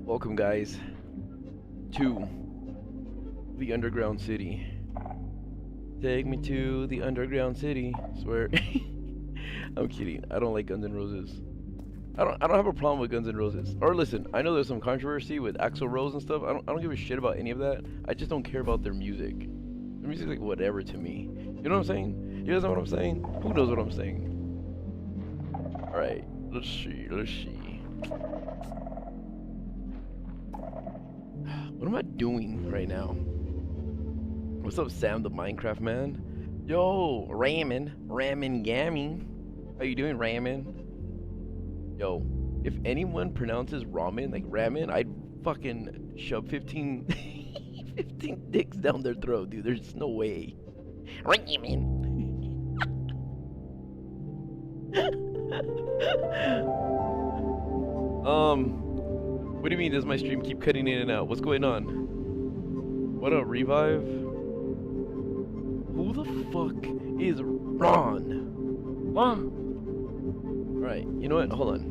Welcome, guys, to the underground city. Take me to the underground city. Swear. I'm kidding. I don't like Guns N' Roses. I don't have a problem with Guns N' Roses. Or listen, I know there's some controversy with Axl Rose and stuff. I don't give a shit about any of that. I just don't care about their music. Their music's like whatever to me. You know what I'm saying? You guys know what I'm saying? Who knows what I'm saying? All right. Let's see. Let's see. What am I doing right now? What's up, Sam, the Minecraft man? Yo, Ramen Gammy. How you doing, Ramen? Yo, if anyone pronounces ramen like ramen, I'd fucking shove 15, 15 dicks down their throat, dude. There's no way. Ramen. What do you mean? Does my stream keep cutting in and out? What's going on? What up, Revive? Who the fuck is Ron? Huh? Alright, you know what? Hold on.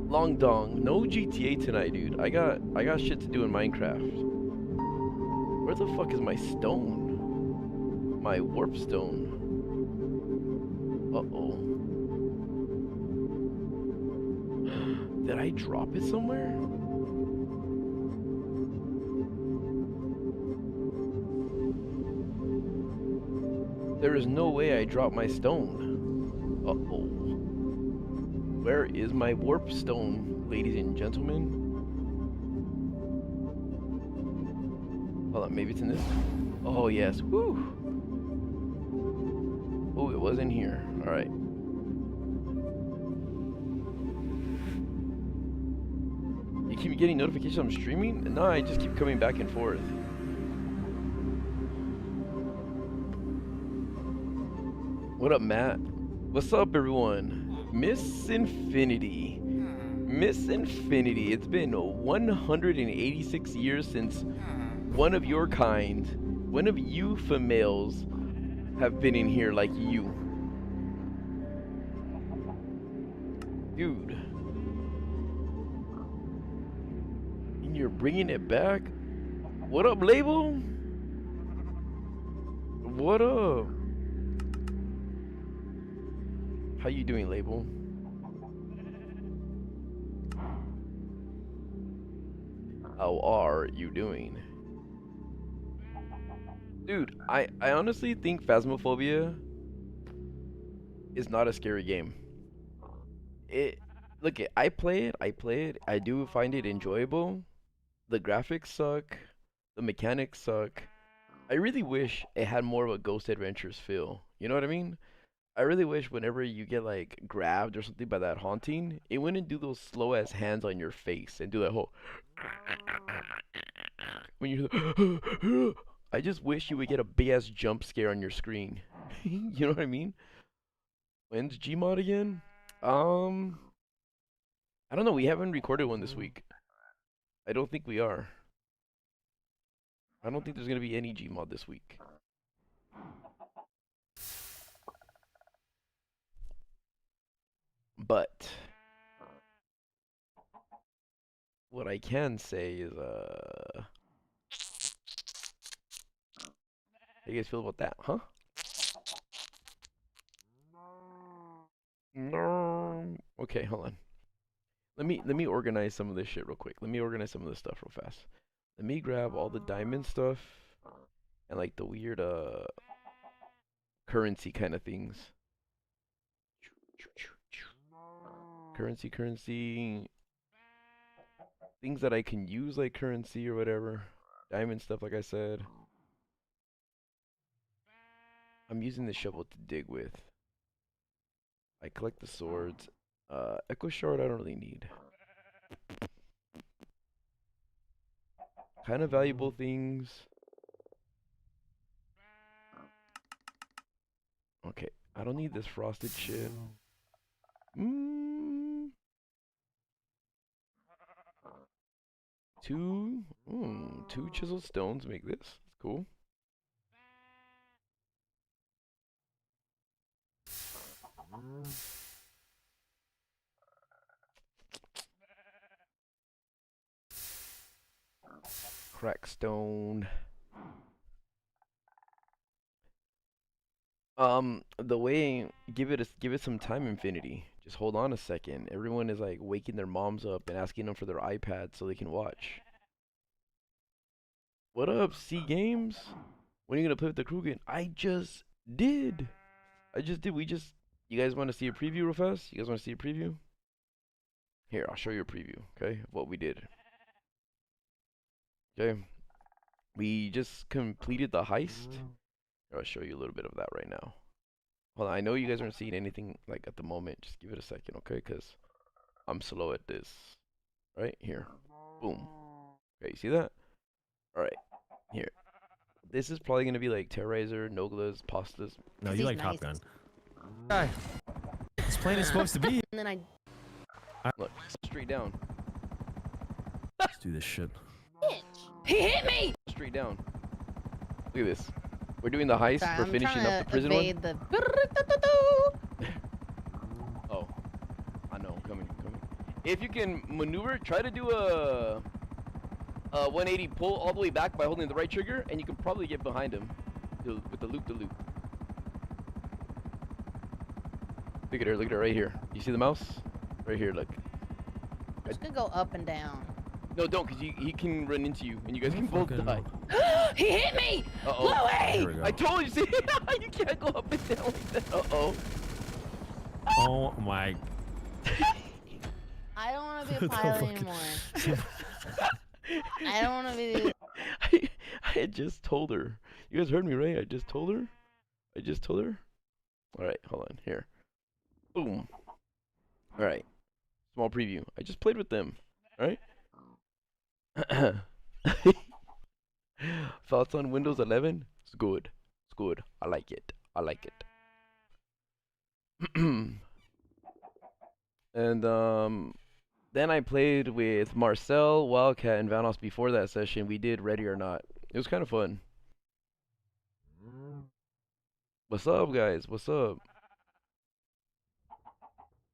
Long dong. No GTA tonight, dude. I got shit to do in Minecraft. Where the fuck is my stone? My warp stone. Uh-oh. Did I drop it somewhere? There is no way I dropped my stone. Uh-oh. Where is my warp stone, ladies and gentlemen? Hold on, maybe it's in this. Oh, yes. Woo! Oh, it was in here. Alright. You keep getting notifications I'm streaming? No, I just keep coming back and forth. What up, Matt? What's up, everyone? Miss Infinity. Miss Infinity. It's been 186 years since one of your kind, one of you females, have been in here like you. Dude. And you're bringing it back? What up, Label? What up? How you doing, Label? How are you doing? Dude, I honestly think Phasmophobia is not a scary game. Look, I play it, I do find it enjoyable. The graphics suck, the mechanics suck. I really wish it had more of a Ghost Adventures feel. You know what I mean? I really wish whenever you get like grabbed or something by that haunting, it wouldn't do those slow ass hands on your face and do that whole when you I just wish you would get a big ass jump scare on your screen. You know what I mean? When's Gmod again? Um, I don't know. We haven't recorded one this week. I don't think we are. I don't think there's gonna be any Gmod this week. But what I can say is, how you guys feel about that, huh? No. Okay, hold on. Let me organize some of this shit real quick. Let me organize some of this stuff real fast. Let me grab all the diamond stuff and like the weird currency kind of things. Currency. Things that I can use like currency or whatever. Diamond stuff, like I said. I'm using the shovel to dig with. I collect the swords. Echo Shard I don't really need. Kind of valuable things. Okay, I don't need this frosted shit. Two chiseled stones make this. That's cool. Crackstone. The way give it some time, Infinity. Just hold on a second. Everyone is like waking their moms up and asking them for their iPad so they can watch. What up, C Games? When are you gonna play with the crew again? I just did. You guys want to see a preview real fast? You guys want to see a preview? Here, I'll show you a preview, okay, of what we did. Okay. We just completed the heist. Here, I'll show you a little bit of that right now. Hold on, I know you guys aren't seeing anything like at the moment. Just give it a second, okay? Because I'm slow at this. Right here. Boom. Okay, you see that? Alright. Here. This is probably gonna be like Terrorizer, Noglas, Pastas. No, you like Top Gun. Guy. This plane is supposed to be. And then I Look, straight down. Let's do this shit. He hit me! Straight down. Look at this. We're doing the heist. Sorry, We're I'm finishing trying up the to prison evade one. the Oh. I know, I'm coming. If you can maneuver, try to do a 180 pull all the way back by holding the right trigger, and you can probably get behind him with the loop-de-loop. Look at her right here. You see the mouse? Right here, look. I'm just gonna go up and down. No, don't, because he can run into you, and you guys can both die. He hit me! Uh-oh. Chloe! I told you, see? You can't go up and down like that. Uh-oh. Oh my. I don't want to be a pilot anymore. I don't want to be. I had just told her. You guys heard me, right? I just told her. Alright, hold on. Here. Boom. Alright. Small preview. I just played with them. Alright? Thoughts on Windows 11? It's good. I like it. And then I played with Marcel, Wildcat, and Vanos before that session. We did Ready or Not. It was kind of fun. What's up, guys? What's up?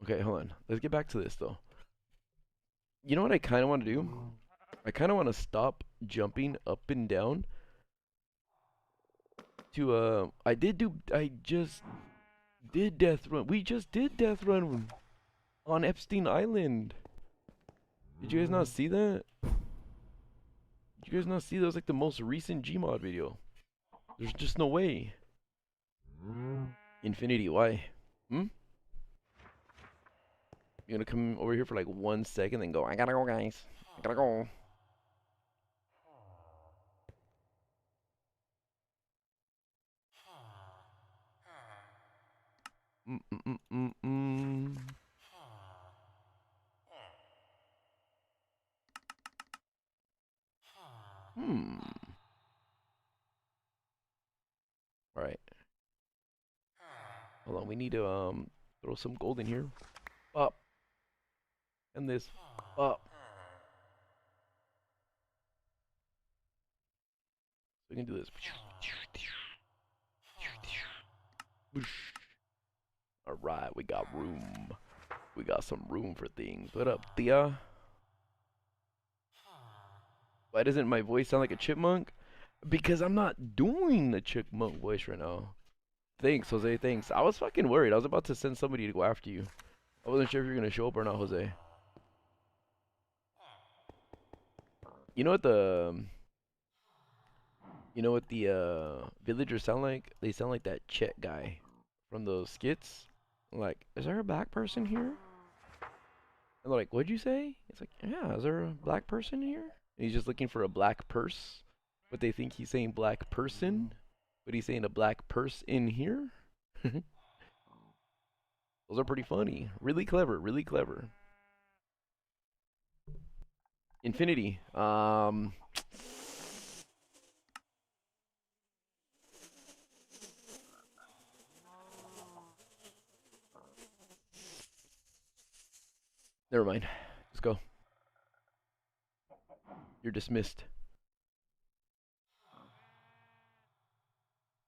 Okay, hold on. Let's get back to this, though. You know what I kind of want to do? I kind of want to stop jumping up and down to, I just did Death Run. We just did Death Run on Epstein Island. Did you guys not see that? Did you guys not see that? Was like the most recent Gmod video. There's just no way. Infinity, why? You're gonna come over here for like 1 second and go, I gotta go, guys. I gotta go. Alright. Hold on, we need to throw some gold in here. Up. And this. Up. We can do this. Alright, we got room. We got some room for things. What up, Thea? Why doesn't my voice sound like a chipmunk? Because I'm not doing the chipmunk voice right now. Thanks, Jose, thanks. I was fucking worried. I was about to send somebody to go after you. I wasn't sure if you were gonna show up or not, Jose. You know what the villagers sound like? They sound like that Chet guy from those skits. Like, is there a black person here? And they're like, what'd you say? It's like, yeah, is there a black person here? And he's just looking for a black purse. But they think he's saying black person. But he's saying a black purse in here. Those are pretty funny. Really clever, really clever. Infinity. Never mind. Let's go. You're dismissed.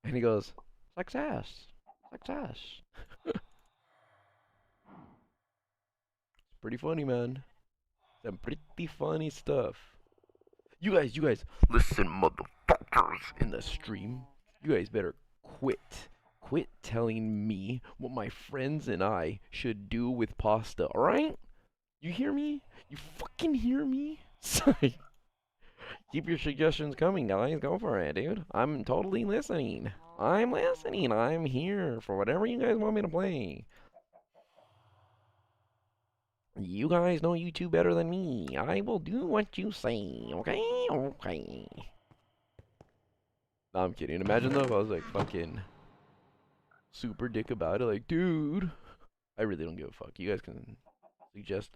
And he goes, success. Success. Pretty funny, man. Some pretty funny stuff. You guys, listen, motherfuckers in the stream. You guys better quit telling me what my friends and I should do with pasta, alright? You hear me? You fucking hear me? Keep your suggestions coming, guys. Go for it, dude. I'm totally listening. I'm listening. I'm here for whatever you guys want me to play. You guys know YouTube better than me. I will do what you say, okay? Okay. No, I'm kidding. Imagine though if I was like fucking super dick about it. Like, dude, I really don't give a fuck. You guys can suggest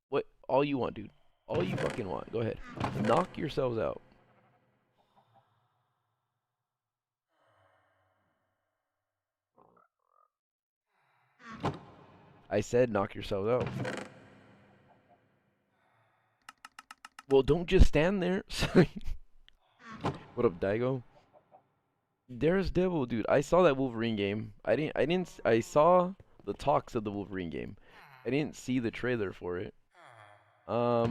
what all you want, dude. All you fucking want. Go ahead. Knock yourselves out. I said knock yourselves out. Well, don't just stand there. What up, Daigo? There's Devil, dude. I saw that Wolverine game. I saw the talks of the Wolverine game. I didn't see the trailer for it. I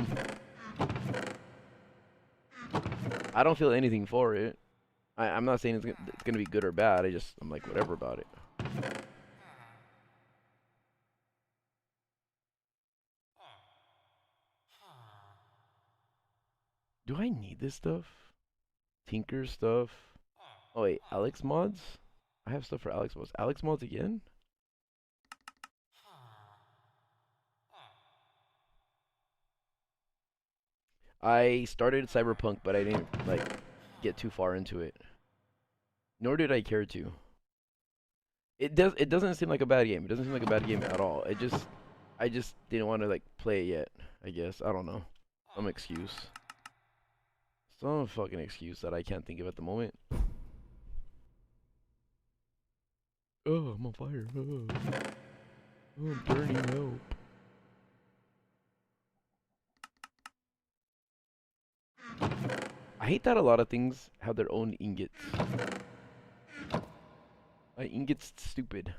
don't feel anything for it. I'm not saying it's gonna be good or bad. I'm like whatever about it. Do I need this stuff? Tinker stuff. Oh wait, Alex mods? I have stuff for Alex mods. Alex mods again? I started Cyberpunk, but I didn't like get too far into it. Nor did I care to. It doesn't seem like a bad game. It doesn't seem like a bad game at all. I just didn't want to like play it yet, I guess. I don't know. Some excuse. Some fucking excuse that I can't think of at the moment. Oh, I'm on fire. Oh, I'm burning, help. I hate that a lot of things have their own ingots. My ingot's stupid.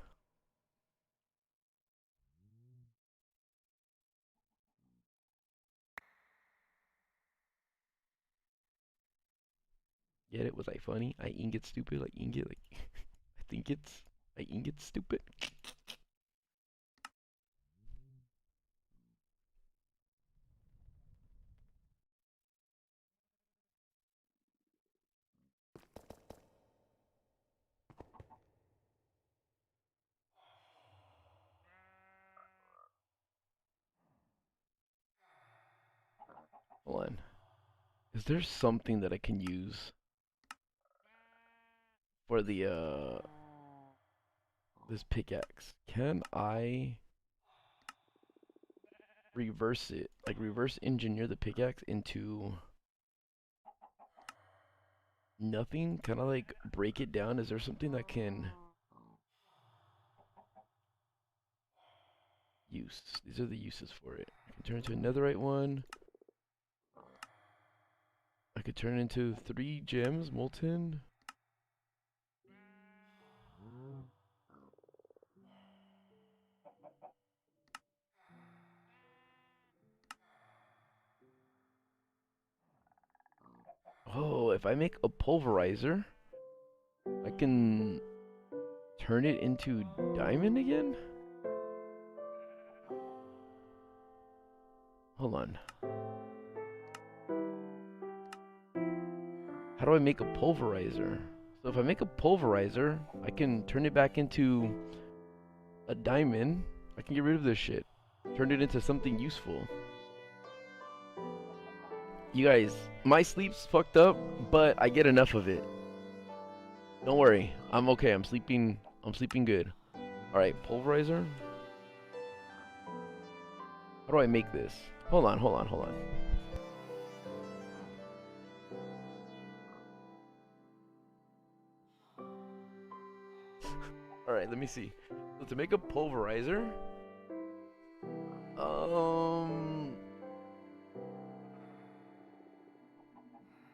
Get it? Was I funny? I ingot stupid? Like ingot? Like, I think it's... I ingot stupid? Hold on. Is there something that I can use for the, this pickaxe? Can I reverse it? Like, reverse engineer the pickaxe into nothing? Can I, like, break it down? Is there something that can use? These are the uses for it. I can turn it into a netherite one. I could turn it into 3 gems, molten. Oh, if I make a pulverizer, I can turn it into diamond again? Hold on. How do I make a pulverizer? So if I make a pulverizer, I can turn it back into a diamond. I can get rid of this shit. Turn it into something useful. You guys, my sleep's fucked up, but I get enough of it. Don't worry. I'm okay. I'm sleeping good. Alright, pulverizer. How do I make this? Hold on. Alright, let me see. So to make a pulverizer,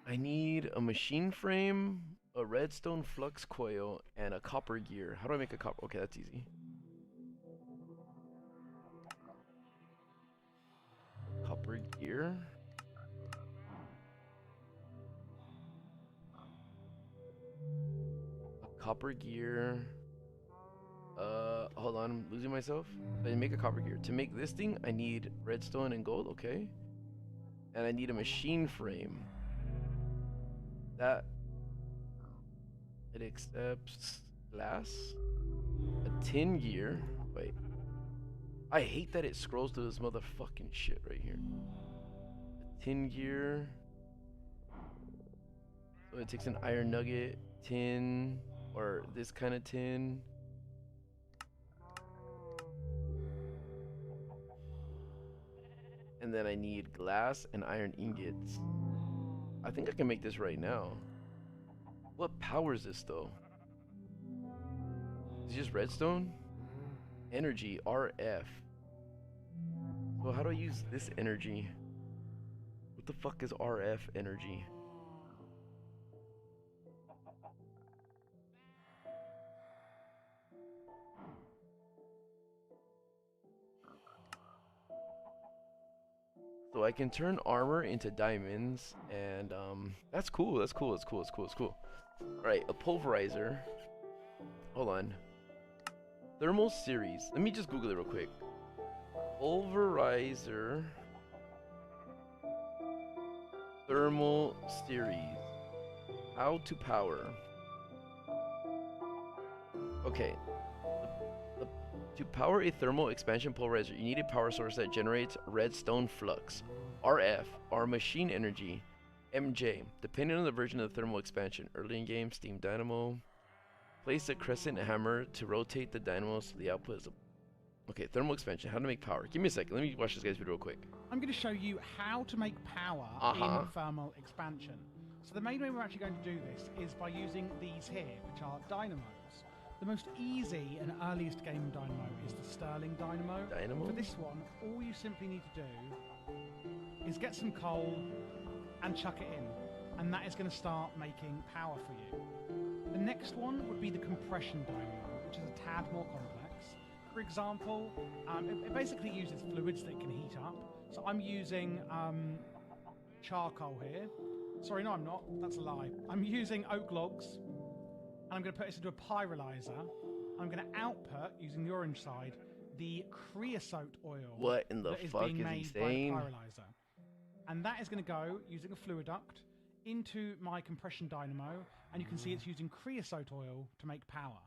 I need a machine frame, a redstone flux coil, and a copper gear. How do I make a copper? Okay, that's easy. Copper gear. A copper gear. Hold on, I'm losing myself. I make a copper gear. To make this thing, I need redstone and gold, okay? And I need a machine frame. That it accepts glass. A tin gear. Wait. I hate that it scrolls to this motherfucking shit right here. A tin gear. So it takes an iron nugget, tin, or this kind of tin. And then I need glass and iron ingots. I think I can make this right now. What powers this though? Is it just redstone? Energy, RF. So how do I use this energy? What the fuck is RF energy? So I can turn armor into diamonds, and that's cool. That's cool. That's cool. That's cool. That's cool. All right, a pulverizer. Hold on. Thermal series. Let me just Google it real quick. Pulverizer. Thermal series. How to power. Okay. To power a thermal expansion pulverizer, you need a power source that generates redstone flux. RF, or machine energy. MJ, depending on the version of the thermal expansion. Early in game, steam dynamo. Place a crescent hammer to rotate the dynamo so the output is a... Okay, thermal expansion, how to make power. Give me a second, let me watch this guy's video real quick. I'm going to show you how to make power in thermal expansion. So the main way we're actually going to do this is by using these here, which are dynamos. The most easy and earliest game dynamo is the Stirling dynamo. For this one, all you simply need to do is get some coal and chuck it in, and that is going to start making power for you. The next one would be the compression dynamo, which is a tad more complex. For example, it basically uses fluids that can heat up. So I'm using charcoal here. Sorry, no, I'm not. That's a lie. I'm using oak logs. And I'm going to put this into a pyrolyzer. I'm going to output, using the orange side, the creosote oil. What in the fuck is he saying? By the pyrolyzer. And that is going to go, using a fluid duct, into my compression dynamo. And you can see it's using creosote oil to make power.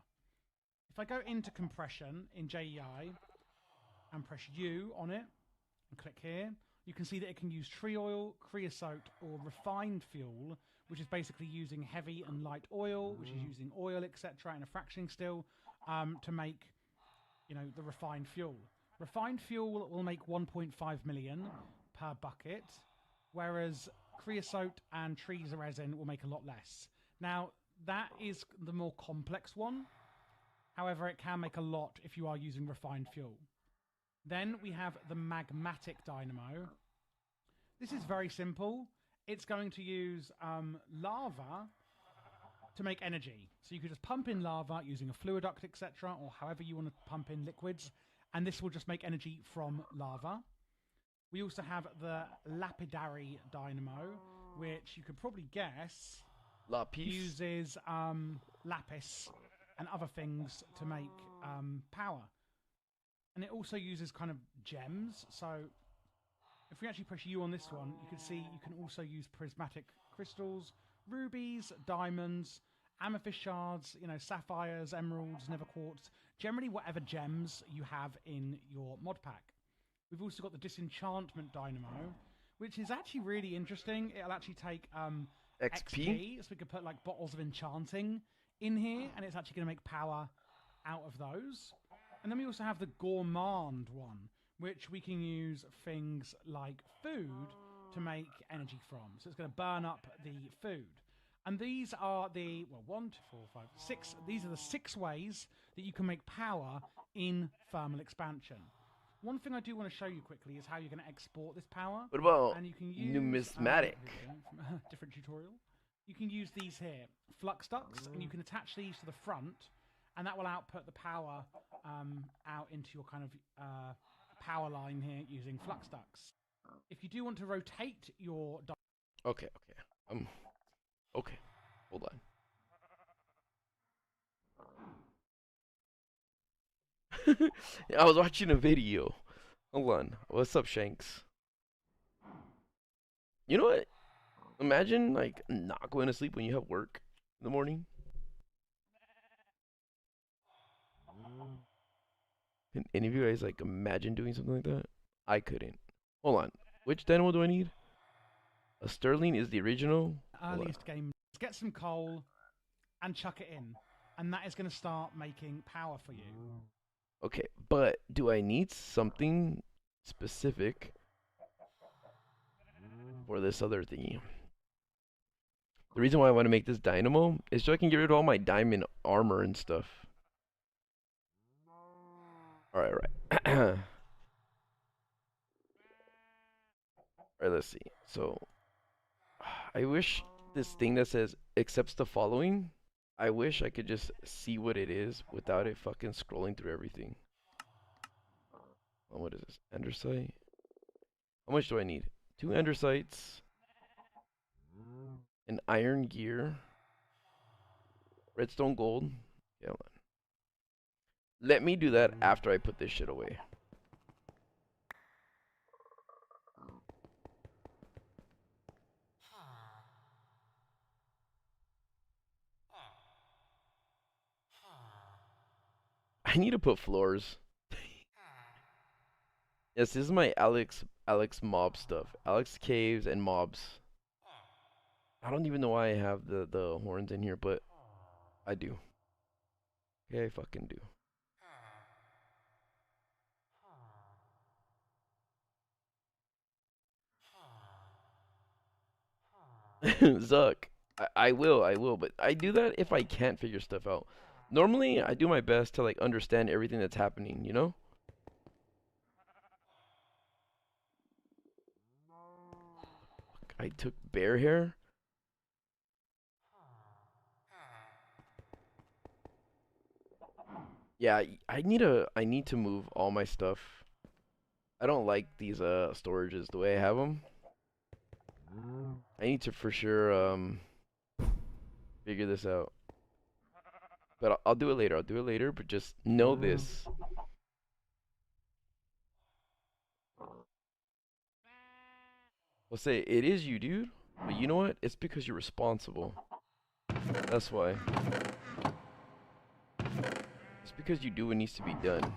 If I go into compression in JEI and press U on it and click here, you can see that it can use tree oil, creosote, or refined fuel, which is basically using heavy and light oil, which is using oil, etc., in a fractioning still, to make, the refined fuel. Refined fuel will make 1.5 million per bucket, whereas creosote and trees resin will make a lot less. Now, that is the more complex one. However, it can make a lot if you are using refined fuel. Then we have the magmatic dynamo. This is very simple. It's going to use lava to make energy. So you could just pump in lava using a fluid duct, etc., or however you want to pump in liquids, and this will just make energy from lava. We also have the lapidary dynamo, which you could probably guess uses lapis and other things to make power. And it also uses kind of gems. So if we actually press U on this one, you can see you can also use prismatic crystals, rubies, diamonds, amethyst shards, sapphires, emeralds, nether quartz, generally whatever gems you have in your mod pack. We've also got the disenchantment dynamo, which is actually really interesting. It'll actually take XP, so we could put like bottles of enchanting in here, and it's actually going to make power out of those. And then we also have the gourmand one, which we can use things like food to make energy from. So it's going to burn up the food. And these are the, 1, 2, 4, 5, 6. These are the 6 ways that you can make power in thermal expansion. One thing I do want to show you quickly is how you're going to export this power. What about And you can use numismatic? here we go, from a different tutorial. You can use these here, flux ducts, and you can attach these to the front, and that will output the power out into your kind of power line here using flux ducts. If you do want to rotate your Okay. Okay. Hold on. I was watching a video. Hold on. What's up, Shanks? You know what? Imagine like not going to sleep when you have work in the morning. Can any of you guys like imagine doing something like that? I couldn't. Hold on. Which dynamo do I need? A Sterling is the original. earliest game, get some coal and chuck it in, and that is going to start making power for you. Okay, but do I need something specific for this other thingy? The reason why I want to make this dynamo is so I can get rid of all my diamond armor and stuff. Alright. Alright, let's see. So, I wish this thing that says accepts the following, I wish I could just see what it is without it fucking scrolling through everything. Oh, what is this? Andesite? How much do I need? 2 andesites, an iron gear, redstone gold. Okay, hold on. Let me do that after I put this shit away. I need to put floors. Yes, this is my Alex mob stuff. Alex caves and mobs. I don't even know why I have the horns in here, but I do. Okay, I fucking do. Zuck. I will, but I do that if I can't figure stuff out. Normally, I do my best to like understand everything that's happening, you know? I took bear hair. Yeah, I need to move all my stuff. I don't like these storages the way I have them. I need to for sure figure this out. But I'll do it later. I'll do it later, but just know this. I'll say it is you, dude. But you know what? It's because you're responsible. That's why. It's because you do what needs to be done.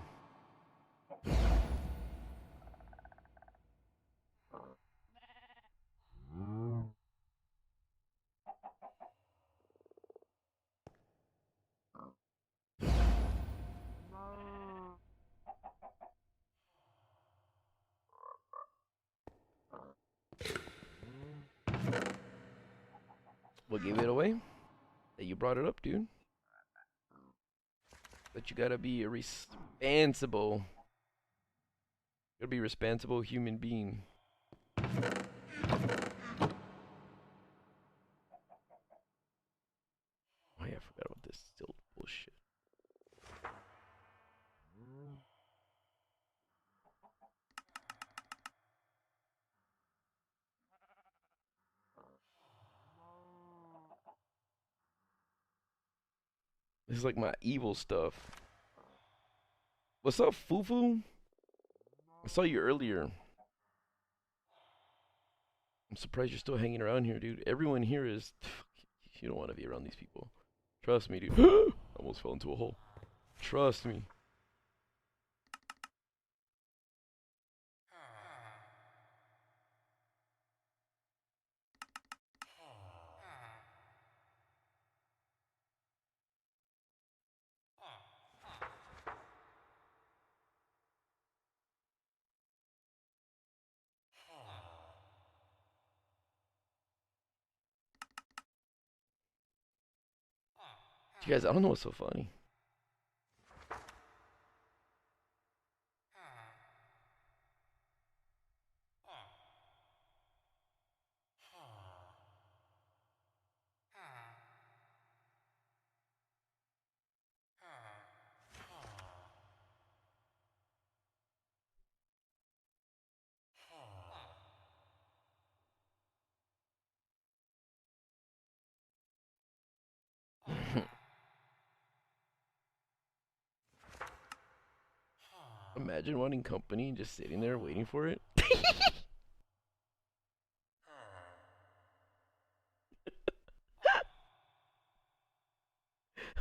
What gave it away? That you brought it up, dude. But you gotta be a responsible. You gotta be a responsible human being. Oh yeah, I forgot about this still bullshit. This is like my evil stuff. What's up, Fufu? I saw you earlier. I'm surprised you're still hanging around here, dude. Everyone here is... You don't want to be around these people. Trust me, dude. Almost fell into a hole. Trust me. You guys, I don't know what's so funny. Imagine wanting company and just sitting there waiting for it.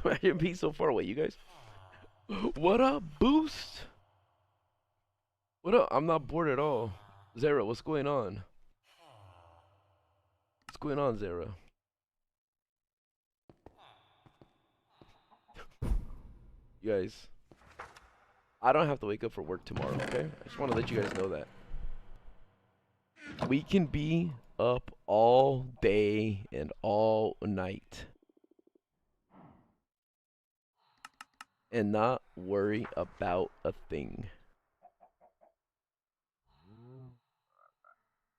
Imagine being so far away, you guys. What up, Boost? What up? I'm not bored at all. Zara, what's going on? What's going on, Zara? You guys, I don't have to wake up for work tomorrow, okay? I just want to let you guys know that. We can be up all day and all night and not worry about a thing.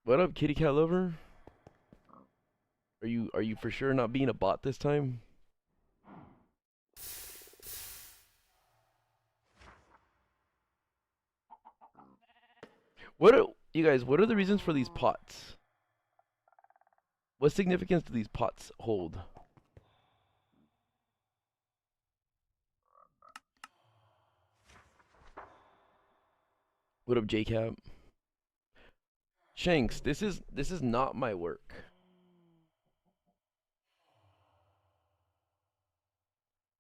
What up, kitty cat lover? Are you for sure not being a bot this time? What are you guys, what are the reasons for these pots? What significance do these pots hold? What up, JCap? Shanks, this is not my work.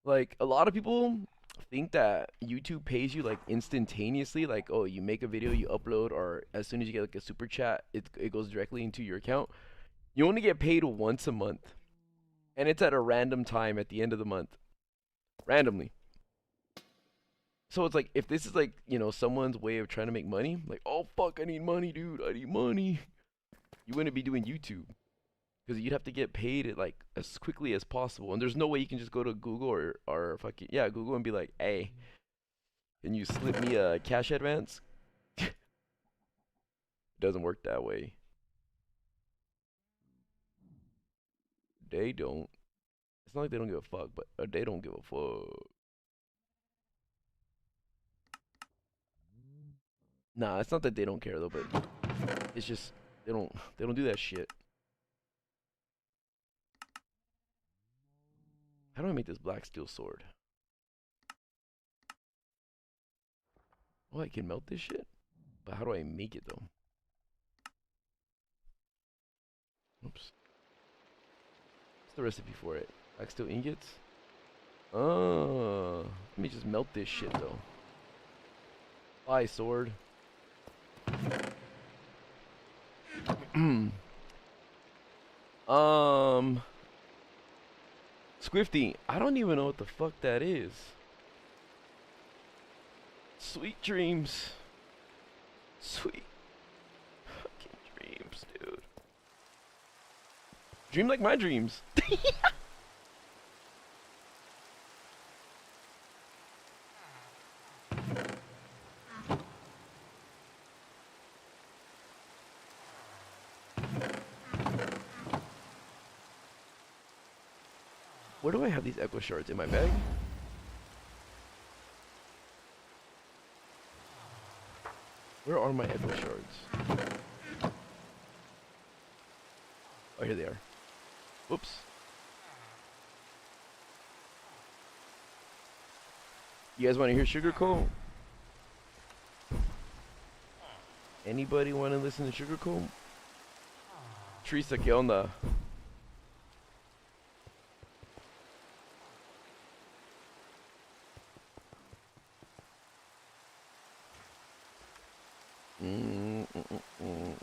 Like, a lot of people think that YouTube pays you like instantaneously, like, oh, you make a video, you upload, or as soon as you get like a super chat, it goes directly into your account. You only get paid once a month, and it's at a random time at the end of the month, randomly. So it's like, if this is like, you know, someone's way of trying to make money, like, oh fuck, I need money, dude, I need money, you wouldn't be doing YouTube. Because you'd have to get paid it like as quickly as possible, and there's no way you can just go to Google or fucking yeah Google and be like, hey, can you slip me a cash advance? It doesn't work that way. They don't. It's not like they don't give a fuck, but they don't give a fuck. Nah, it's not that they don't care though, but it's just they don't do that shit. How do I make this black steel sword? Oh, I can melt this shit? But how do I make it though? Oops. What's the recipe for it? Black steel ingots? Oh, let me just melt this shit though. Bye, sword. Squifty, I don't even know what the fuck that is. Sweet dreams. Sweet fucking dreams, dude. Dream like my dreams. Where do I have these echo shards? In my bag? Where are my echo shards? Oh, here they are. Oops. You guys want to hear Sugar Cone? Anybody want to listen to Sugar Cone? Teresa, ¿qué onda?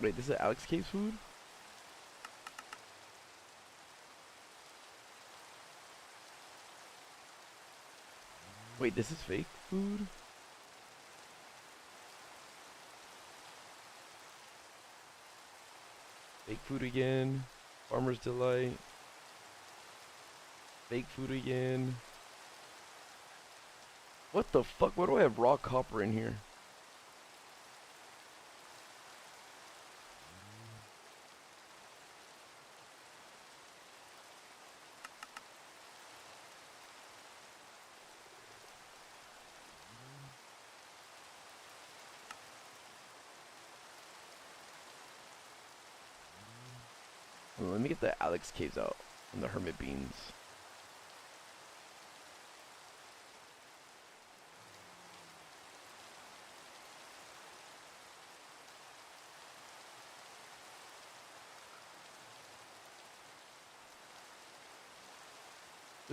Wait, this is Alex Cave's food? Wait, this is fake food? Fake food again. Farmer's Delight. Fake food again. What the fuck? Why do I have raw copper in here? Let me get the Alex Caves out and the Hermit Beans.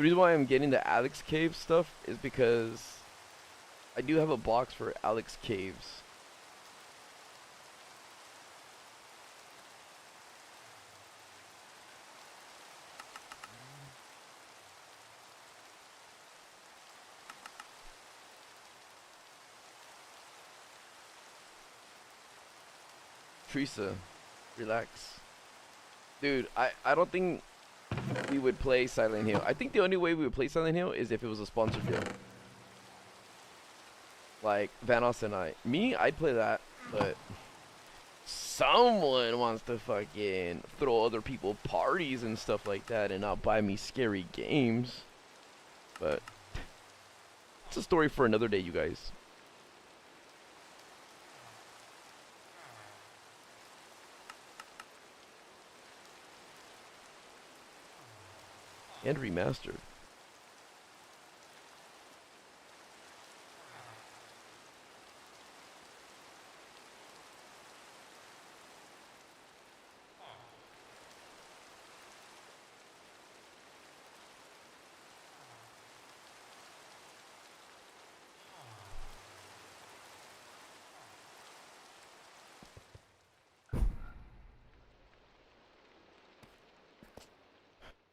The reason why I'm getting the Alex Cave stuff is because I do have a box for Alex Caves. Teresa, relax. Dude, I don't think we would play Silent Hill. I think the only way we would play Silent Hill is if it was a sponsored deal. Like Vanos and I. Me, I'd play that, but someone wants to fucking throw other people parties and stuff like that and not buy me scary games. But it's a story for another day, you guys. And remastered.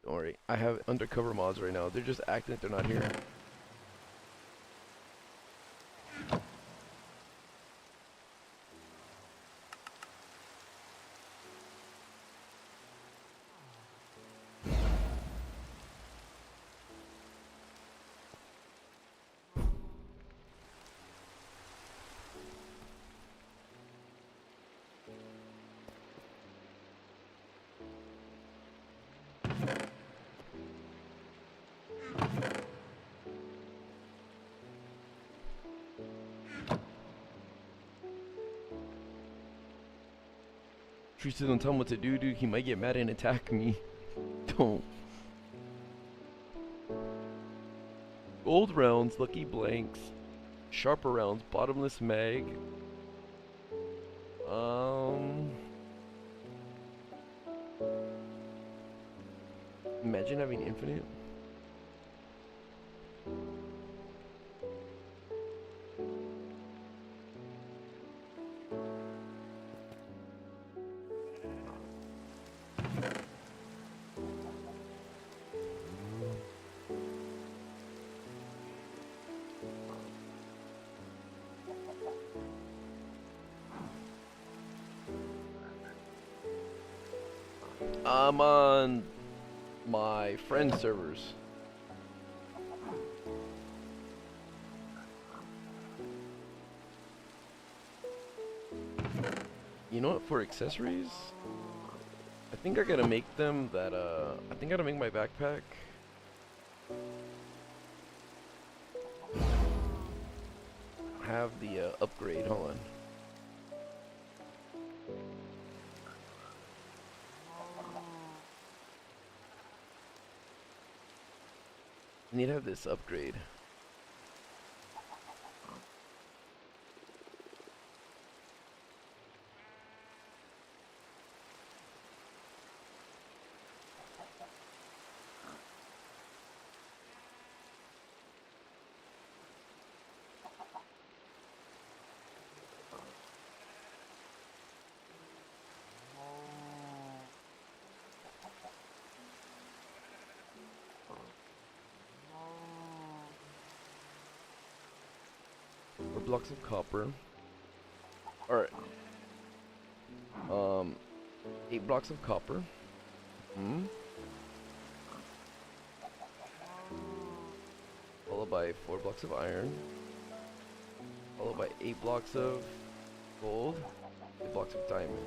Don't worry, I have undercover mods right now. They're just acting like they're not here. Teresa, don't tell him what to do, dude. He might get mad and attack me. Don't. Gold rounds, lucky blanks, sharper rounds, bottomless mag. Imagine having infinite. I'm on my friend servers. You know what, for accessories? I think I gotta make them that, I think I gotta make my backpack. Have the, upgrade, hold on. I need to have this upgrade. Blocks of copper. Alright. 8 blocks of copper. Followed by 4 blocks of iron. Followed by 8 blocks of gold. 8 blocks of diamond.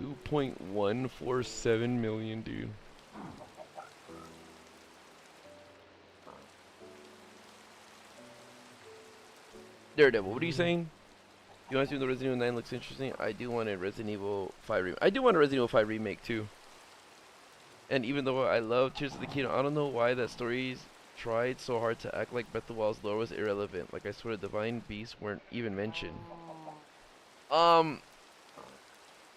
$2.147 million, dude. Daredevil, what are you saying? You want to see the Resident Evil 9 looks interesting? I do want a Resident Evil 5 remake. I do want a Resident Evil 5 remake too. And even though I love Tears of the Kingdom, I don't know why that story's tried so hard to act like Breath of the Wild's lore was irrelevant. Like I swear the divine beasts weren't even mentioned.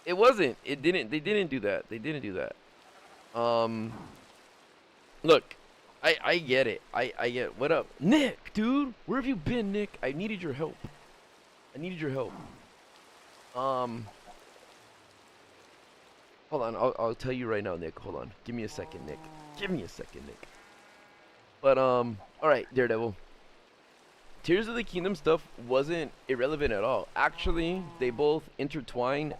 It wasn't. It didn't. They didn't do that. They didn't do that. Look, I get it. I get. What up, Nick, dude? Where have you been, Nick? I needed your help. I needed your help. Hold on. I'll tell you right now, Nick. Hold on. Give me a second, Nick. Give me a second, Nick. But all right, Daredevil. Tears of the Kingdom stuff wasn't irrelevant at all. Actually, they both intertwine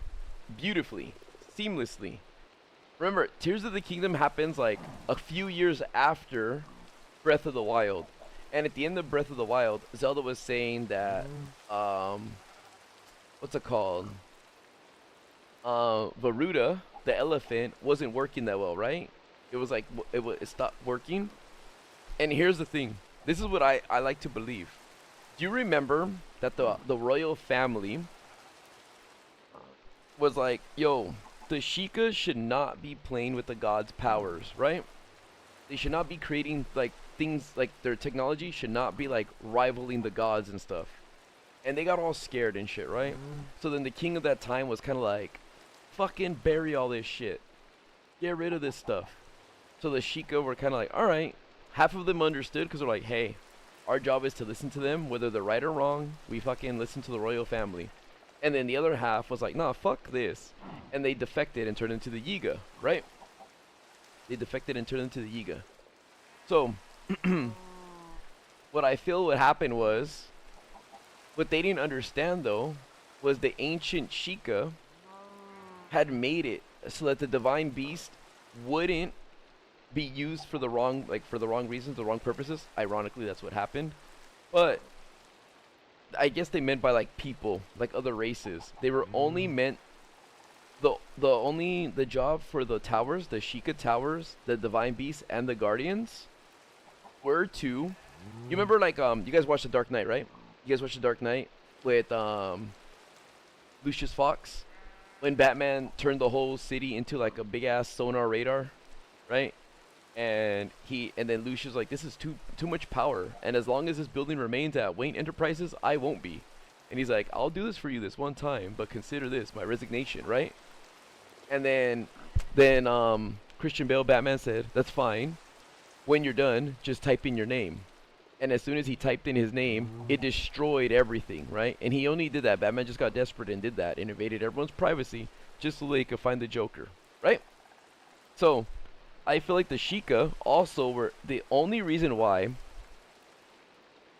beautifully, seamlessly. Remember, Tears of the Kingdom happens like a few years after Breath of the Wild. And at the end of Breath of the Wild, Zelda was saying that, what's it called? Varuda, the elephant, wasn't working that well, right? It was like, it stopped working. And here's the thing. This is what I like to believe. Do you remember that the royal family was like, yo, the Sheikah should not be playing with the gods' powers, right? They should not be creating like things, like their technology should not be like rivaling the gods and stuff. And they got all scared and shit, right? So then the king of that time was kind of like, fucking bury all this shit. Get rid of this stuff. So the Sheikah were kind of like, all right. Half of them understood because they're like, hey, our job is to listen to them, whether they're right or wrong. We fucking listen to the royal family. And then the other half was like, nah, fuck this. And they defected and turned into the Yiga, right? They defected and turned into the Yiga. So, what I feel what happened was, what they didn't understand though, was the ancient Sheikah had made it so that the divine beast wouldn't be used for the wrong, reasons, the wrong purposes. Ironically, that's what happened. But I guess they meant by like people, like other races. They were only meant the job for the towers, the Sheikah towers, the divine beasts, and the guardians were to. You remember like you guys watched The Dark Knight, right? You guys watched The Dark Knight with Lucius Fox, when Batman turned the whole city into like a big ass sonar radar, right? And then Lucius was like, this is too much power, and as long as this building remains at Wayne Enterprises, I won't be. And he's like, I'll do this for you this one time, but consider this my resignation, right? And then Christian Bale Batman said, that's fine. When you're done, just type in your name. And as soon as he typed in his name, it destroyed everything, right? And he only did that. Batman just got desperate and did that, and invaded everyone's privacy just so they could find the Joker, right? So I feel like the Sheikah also were the only reason why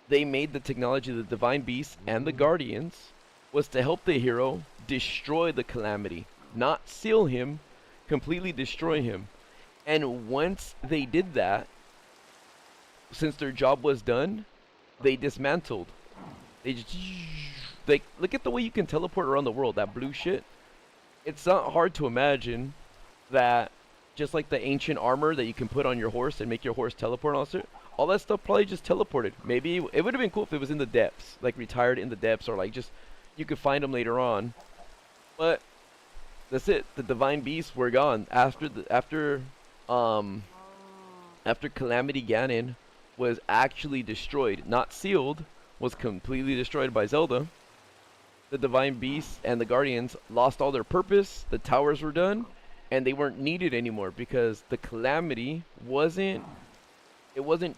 they made the technology of the Divine Beast and the Guardians was to help the hero destroy the Calamity, not seal him, completely destroy him. And once they did that, since their job was done, they dismantled. They just, like, look at the way you can teleport around the world, that blue shit. It's not hard to imagine that just like the ancient armor that you can put on your horse and make your horse teleport and all that stuff probably just teleported. Maybe it would have been cool if it was in the depths, like retired in the depths, or like just you could find them later on. But that's it. The divine beasts were gone after Calamity Ganon was actually destroyed, not sealed, was completely destroyed by Zelda. The divine beasts and the guardians lost all their purpose. The towers were done, and they weren't needed anymore because the Calamity wasn't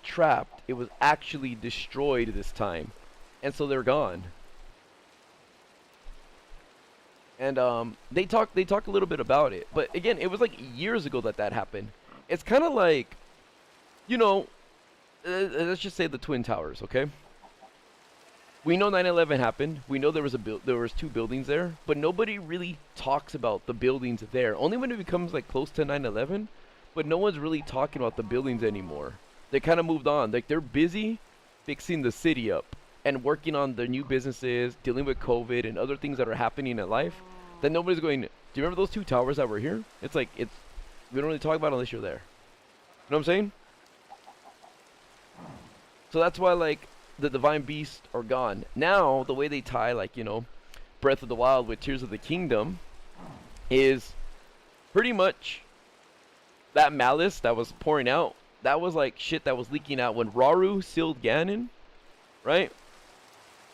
trapped. It was actually destroyed this time, and so they're gone. And they talk a little bit about it, but again, it was like years ago that happened. It's kind of like, you know, let's just say the Twin Towers, okay? We know 9/11 happened. We know there was two buildings there, but nobody really talks about the buildings there. Only when it becomes like close to 9/11, but no one's really talking about the buildings anymore. They kind of moved on. Like they're busy fixing the city up and working on their new businesses, dealing with COVID and other things that are happening in life. Then nobody's going, do you remember those two towers that were here? It's like we don't really talk about it unless you're there. You know what I'm saying? So that's why like the divine beasts are gone. Now the way they tie, like, you know, Breath of the Wild with Tears of the Kingdom is pretty much that malice that was pouring out. That was like shit that was leaking out when Rauru sealed Ganon, right?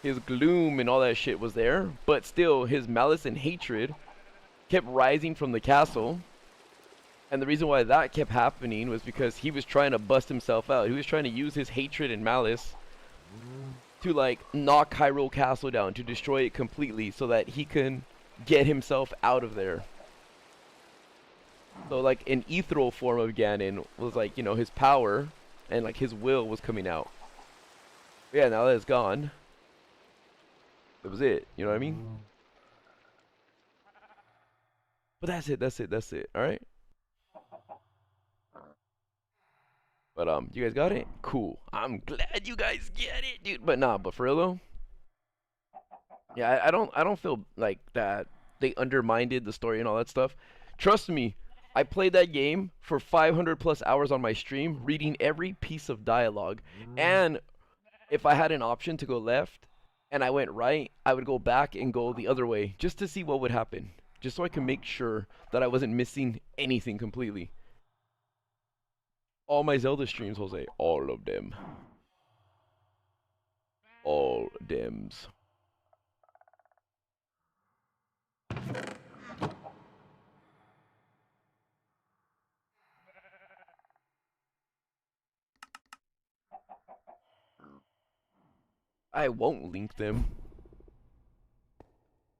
His gloom and all that shit was there, but still his malice and hatred kept rising from the castle. And the reason why that kept happening was because he was trying to bust himself out. He was trying to use his hatred and malice to like knock Hyrule Castle down, to destroy it completely so that he can get himself out of there. So like an ethereal form of Ganon was like, you know, his power and like his will was coming out. But yeah, now that it's gone, that was it, you know what I mean? But that's it, alright? But you guys got it? Cool. I'm glad you guys get it, dude. But nah, but for real though, yeah, I don't feel like that they undermined the story and all that stuff. Trust me, I played that game for 500 plus hours on my stream, reading every piece of dialogue. And if I had an option to go left and I went right, I would go back and go the other way just to see what would happen, just so I can make sure that I wasn't missing anything completely. All my Zelda streams, Jose, all of them. All dems. I won't link them.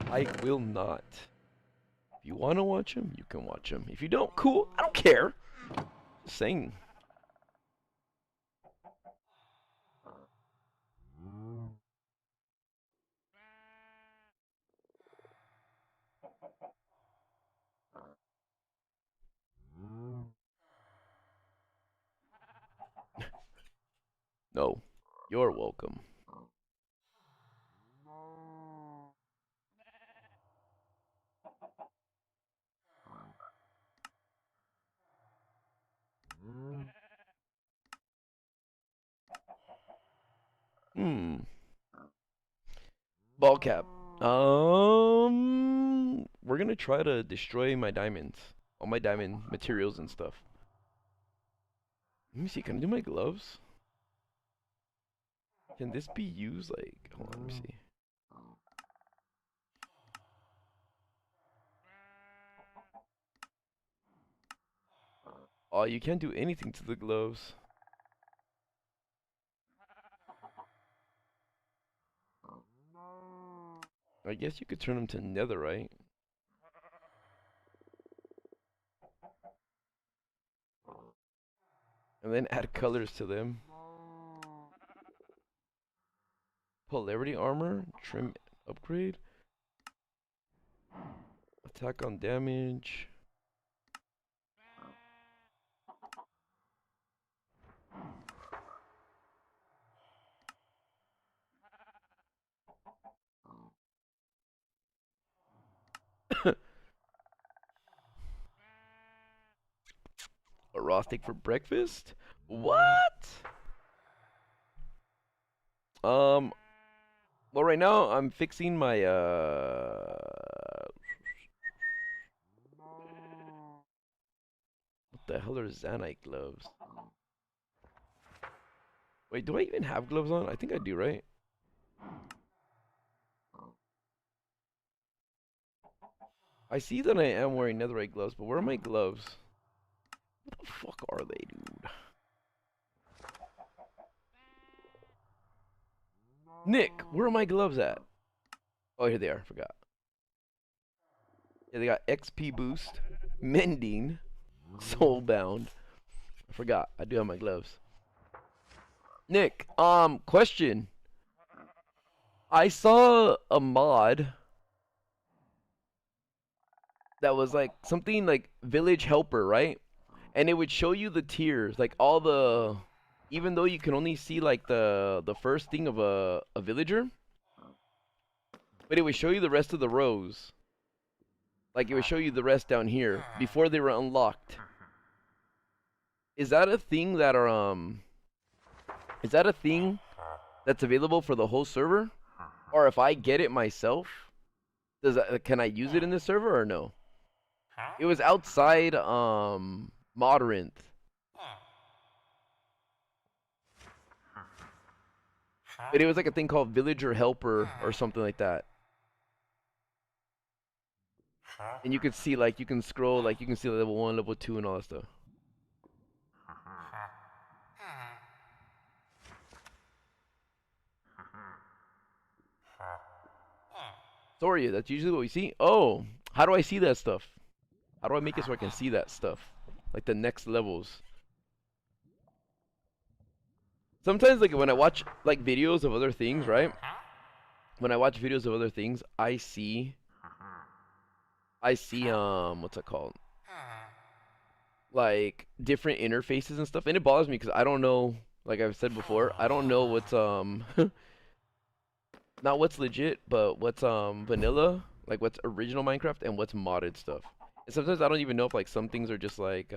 I will not. If you want to watch them, you can watch them. If you don't, cool. I don't care. Just saying. No, you're welcome. Ball cap. We're gonna try to destroy my diamonds. All my diamond materials and stuff. Let me see, can I do my gloves? Can this be used like, hold on, let me see. Oh, you can't do anything to the gloves. I guess you could turn them to netherite. And then add colors to them. Polarity armor, trim upgrade. Attack on damage. A raw steak for breakfast? What? Well, right now I'm fixing my what the hell are Zanite gloves? Wait, do I even have gloves on? I think I do, right? I see that I am wearing netherite gloves, but where are my gloves? What the fuck are they, dude? Nick, where are my gloves at? Oh, here they are. Forgot. Yeah, they got XP boost, mending, soulbound. I forgot. I do have my gloves. Nick, question. I saw a mod that was like something like village helper, right? And it would show you the tiers, like all the, even though you can only see like the first thing of a villager, but it would show you the rest of the rows. Like it would show you the rest down here before they were unlocked. Is that a thing that are is that a thing that's available for the whole server? Or if I get it myself, Does that, can I use it in this server or no? It was outside Modrinth. But it was like a thing called Villager Helper or something like that. And you could see, like, you can scroll, like, you can see level 1, level 2, and all that stuff. Sorry, that's usually what we see. Oh, how do I see that stuff? How do I make it so I can see that stuff? Like the next levels. Sometimes, like, when I watch, like, videos of other things, right? When I watch videos of other things, I see, what's it called? Like, different interfaces and stuff. And it bothers me because I don't know, like I've said before, I don't know what's, not what's legit, but what's, vanilla, like what's original Minecraft and what's modded stuff. And sometimes I don't even know if, like, some things are just, like,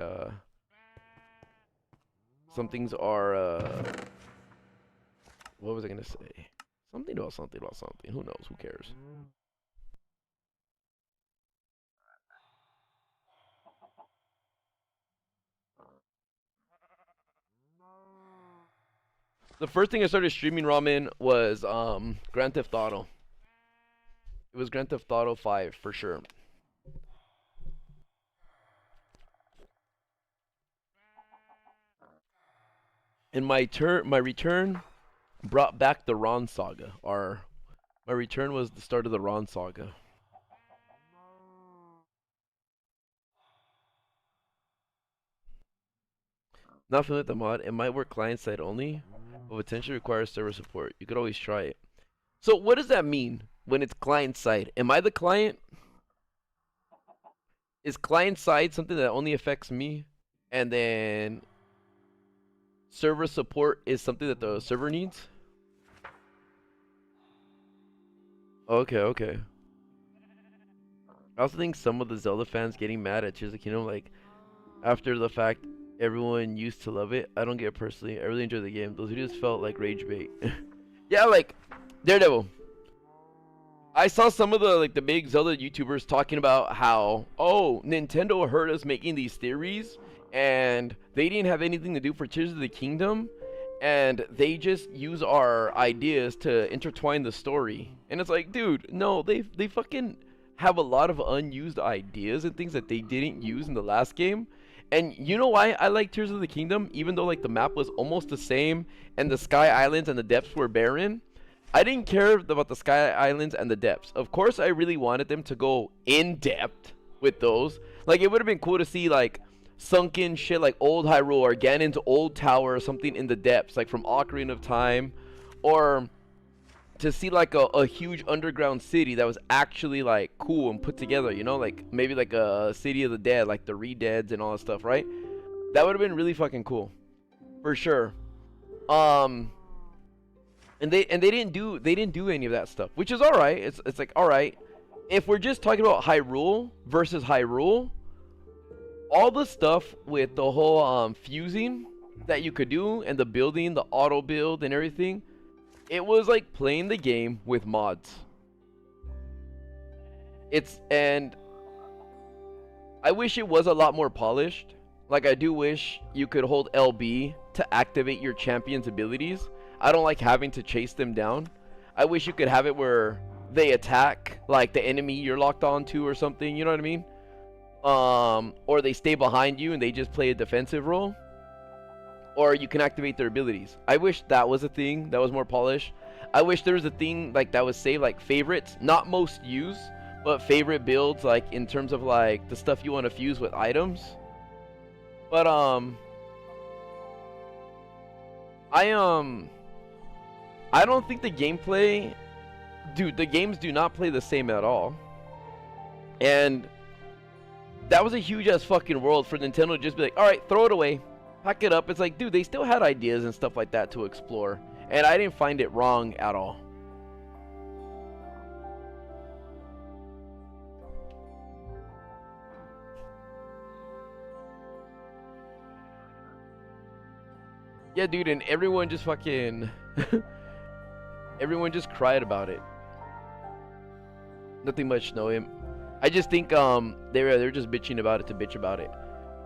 some things are, what was I gonna say? Something about something about something. Who knows? Who cares? The first thing I started streaming ramen was Grand Theft Auto. It was Grand Theft Auto 5 for sure. And my return brought back the Ron saga. My return was the start of the Ron saga. Not familiar with the mod. It might work client side only, but potentially requires server support. You could always try it. So what does that mean when it's client side? Am I the client? Is client side something that only affects me? And then server support is something that the server needs? Okay, okay. I also think some of the Zelda fans getting mad at Tears of the Kingdom, like, after the fact everyone used to love it. I don't get it personally. I really enjoyed the game. Those videos felt like rage bait. Yeah, like, Daredevil. I saw some of the, like, the big Zelda YouTubers talking about how, oh, Nintendo heard us making these theories, and they didn't have anything to do for Tears of the Kingdom, and they just use our ideas to intertwine the story. And it's like, dude, no, they fucking have a lot of unused ideas and things that they didn't use in the last game. And you know why I like Tears of the Kingdom? Even though, like, the map was almost the same, and the Sky Islands and the depths were barren, I didn't care about the Sky Islands and the depths. Of course, I really wanted them to go in depth with those. Like, it would have been cool to see, like, sunken shit like Old Hyrule or Ganon's old tower or something in the depths, like from Ocarina of Time, or to see like a huge underground city that was actually like cool and put together, you know, like maybe like a City of the Dead, like the Re-Deads and all that stuff, right? That would have been really fucking cool, for sure. And they didn't do any of that stuff, which is all right. It's like, all right, if we're just talking about Hyrule versus Hyrule, all the stuff with the whole fusing that you could do and the building, the auto build and everything, it was like playing the game with mods. And I wish it was a lot more polished. Like, I do wish you could hold LB to activate your champion's abilities. I don't like having to chase them down. I wish you could have it where they attack like the enemy you're locked onto or something, you know what I mean? Or they stay behind you and they just play a defensive role. Or you can activate their abilities. I wish that was a thing that was more polished. I wish there was a thing like that was saved, like favorites, not most used, but favorite builds, like in terms of like the stuff you want to fuse with items. But I don't think the gameplay, dude, the games do not play the same at all. And that was a huge ass fucking world for Nintendo to just be like, all right, throw it away, pack it up. It's like, dude, they still had ideas and stuff like that to explore, and I didn't find it wrong at all. Yeah, dude, and everyone just fucking everyone just cried about it. Nothing much, no. I just think they're just bitching about it to bitch about it.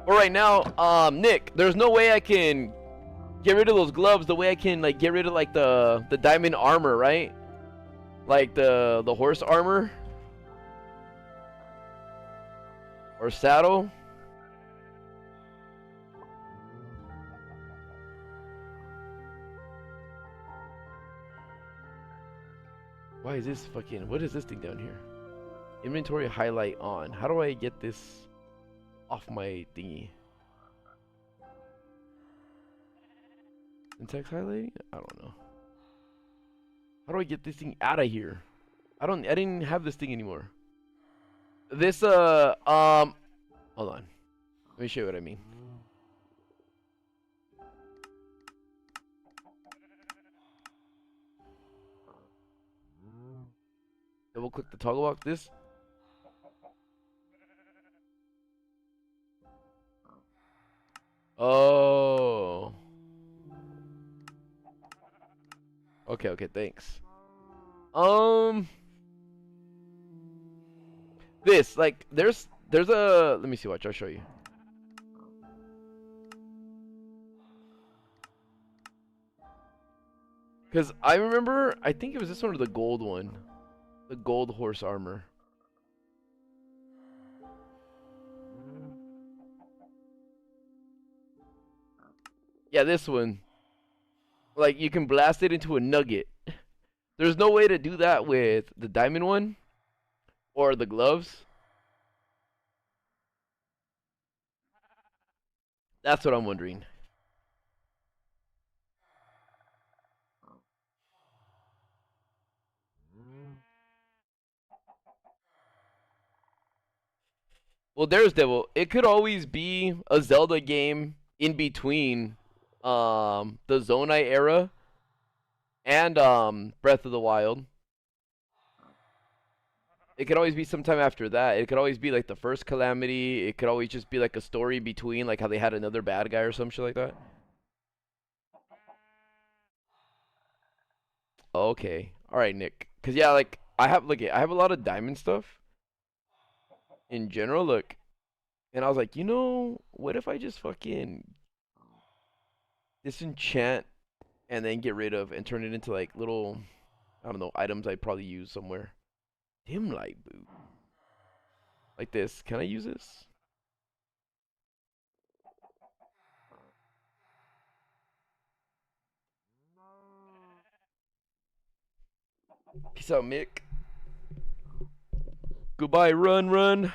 But right now, Nick, there's no way I can get rid of those gloves the way I can like get rid of like the diamond armor, right? Like the horse armor or saddle. Why is this fucking, what is this thing down here? Inventory highlight on. How do I get this off my thingy? Syntax highlighting? I don't know. How do I get this thing out of here? I didn't have this thing anymore. This hold on. Let me show you what I mean. Double click the toggle box. This. Oh. Okay, thanks. This, like, there's a, let me see, watch, I'll show you. Because I remember, I think it was this one or the gold one. The gold horse armor. Yeah, this one. Like, you can blast it into a nugget. There's no way to do that with the diamond one. Or the gloves. That's what I'm wondering. Well, there's Devil. It could always be a Zelda game in between the Zonai era and Breath of the Wild. It could always be sometime after that. It could always be like the first Calamity. It could always just be like a story between, like how they had another bad guy or some shit like that. Okay. All right, Nick. Cause yeah, like I have a lot of diamond stuff in general. Look, and I was like, what if I just fucking disenchant and then get rid of and turn it into like little, I don't know, items I'd probably use somewhere. Dim light boot. Like this. Can I use this? Peace out, Mick. Goodbye, run.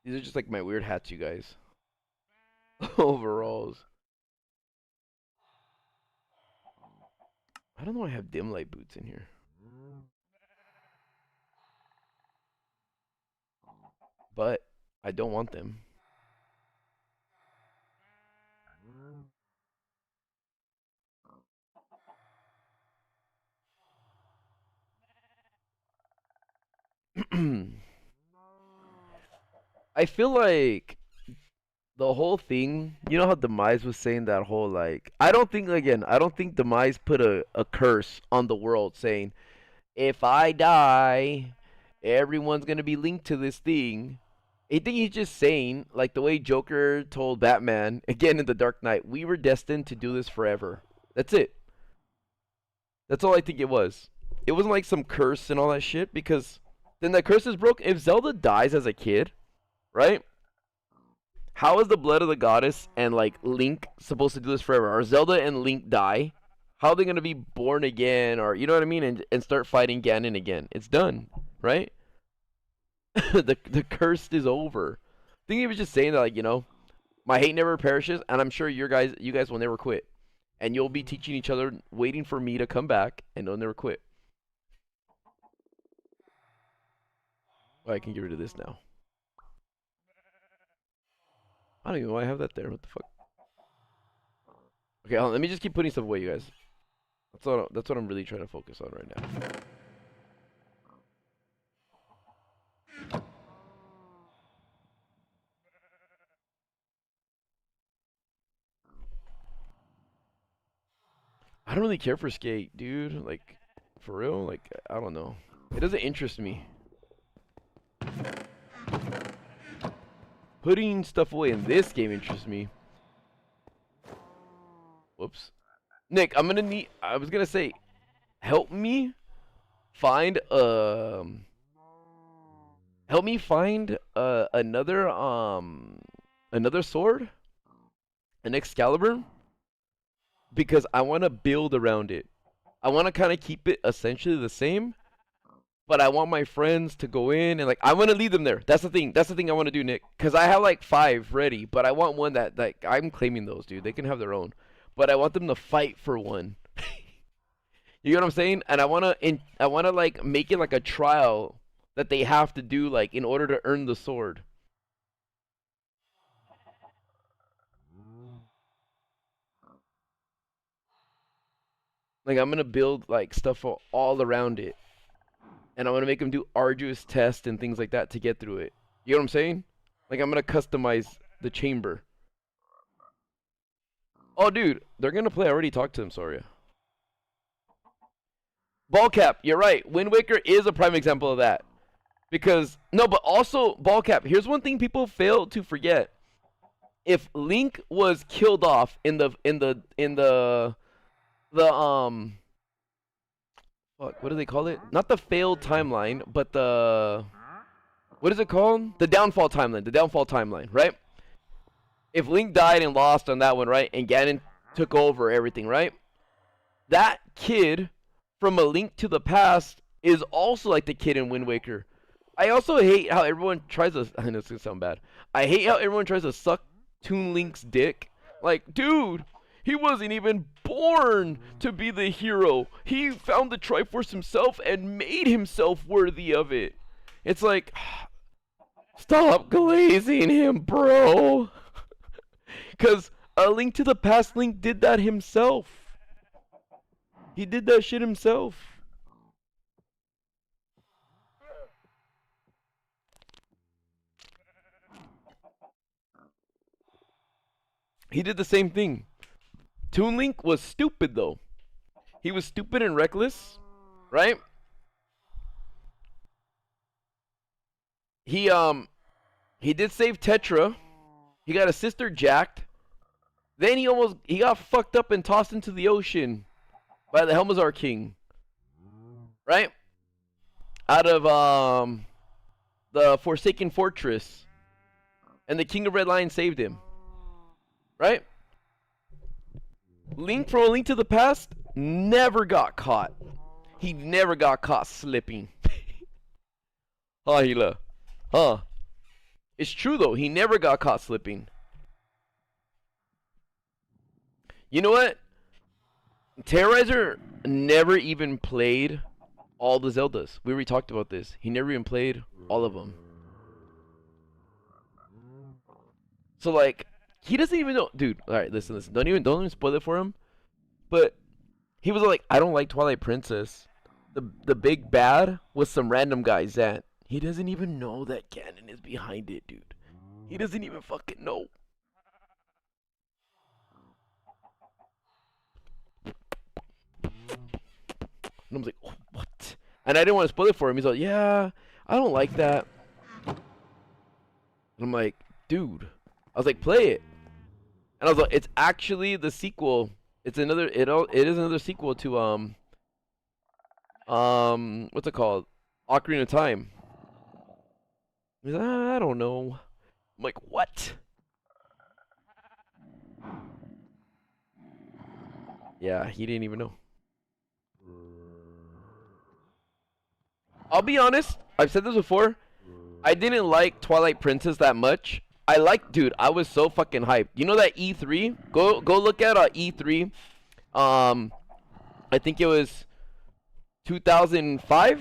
These are just like my weird hats, you guys. Overalls. I don't know why I have dim light boots in here. But I don't want them. I feel like the whole thing, you know how Demise was saying that whole like, I don't think Demise put a curse on the world saying, if I die, everyone's gonna be linked to this thing. I think he's just saying, like the way Joker told Batman, again in The Dark Knight, we were destined to do this forever. That's it. That's all I think it was. It wasn't like some curse and all that shit, because then that curse is broke. If Zelda dies as a kid, right? How is the blood of the goddess and like Link supposed to do this forever? Are Zelda and Link die? How are they gonna be born again, or you know what I mean, and start fighting Ganon again? It's done, right? the curse is over. I think he was just saying that, like, my hate never perishes, and I'm sure you guys will never quit, and you'll be teaching each other, waiting for me to come back, and they'll never quit. Oh, I can get rid of this now. I don't even know why I have that there. What the fuck? Okay, hold on, let me just keep putting stuff away, you guys. That's what I'm really trying to focus on right now. I don't really care for skate, dude. Like, for real? Like, I don't know. It doesn't interest me. Putting stuff away in this game interests me. Whoops. Nick, I'm gonna need. I was gonna say, help me find help me find another sword, an Excalibur, because I want to build around it. I want to kind of keep it essentially the same, but I want my friends to go in and like I want to leave them there. That's the thing. That's the thing I want to do, Nick. Cause I have like 5 ready, but I want one that like I'm claiming those, dude. They can have their own, but I want them to fight for one. You know what I'm saying? And I wanna like make it like a trial that they have to do like in order to earn the sword. Like I'm gonna build like stuff all around it, and I'm gonna make them do arduous tests and things like that to get through it. You know what I'm saying? Like I'm gonna customize the chamber. Oh, dude, they're gonna play. I already talked to them, Soria. Ballcap, you're right. Wind Waker is a prime example of that. Because no, but also Ballcap. Here's one thing people fail to forget. If Link was killed off in the fuck, what do they call it? Not the failed timeline, but the what is it called? The downfall timeline. The downfall timeline, right? If Link died and lost on that one, right, and Ganon took over everything, right? That kid from A Link to the Past is also like the kid in Wind Waker. I also hate how everyone tries to. I know it's gonna sound bad. I hate how everyone tries to suck Toon Link's dick. Like, dude, he wasn't even born to be the hero. He found the Triforce himself and made himself worthy of it. It's like, stop glazing him, bro. Because A Link to the Past, Link did that himself. He did that shit himself. He did the same thing. Toon Link was stupid though. He was stupid and reckless, right? He did save Tetra. He got his sister jacked. Then he got fucked up and tossed into the ocean by the Helmazar King. Right? Out of the Forsaken Fortress. And the King of Red Lion saved him. Right? Link from A Link to the Past never got caught. He never got caught slipping. Huh, Hila? Huh? It's true though. He never got caught slipping. You know what? Terrorizer never even played all the Zeldas. We already talked about this. He never even played all of them. So like, he doesn't even know, dude. All right, listen. Don't even spoil it for him. But he was like, I don't like Twilight Princess. The big bad was some random guy, Zant. He doesn't even know that Ganon is behind it, dude. He doesn't even fucking know. And I was like, oh, what? And I didn't want to spoil it for him. He's like, yeah, I don't like that. And I'm like, dude. I was like, play it. And I was like, it's actually the sequel. It's another. It is another sequel to what's it called? Ocarina of Time. He's like, I don't know. I'm like, what? Yeah, he didn't even know. I'll be honest. I've said this before. I didn't like Twilight Princess that much. Dude, I was so fucking hyped. You know that E3? Go look at E3. I think it was 2005.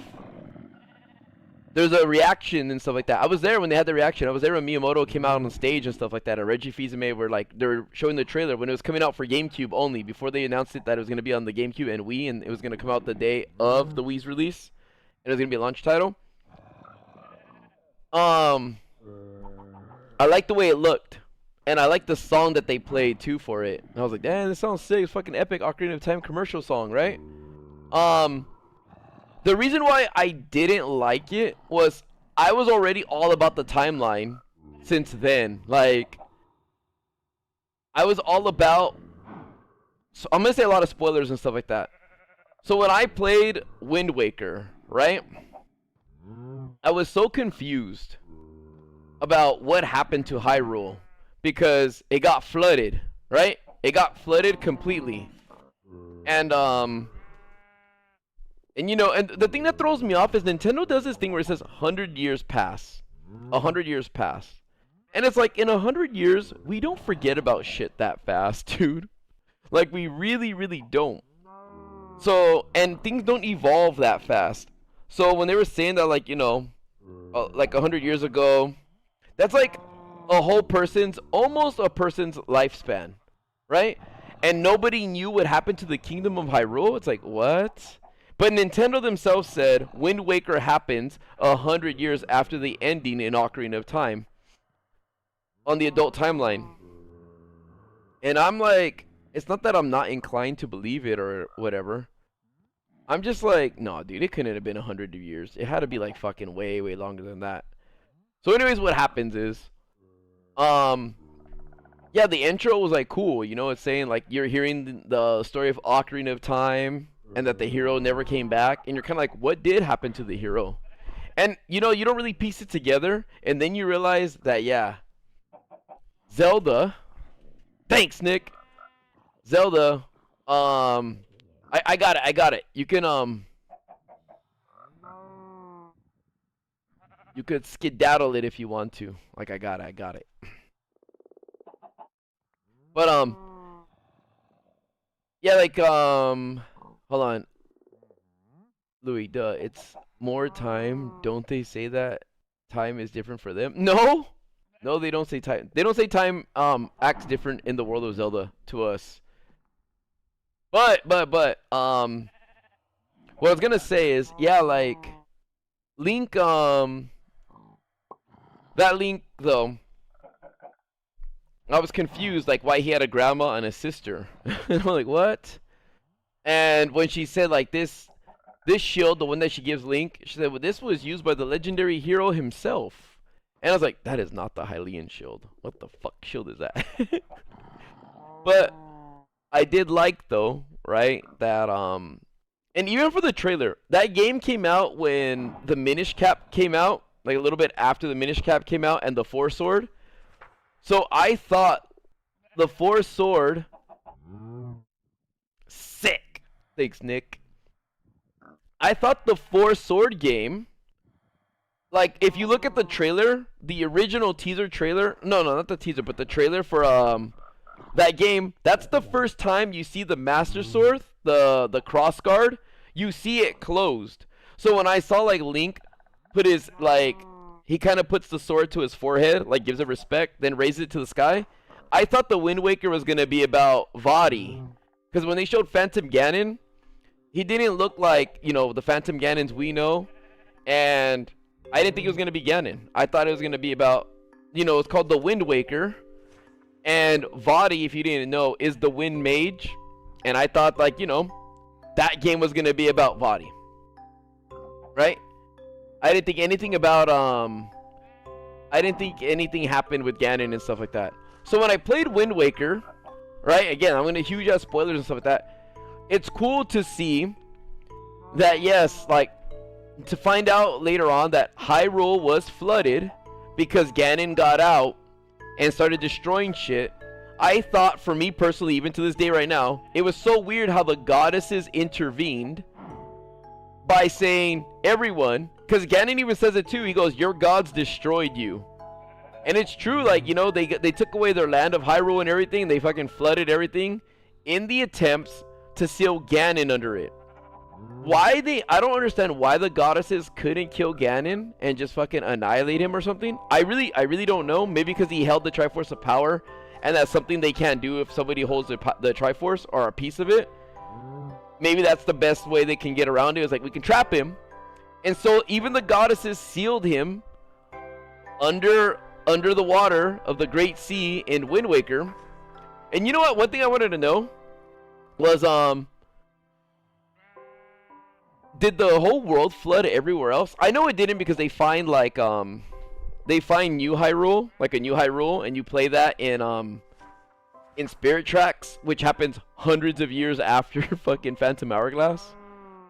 there's a reaction and stuff like that. I was there when they had the reaction. I was there when Miyamoto came out on the stage and stuff like that. And Reggie Fils-Aimé were like, they were showing the trailer when it was coming out for GameCube only, before they announced it that it was going to be on the GameCube and Wii, and it was going to come out the day of the Wii's release, and it was going to be a launch title. I liked the way it looked, and I liked the song that they played too for it. And I was like, damn, this sounds sick. It's fucking epic Ocarina of Time commercial song, right? The reason why I didn't like it was I was already all about the timeline since then. Like, I was all about... So I'm going to say a lot of spoilers and stuff like that. So when I played Wind Waker, right? I was so confused about what happened to Hyrule. Because it got flooded, right? It got flooded completely. And you know, and the thing that throws me off is Nintendo does this thing where it says 100 years pass. 100 years pass. And it's like, in 100 years, we don't forget about shit that fast, dude. Like, we really, really don't. So, and things don't evolve that fast. So, when they were saying that, like, you know, like 100 years ago, that's like a whole person's, almost a person's lifespan, right? And nobody knew what happened to the Kingdom of Hyrule. It's like, what? But Nintendo themselves said Wind Waker happens 100 years after the ending in Ocarina of Time on the adult timeline. And I'm like, it's not that I'm not inclined to believe it or whatever. I'm just like, no, dude, it couldn't have been 100 years. It had to be like fucking way, way longer than that. So anyways, what happens is, yeah, the intro was like cool. You know, it's saying like you're hearing the story of Ocarina of Time, and that the hero never came back, and you're kind of like, what did happen to the hero? And you know, you don't really piece it together, and then you realize that, yeah, Zelda, thanks Nick, Zelda, I got it, you can you could skedaddle it if you want to, like, I got it, but yeah, like, hold on. Louis, duh, it's more time. Don't they say that time is different for them? No! No, they don't say time. They don't say time acts different in the world of Zelda to us. But what I was gonna say is, yeah, like Link, that Link though, I was confused, like, why he had a grandma and a sister. And I'm like, what? And when she said, like, this shield, the one that she gives Link, she said, well, this was used by the legendary hero himself. And I was like, that is not the Hylian shield. What the fuck shield is that? But I did like, though, right, that, and even for the trailer, that game came out when the Minish Cap came out, like a little bit after the Minish Cap came out, and the Force Sword. So I thought the Force Sword, sick. Thanks, Nick. I thought the Force Sword game, like, if you look at the trailer, the original teaser trailer, no, not the teaser, but the trailer for that game, that's the first time you see the Master Sword, the cross guard, you see it closed. So when I saw, like, Link put his, like, he kind of puts the sword to his forehead, like gives it respect, then raises it to the sky, I thought the Wind Waker was going to be about Vaati. Because when they showed Phantom Ganon, he didn't look like, you know, the Phantom Ganons we know. And I didn't think it was going to be Ganon. I thought it was going to be about, you know, it's called the Wind Waker. And Vaati, if you didn't know, is the Wind Mage. And I thought, like, you know, that game was going to be about Vaati. Right? I didn't think anything about, I didn't think anything happened with Ganon and stuff like that. So when I played Wind Waker, right, again, I'm going to huge out spoilers and stuff like that. It's cool to see that, yes, like, to find out later on that Hyrule was flooded because Ganon got out and started destroying shit. I thought, for me personally, even to this day right now, it was so weird how the goddesses intervened by saying, everyone, because Ganon even says it too, he goes, your gods destroyed you. And it's true, like, you know, they took away their land of Hyrule and everything, they fucking flooded everything in the attempts to seal Ganon under it. I don't understand why the goddesses couldn't kill Ganon and just fucking annihilate him or something. I really don't know. Maybe because he held the Triforce of Power, and that's something they can't do if somebody holds the Triforce or a piece of it. Maybe that's the best way they can get around it. It's like, we can trap him. And so even the goddesses sealed him under the water of the Great Sea in Wind Waker. And you know what? One thing I wanted to know was, did the whole world flood everywhere else? I know it didn't, because they find like they find New Hyrule, like a New Hyrule, and you play that in Spirit Tracks, which happens hundreds of years after fucking Phantom Hourglass,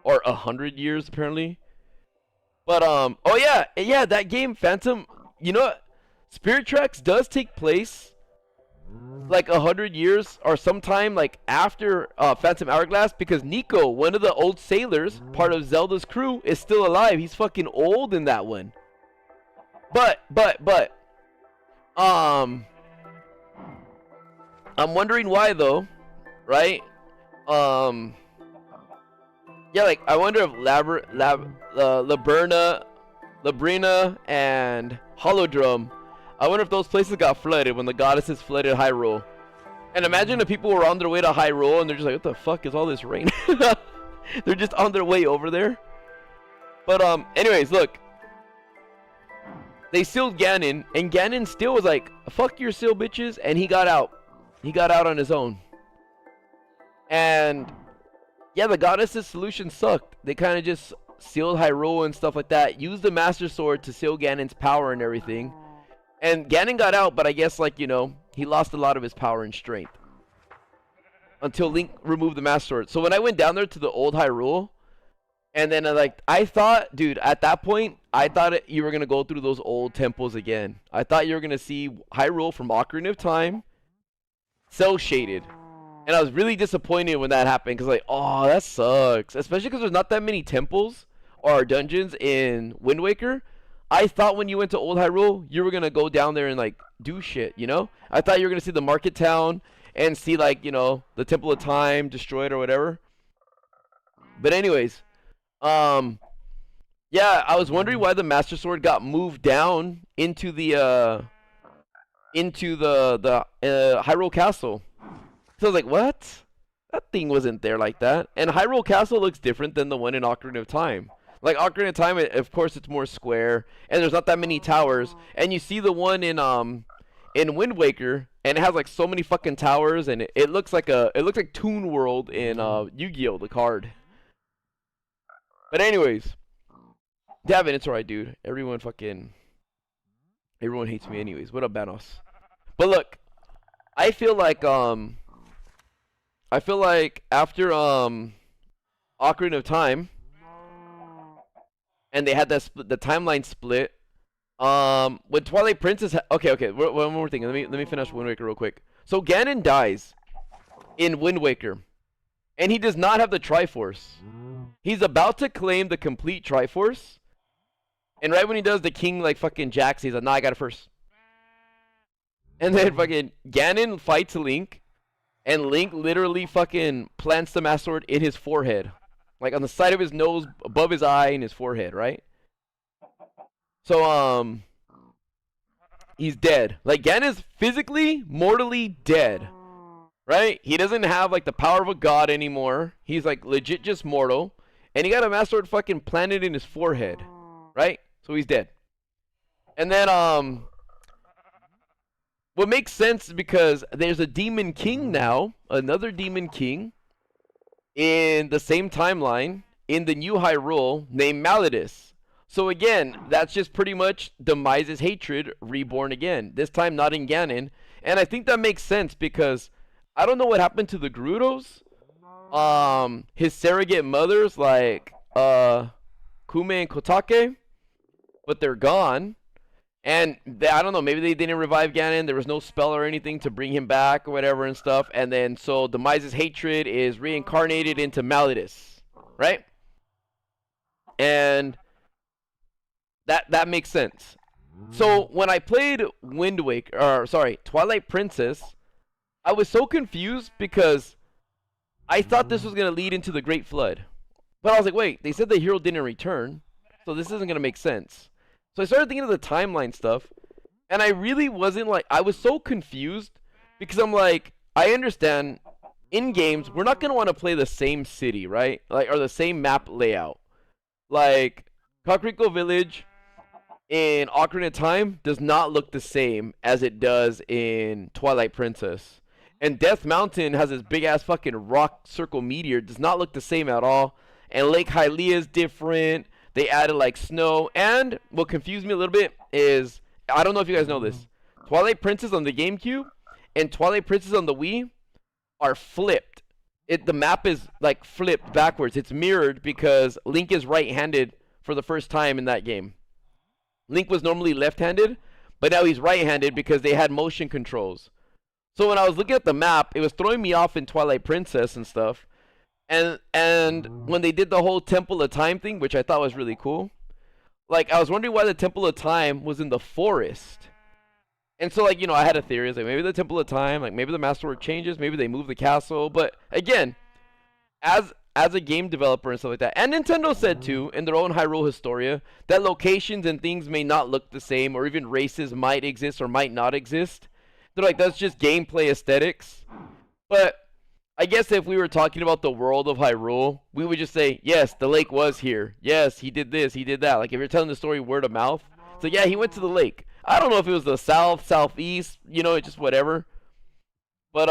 or 100 years apparently. But oh yeah, that game Phantom, you know what? Spirit Tracks does take place like 100 years or sometime like after Phantom Hourglass, because Nico, one of the old sailors, part of Zelda's crew, is still alive. He's fucking old in that one. But I'm wondering why though, right? Yeah, like I wonder if Labrina and Holodrum, I wonder if those places got flooded when the goddesses flooded Hyrule. And imagine if people were on their way to Hyrule and they're just like, what the fuck is all this rain? They're just on their way over there. But anyways, look. They sealed Ganon, and Ganon still was like, fuck your seal, bitches, and he got out. He got out on his own. And yeah, the goddesses' solution sucked. They kind of just sealed Hyrule and stuff like that. Used the Master Sword to seal Ganon's power and everything. And Ganon got out, but I guess, like, you know, he lost a lot of his power and strength until Link removed the Master Sword. So when I went down there to the old Hyrule, and then I thought, dude, at that point, I thought you were going to go through those old temples again. I thought you were going to see Hyrule from Ocarina of Time, cell shaded. And I was really disappointed when that happened, because like, oh, that sucks. Especially because there's not that many temples or dungeons in Wind Waker. I thought when you went to Old Hyrule, you were going to go down there and like do shit, you know? I thought you were going to see the market town and see, like, you know, the Temple of Time destroyed or whatever. But anyways, yeah, I was wondering why the Master Sword got moved down into the Hyrule Castle. So I was like, what? That thing wasn't there like that. And Hyrule Castle looks different than the one in Ocarina of Time. Like Ocarina of Time, of course, it's more square, and there's not that many towers. And you see the one in Wind Waker, and it has like so many fucking towers, and it looks like Toon World in Yu-Gi-Oh! The card. But anyways, Davin, it's alright, dude. Everyone hates me anyways. What up, Banos? But look, I feel like after Ocarina of Time, and they had that the timeline split. When Twilight Princess, okay, one more thing. Let me finish Wind Waker real quick. So Ganon dies in Wind Waker, and he does not have the Triforce. He's about to claim the complete Triforce, and right when he does, the king like fucking jacks. He's like, nah, I got it first. And then fucking Ganon fights Link, and Link literally fucking plants the Master Sword in his forehead. Like on the side of his nose, above his eye, and his forehead, right? So, he's dead. Like, Ganon's physically, mortally dead. Right? He doesn't have, like, the power of a god anymore. He's, like, legit just mortal. And he got a Master Sword fucking planted in his forehead. Right? So he's dead. And then, what makes sense is because there's a Demon King now. Another Demon King. In the same timeline, in the New Hyrule, named Malladus. So again, that's just pretty much Demise's hatred reborn again. This time not in Ganon. And I think that makes sense because I don't know what happened to the Gerudos. His surrogate mothers like Kume and Kotake, but they're gone. And I don't know, maybe they didn't revive Ganon. There was no spell or anything to bring him back or whatever and stuff. And then so Demise's hatred is reincarnated into Malladus, right? And that makes sense. So when I played Twilight Princess, I was so confused because I thought this was gonna lead into the Great Flood. But I was like, wait, they said the hero didn't return, so this isn't gonna make sense. So I started thinking of the timeline stuff, and I really wasn't like, I was so confused because I'm like, I understand in games we're not gonna want to play the same city, right? Like, or the same map layout. Like Kakariko Village in Ocarina of Time does not look the same as it does in Twilight Princess. And Death Mountain has this big ass fucking rock circle meteor, does not look the same at all. And Lake Hylia is different. They added like snow. And what confused me a little bit is, I don't know if you guys know this, Twilight Princess on the GameCube and Twilight Princess on the Wii are flipped. The map is like flipped backwards. It's mirrored because Link is right-handed for the first time in that game. Link was normally left-handed, but now he's right-handed because they had motion controls. So when I was looking at the map, it was throwing me off in Twilight Princess and stuff. And when they did the whole Temple of Time thing, which I thought was really cool, like I was wondering why the Temple of Time was in the forest. And so, like, you know, I had a theory. I was like, maybe the Temple of Time, like maybe the Masterwork changes, maybe they move the castle. But again, as a game developer and stuff like that, and Nintendo said too in their own Hyrule Historia that locations and things may not look the same, or even races might exist or might not exist. They're like, that's just gameplay aesthetics. But I guess if we were talking about the world of Hyrule, we would just say, yes, the lake was here. Yes, he did this, he did that. Like if you're telling the story word of mouth, so yeah, he went to the lake. I don't know if it was the south, southeast, you know, just whatever. But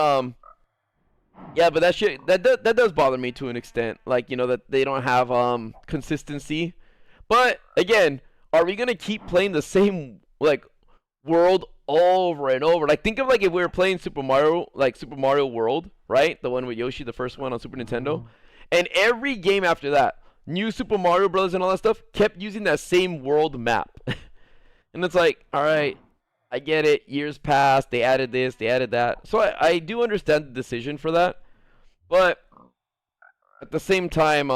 yeah, but that shit that does bother me to an extent. Like, you know, that they don't have consistency. But again, are we gonna keep playing the same like world over and over? Like, think of like if we were playing Super Mario, like Super Mario World, right? The one with Yoshi, the first one on Super Nintendo. And every game after that, New Super Mario Bros. And all that stuff, kept using that same world map. And it's like, all right, I get it. Years passed. They added this. They added that. So I do understand the decision for that. But at the same time,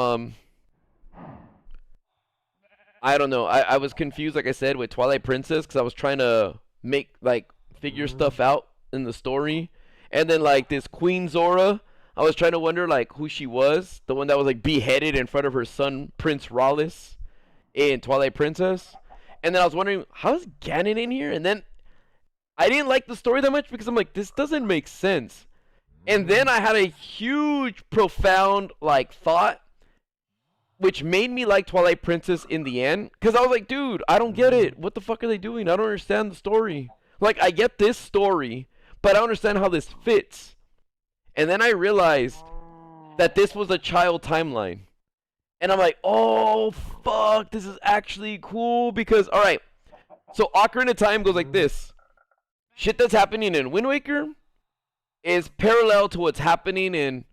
I don't know. I was confused, like I said, with Twilight Princess because I was trying to figure stuff out in the story. And then, like, this Queen Zora, I was trying to wonder, like, who she was. The one that was, like, beheaded in front of her son, Prince Rallis, in Twilight Princess. And then I was wondering, how's Ganon in here? And then I didn't like the story that much because I'm like, this doesn't make sense. And then I had a huge, profound, like, thought, which made me like Twilight Princess in the end. Because I was like, dude, I don't get it. What the fuck are they doing? I don't understand the story. Like, I get this story, but I don't understand how this fits. And then I realized that this was a child timeline. And I'm like, oh, fuck, this is actually cool because, all right, so Ocarina of Time goes like this. Shit that's happening in Wind Waker is parallel to what's happening in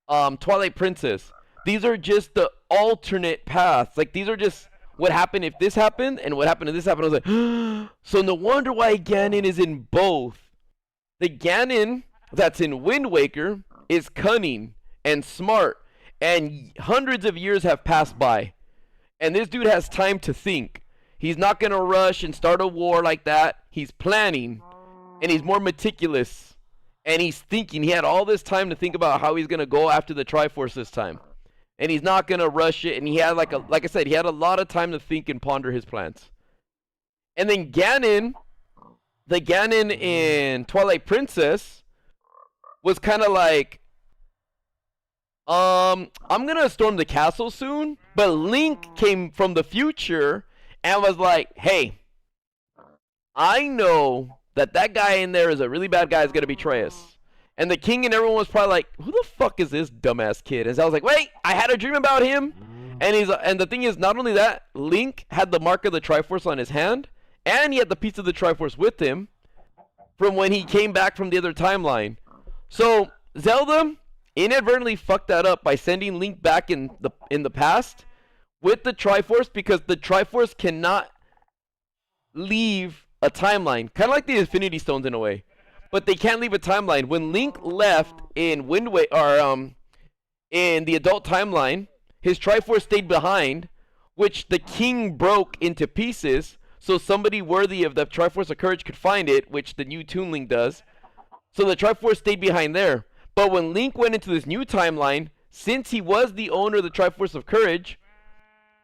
Twilight Princess. These are just the alternate paths. Like, these are just what happened if this happened and what happened if this happened. I was like, so no wonder why Ganon is in both. The Ganon that's in Wind Waker is cunning and smart. And hundreds of years have passed by. And this dude has time to think. He's not going to rush and start a war like that. He's planning. And he's more meticulous. And he's thinking. He had all this time to think about how he's going to go after the Triforce this time. And he's not going to rush it. And he had like I said, he had a lot of time to think and ponder his plans. And then Ganon, the Ganon in Twilight Princess, was kind of like, I'm gonna storm the castle soon, but Link came from the future and was like, hey, I know that guy in there is a really bad guy, is gonna betray us. And the king and everyone was probably like, who the fuck is this dumbass kid? And so I was like, wait, I had a dream about him. And the thing is, not only that, Link had the mark of the Triforce on his hand, and he had the piece of the Triforce with him from when he came back from the other timeline. So Zelda inadvertently fucked that up by sending Link back in the past with the Triforce, because the Triforce cannot leave a timeline, kind of like the Infinity Stones in a way, but they can't leave a timeline. When Link left in in the adult timeline, his Triforce stayed behind, which the king broke into pieces, so somebody worthy of the Triforce of Courage could find it, which the new Toon Link does. So the Triforce stayed behind there. But when Link went into this new timeline, since he was the owner of the Triforce of Courage,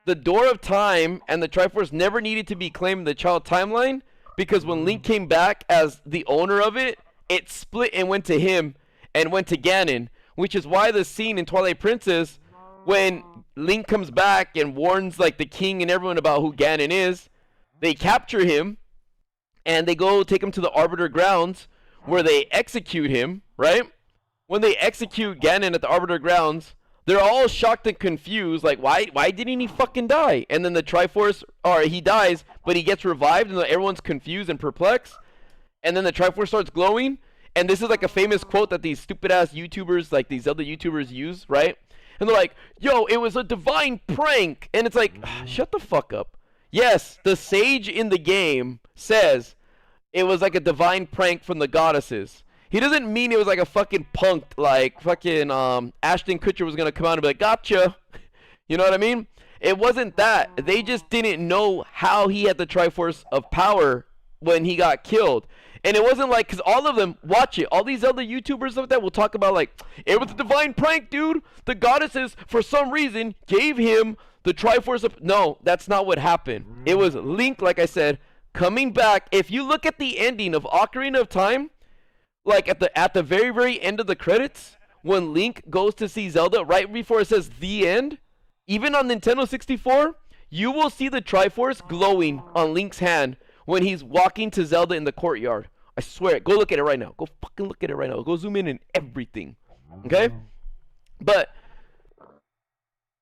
the Door of Time and the Triforce never needed to be claimed in the child timeline, because when Link came back as the owner of it, it split and went to him and went to Ganon, which is why the scene in Twilight Princess, when Link comes back and warns like the king and everyone about who Ganon is, they capture him and they go take him to the Arbiter Grounds where they execute him, right? When they execute Ganon at the Arbiter Grounds, they're all shocked and confused, like, why didn't he fucking die? And then the Triforce, or he dies, but he gets revived, and everyone's confused and perplexed. And then the Triforce starts glowing, and this is like a famous quote that these stupid-ass YouTubers, like these Zelda YouTubers use, right? And they're like, yo, it was a divine prank! And it's like, shut the fuck up. Yes, the sage in the game says it was like a divine prank from the goddesses. He doesn't mean it was like a fucking punk, like fucking Ashton Kutcher was gonna come out and be like, gotcha. You know what I mean? It wasn't that. They just didn't know how he had the Triforce of Power when he got killed. And it wasn't like, because all of them, watch it, all these other YouTubers like that will talk about like, it was a divine prank, dude. The goddesses, for some reason, gave him the Triforce of... No, that's not what happened. It was Link, like I said, coming back. If you look at the ending of Ocarina of Time, like at the very, very end of the credits, when Link goes to see Zelda, right before it says the end, even on Nintendo 64, you will see the Triforce glowing on Link's hand when he's walking to Zelda in the courtyard. I swear it. Go look at it right now. Go fucking look at it right now. Go zoom in and everything. Okay? But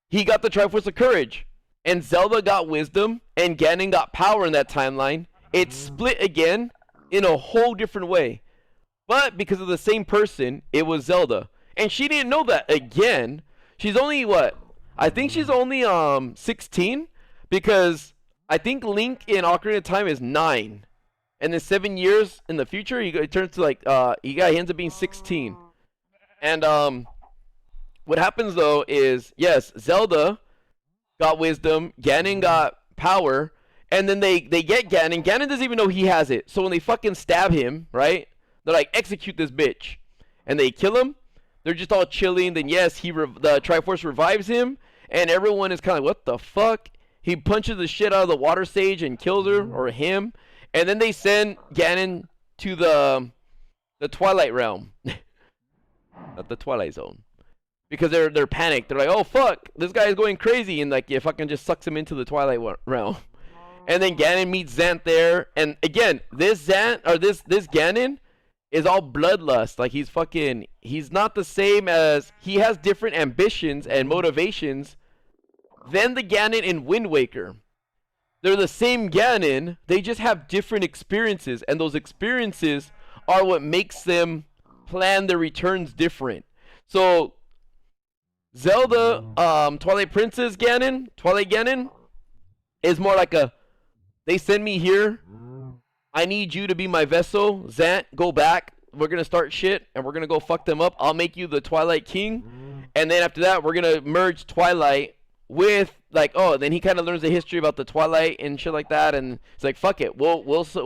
he got the Triforce of Courage, and Zelda got wisdom, and Ganon got power in that timeline. It split again in a whole different way. But because of the same person, it was Zelda. And she didn't know that. Again, she's only, what? I think she's only 16. Because I think Link in Ocarina of Time is 9. And then 7 years in the future, he turns to like, he ends up being 16. And what happens though is, yes, Zelda got wisdom, Ganon got power, and then they get Ganon. Ganon doesn't even know he has it. So when they fucking stab him, right? They're like, execute this bitch. And they kill him. They're just all chilling. Then yes, the Triforce revives him. And everyone is kind of like, what the fuck? He punches the shit out of the water sage and kills her, or him. And then they send Ganon to the Twilight Realm. Not the Twilight Zone. Because they're panicked. They're like, oh fuck, this guy is going crazy. And like, if fucking just sucks him into the Twilight Realm. And then Ganon meets Zant there. And again, this Ganon is all bloodlust. Like he's not the same as, he has different ambitions and motivations than the Ganon in Wind Waker. They're the same Ganon, they just have different experiences, and those experiences are what makes them plan their returns different. So Zelda, Twilight Princess Ganon, Twilight Ganon is more like a, they send me here, I need you to be my vessel. Zant, go back. We're going to start shit, and we're going to go fuck them up. I'll make you the Twilight King. And then after that, we're going to merge Twilight with, like, oh, then he kind of learns the history about the Twilight and shit like that. And it's like, fuck it. We'll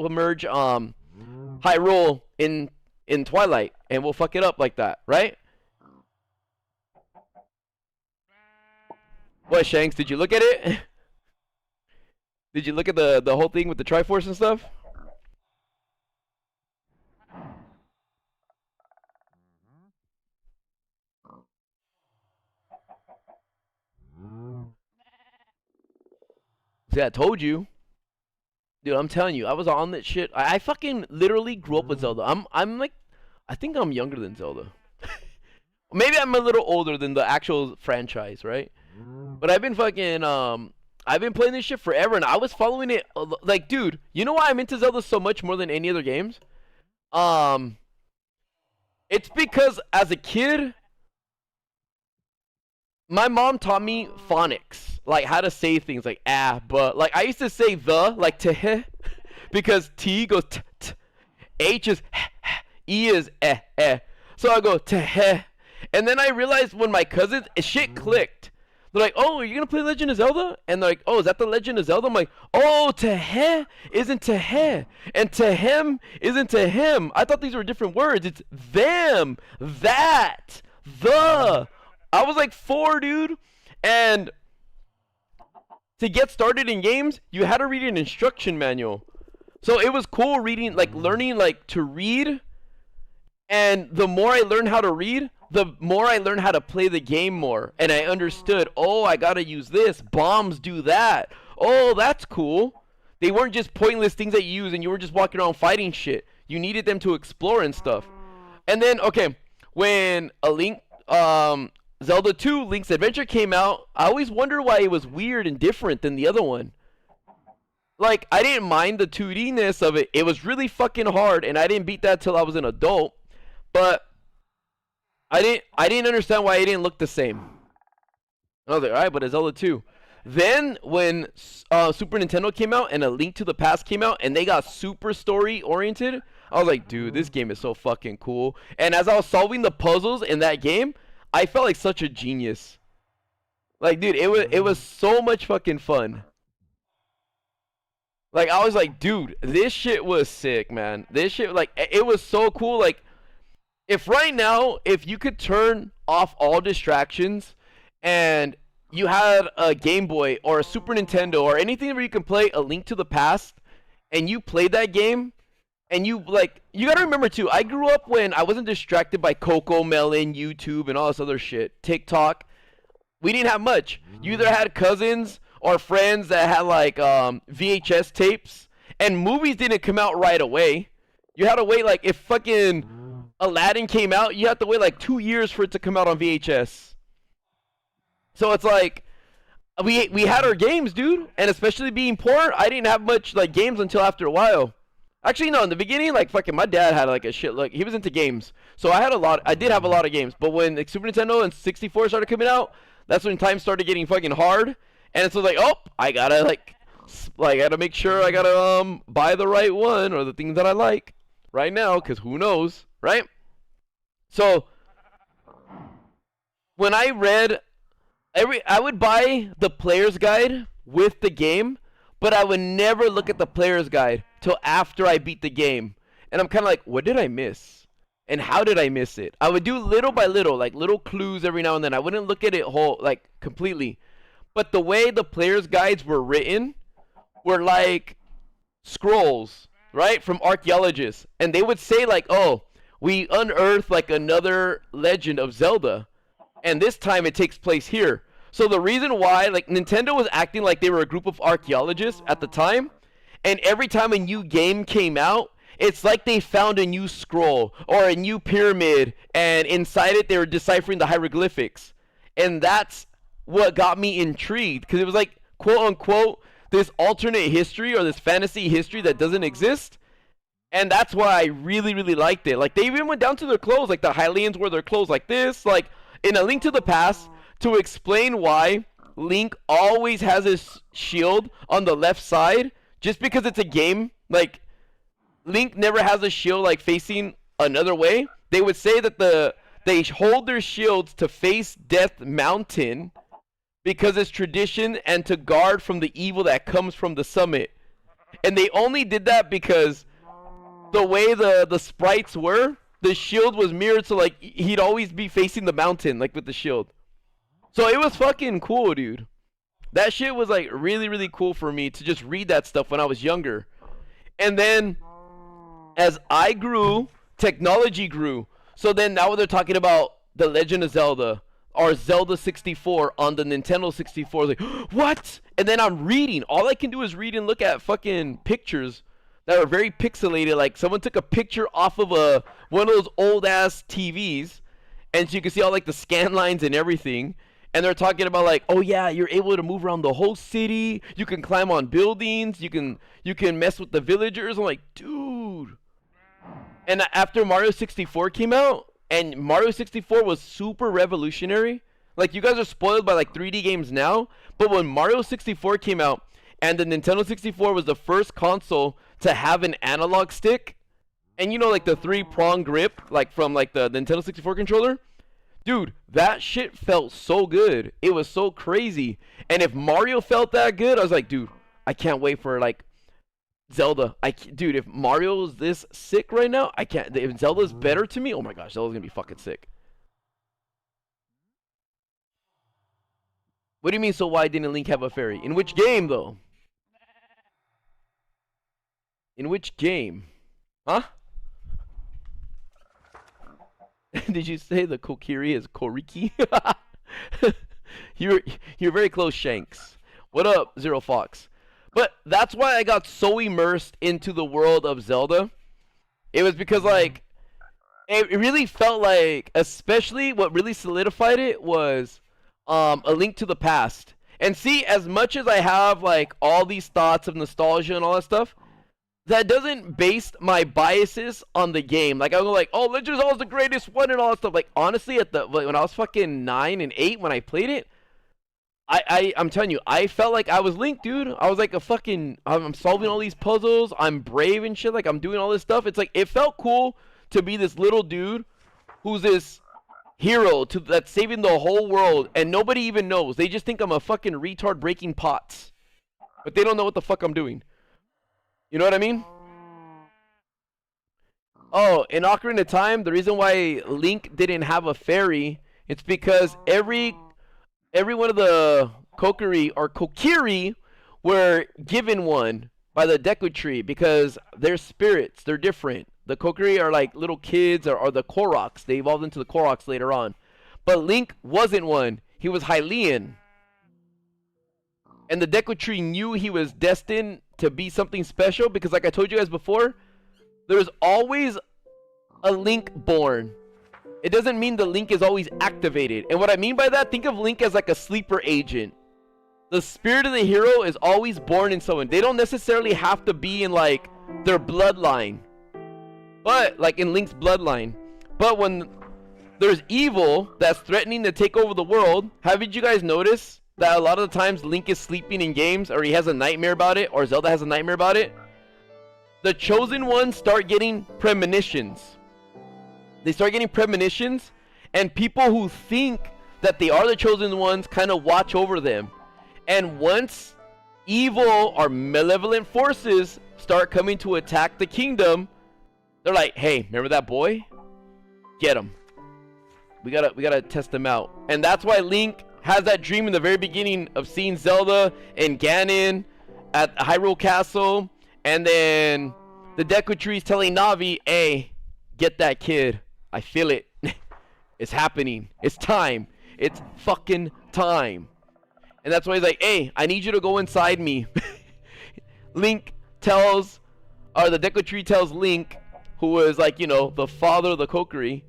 merge Hyrule in Twilight, and we'll fuck it up like that, right? What, Shanks? Did you look at it? Did you look at the whole thing with the Triforce and stuff? See, I told you. Dude, I'm telling you, I was on that shit. I fucking literally grew up with Zelda. I'm like, I think I'm younger than Zelda. Maybe I'm a little older than the actual franchise, right? But I've been fucking, I've been playing this shit forever, and I was following it, like, dude, you know why I'm into Zelda so much more than any other games? It's because as a kid, my mom taught me phonics, like how to say things like but. Like I used to say the, like to because T goes t, H is E is So I go to and then I realized when my cousins, shit clicked. They're like, oh, are you gonna play Legend of Zelda? And they're like, oh, is that the Legend of Zelda? I'm like, oh, to isn't to and to him isn't to him. I thought these were different words. It's them, that, the. I was like 4, dude. And to get started in games, you had to read an instruction manual. So it was cool reading, like learning like to read. And the more I learned how to read, the more I learned how to play the game more. And I understood, oh, I gotta use this. Bombs do that. Oh, that's cool. They weren't just pointless things that you use and you were just walking around fighting shit. You needed them to explore and stuff. And then, okay, when Zelda 2 Link's Adventure came out, I always wondered why it was weird and different than the other one. Like, I didn't mind the 2D-ness of it. It was really fucking hard, and I didn't beat that till I was an adult. But I didn't understand why it didn't look the same. I was like, alright, but it's Zelda 2. Then when Super Nintendo came out and A Link to the Past came out and they got super story oriented, I was like, dude, this game is so fucking cool. And as I was solving the puzzles in that game, I felt like such a genius. Like, dude, it was so much fucking fun. Like, I was like, dude, this shit was sick, man. This shit, like, it was so cool. Like, if right now, if you could turn off all distractions and you had a Game Boy or a Super Nintendo or anything where you can play A Link to the Past and you played that game and you gotta remember too, I grew up when I wasn't distracted by Coco Melon, YouTube, and all this other shit, TikTok. We didn't have much. You either had cousins or friends that had like VHS tapes, and movies didn't come out right away. You had to wait, like if fucking Aladdin came out, you had to wait like 2 years for it to come out on VHS. So it's like we had our games, dude, and especially being poor, I didn't have much like games until after a while. Actually, no, in the beginning, like fucking my dad had like a shit, like he was into games, so I did have a lot of games. But when like, Super Nintendo and 64 started coming out, that's when times started getting fucking hard, and so like, oh, I gotta I gotta make sure I gotta buy the right one or the things that I like right now, because who knows, right? So when I read I would buy the player's guide with the game, but I would never look at the player's guide till after I beat the game. And I'm kind of like, what did I miss? And how did I miss it? I would do little by little, like little clues every now and then. I wouldn't look at it like completely. But the way the player's guides were written were like scrolls, right? From archaeologists. And they would say like, oh, we unearthed like another legend of Zelda. And this time it takes place here. So the reason why, like, Nintendo was acting like they were a group of archaeologists at the time, and every time a new game came out, it's like they found a new scroll or a new pyramid, and inside it they were deciphering the hieroglyphics. And that's what got me intrigued, because it was like, quote unquote, this alternate history or this fantasy history that doesn't exist. And that's why I really, really liked it. Like, they even went down to their clothes, like the Hylians wore their clothes like this, like in A Link to the Past, to explain why Link always has his shield on the left side, just because it's a game. Like, Link never has a shield like facing another way. They would say that they hold their shields to face Death Mountain because it's tradition and to guard from the evil that comes from the summit. And they only did that because the way the sprites were, the shield was mirrored, so like he'd always be facing the mountain, like with the shield. So it was fucking cool, dude. That shit was like really, really cool for me to just read that stuff when I was younger. And then as I grew, technology grew. So then now they're talking about The Legend of Zelda or Zelda 64 on the Nintendo 64. Like, what? And then I'm reading. All I can do is read and look at fucking pictures that are very pixelated. Like someone took a picture off of one of those old ass TVs, and so you can see all like the scan lines and everything. And they're talking about like, oh yeah, you're able to move around the whole city. You can climb on buildings. You can mess with the villagers. I'm like, dude. And after Mario 64 came out, and Mario 64 was super revolutionary. Like, you guys are spoiled by like 3D games now, but when Mario 64 came out, and the Nintendo 64 was the first console to have an analog stick, and you know, like the 3-prong grip, like from like the Nintendo 64 controller, dude, that shit felt so good. It was so crazy. And if Mario felt that good, I was like, dude, I can't wait for like Zelda. Dude, if Mario's this sick right now, I can't. If Zelda's better to me, oh my gosh, Zelda's gonna be fucking sick. What do you mean, so why didn't Link have a fairy? In which game, though? In which game? Huh? Did you say the Kokiri is Koriki? You're very close, Shanks. What up, Zero Fox? But that's why I got so immersed into the world of Zelda. It was because, like, it really felt like, especially what really solidified it was A Link to the Past. And see, as much as I have, like, all these thoughts of nostalgia and all that stuff, that doesn't base my biases on the game. Like, I'm like, oh, Legend of Zelda's the greatest one and all that stuff. Like, honestly, when I was fucking 9 and 8 when I played it, I'm telling you, I felt like I was Link, dude. I was like I'm solving all these puzzles. I'm brave and shit. Like, I'm doing all this stuff. It's like, it felt cool to be this little dude who's this hero that's saving the whole world, and nobody even knows. They just think I'm a fucking retard breaking pots, but they don't know what the fuck I'm doing. You know what I mean? Oh, in Ocarina of Time, the reason why Link didn't have a fairy, it's because every one of the Kokiri or Kokiri were given one by the Deku Tree because they're spirits. They're different. The Kokiri are like little kids or the Koroks. They evolved into the Koroks later on. But Link wasn't one. He was Hylian. And the Deku Tree knew he was destined to be something special because, like I told you guys before, there's always a Link born. It doesn't mean the Link is always activated. And what I mean by that, think of Link as like a sleeper agent. The spirit of the hero is always born in someone. They don't necessarily have to be in like their bloodline. But like in Link's bloodline. But when there's evil that's threatening to take over the world, haven't you guys noticed that a lot of the times Link is sleeping in games, or he has a nightmare about it, or Zelda has a nightmare about it? The chosen ones start getting premonitions. They start getting premonitions, and people who think that they are the chosen ones kind of watch over them. And once evil or malevolent forces start coming to attack the kingdom, they're like, hey, remember that boy? Get him. We gotta test him out. And that's why Link has that dream in the very beginning of seeing Zelda and Ganon at Hyrule Castle, and then the Deku Tree's telling Navi, hey, get that kid. I feel it. It's happening. It's time. It's fucking time. And that's why he's like, hey, I need you to go inside me. Link tells, or the Deku Tree tells Link, who is like, you know, the father of the Kokiri,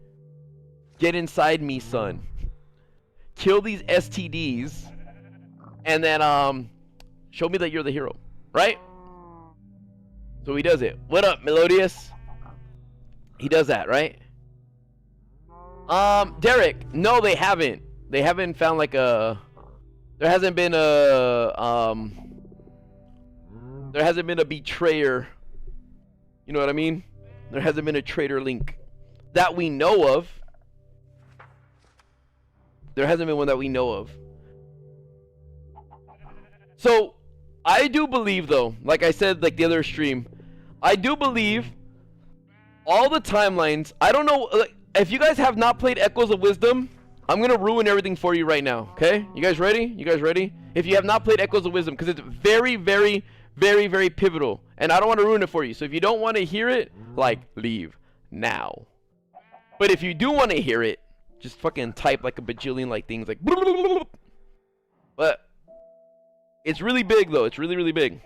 get inside me, son. Kill these STDs, and then show me that you're the hero, right? So he does it. What up, Melodious? He does that, right? Derek, no, they haven't. They haven't found like a. There hasn't been a There hasn't been a betrayer. You know what I mean? There hasn't been a traitor Link that we know of. There hasn't been one that we know of. So, I do believe though, like I said like the other stream, I do believe all the timelines, I don't know, like, if you guys have not played Echoes of Wisdom, I'm going to ruin everything for you right now, okay? You guys ready? You guys ready? If you have not played Echoes of Wisdom, because it's very, very, very, very pivotal, and I don't want to ruin it for you. So if you don't want to hear it, like, leave now. But if you do want to hear it, just fucking type like a bajillion like things like blah, blah, blah, blah. But it's really big though. It's really, really big.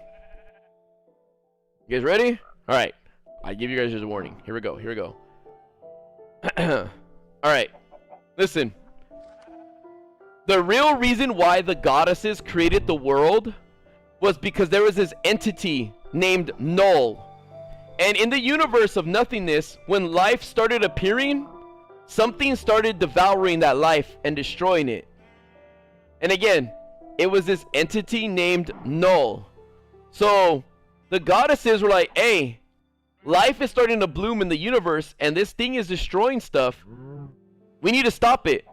You guys ready? All right. I give you guys just a warning. Here we go. Here we go. All right. Listen. The real reason why the goddesses created the world was because there was this entity named Null. And in the universe of nothingness, when life started appearing, something started devouring that life and destroying it. And again, it was this entity named Null. So the goddesses were like, hey, life is starting to bloom in the universe and this thing is destroying stuff. We need to stop it.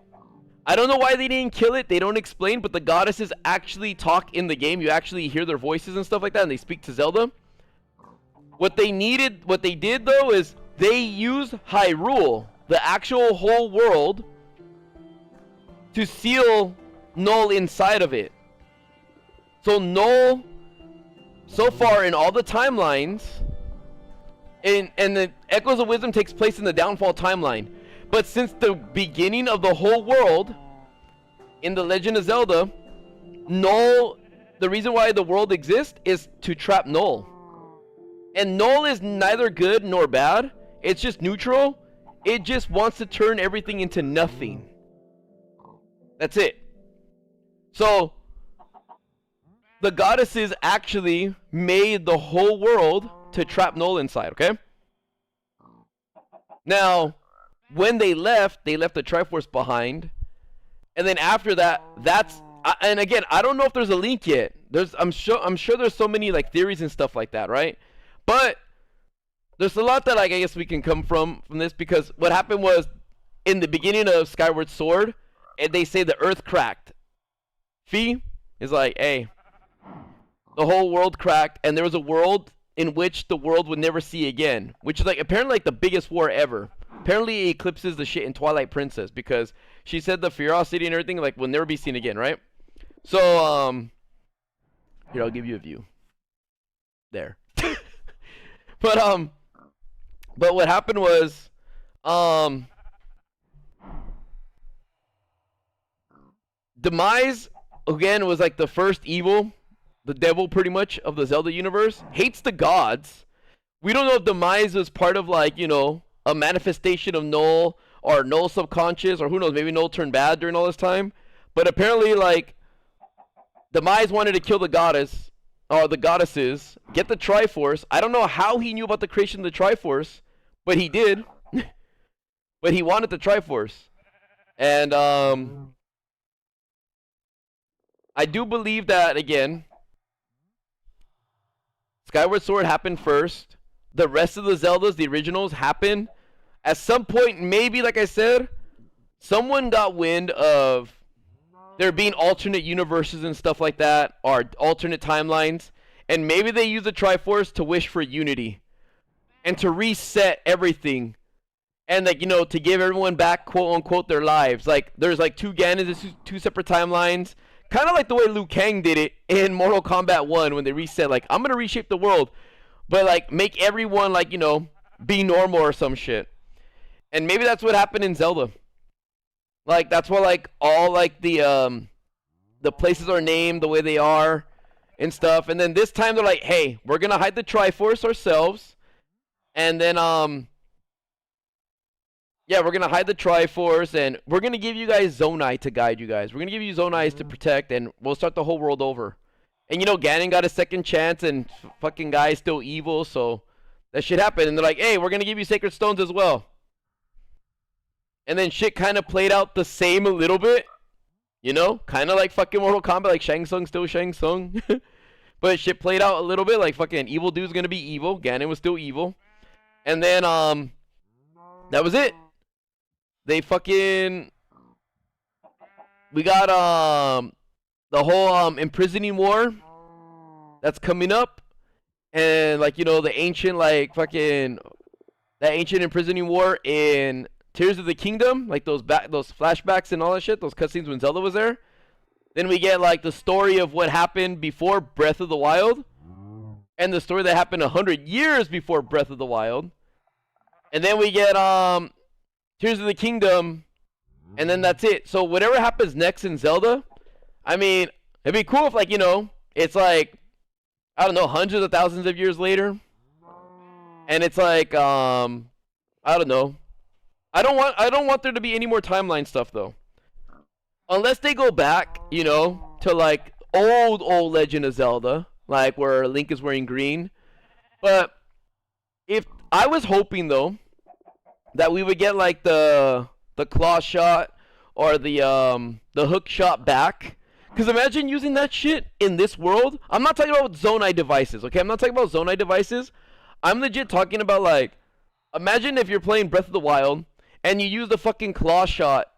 I don't know why they didn't kill it. They don't explain, but the goddesses actually talk in the game. You actually hear their voices and stuff like that, and they speak to Zelda. What they did though is they used Hyrule, the actual whole world, to seal null inside of it. So null, so far in all the timelines, and the Echoes of Wisdom takes place in the Downfall timeline. But since the beginning of the whole world, in The Legend of Zelda, null, the reason why the world exists is to trap null. And null is neither good nor bad. It's just neutral. It just wants to turn everything into nothing. That's it. So the goddesses actually made the whole world to trap null inside, okay? Now, when they left the Triforce behind. And then after that, and again, I don't know if there's a link yet. I'm sure there's so many like theories and stuff like that, right? But there's a lot that like I guess we can come from this, because what happened was in the beginning of Skyward Sword, and they say the earth cracked. Fee is like, hey, the whole world cracked, and there was a world in which the world would never see again, which is like apparently like the biggest war ever. Apparently it eclipses the shit in Twilight Princess, because she said the ferocity and everything like will never be seen again, right? So here, I'll give you a view. There. But what happened was Demise again was like the first evil, the devil pretty much of the Zelda universe. Hates the gods. We don't know if Demise was part of like, you know, a manifestation of Null, or Null subconscious, or who knows, maybe Null turned bad during all this time. But apparently like Demise wanted to kill the goddess, or the goddesses, get the Triforce. I don't know how he knew about the creation of the Triforce, but he did. But he wanted the Triforce. And I do believe that, again, Skyward Sword happened first. The rest of the Zeldas, the originals, happened. At some point, maybe, like I said, someone got wind of there being alternate universes and stuff like that, or alternate timelines, and maybe they use the Triforce to wish for unity and to reset everything, and like, you know, to give everyone back, quote unquote, their lives. Like there's like two Ganons, two separate timelines, kind of like the way Liu Kang did it in Mortal Kombat 1 when they reset, like, I'm gonna reshape the world, but like make everyone like, you know, be normal or some shit. And maybe that's what happened in Zelda. Like that's why like all like the places are named the way they are and stuff. And then this time they're like, hey, we're gonna hide the Triforce ourselves, and then yeah, we're gonna hide the Triforce, and we're gonna give you guys Zonai to guide you guys. We're gonna give you Zonai to protect, and we'll start the whole world over. And you know, Ganon got a second chance, and fucking guy's still evil, so that shit happened. And they're like, hey, we're gonna give you Sacred Stones as well. And then shit kind of played out the same a little bit, you know, kind of like fucking Mortal Kombat, like Shang Tsung still Shang Tsung. But shit played out a little bit like fucking evil dude's gonna be evil. Ganon was still evil. And then that was it. They fucking, we got the whole imprisoning war that's coming up, and like, you know, the ancient like fucking, that ancient imprisoning war in Tears of the Kingdom, like those flashbacks and all that shit, those cutscenes when Zelda was there. Then we get like the story of what happened before Breath of the Wild, and the story that happened 100 years before Breath of the Wild. And then we get Tears of the Kingdom, and then that's it. So whatever happens next in Zelda, I mean, it'd be cool if, like, you know, it's like, I don't know, hundreds of thousands of years later, and it's like I don't know. I don't want there to be any more timeline stuff though. Unless they go back, you know, to like old Legend of Zelda, like where Link is wearing green. But if I was hoping though that we would get like the claw shot or the hook shot back. Because imagine using that shit in this world. I'm not talking about Zonai devices, okay? I'm not talking about Zonai devices. I'm legit talking about like, imagine if you're playing Breath of the Wild and you use the fucking claw shot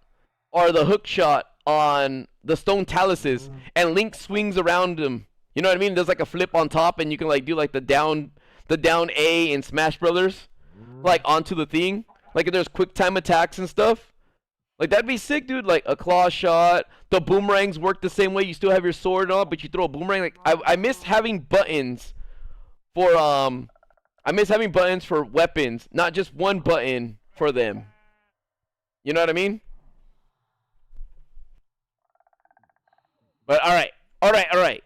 or the hook shot on the stone taluses, and Link swings around them. You know what I mean? There's like a flip on top, and you can like do like the down A in Smash Brothers, like onto the thing. Like if there's quick time attacks and stuff. Like, that'd be sick, dude. Like, a claw shot. The boomerangs work the same way. You still have your sword and all, but you throw a boomerang. Like, I miss having buttons for, I miss having buttons for weapons. Not just one button for them. You know what I mean? But, alright. Alright.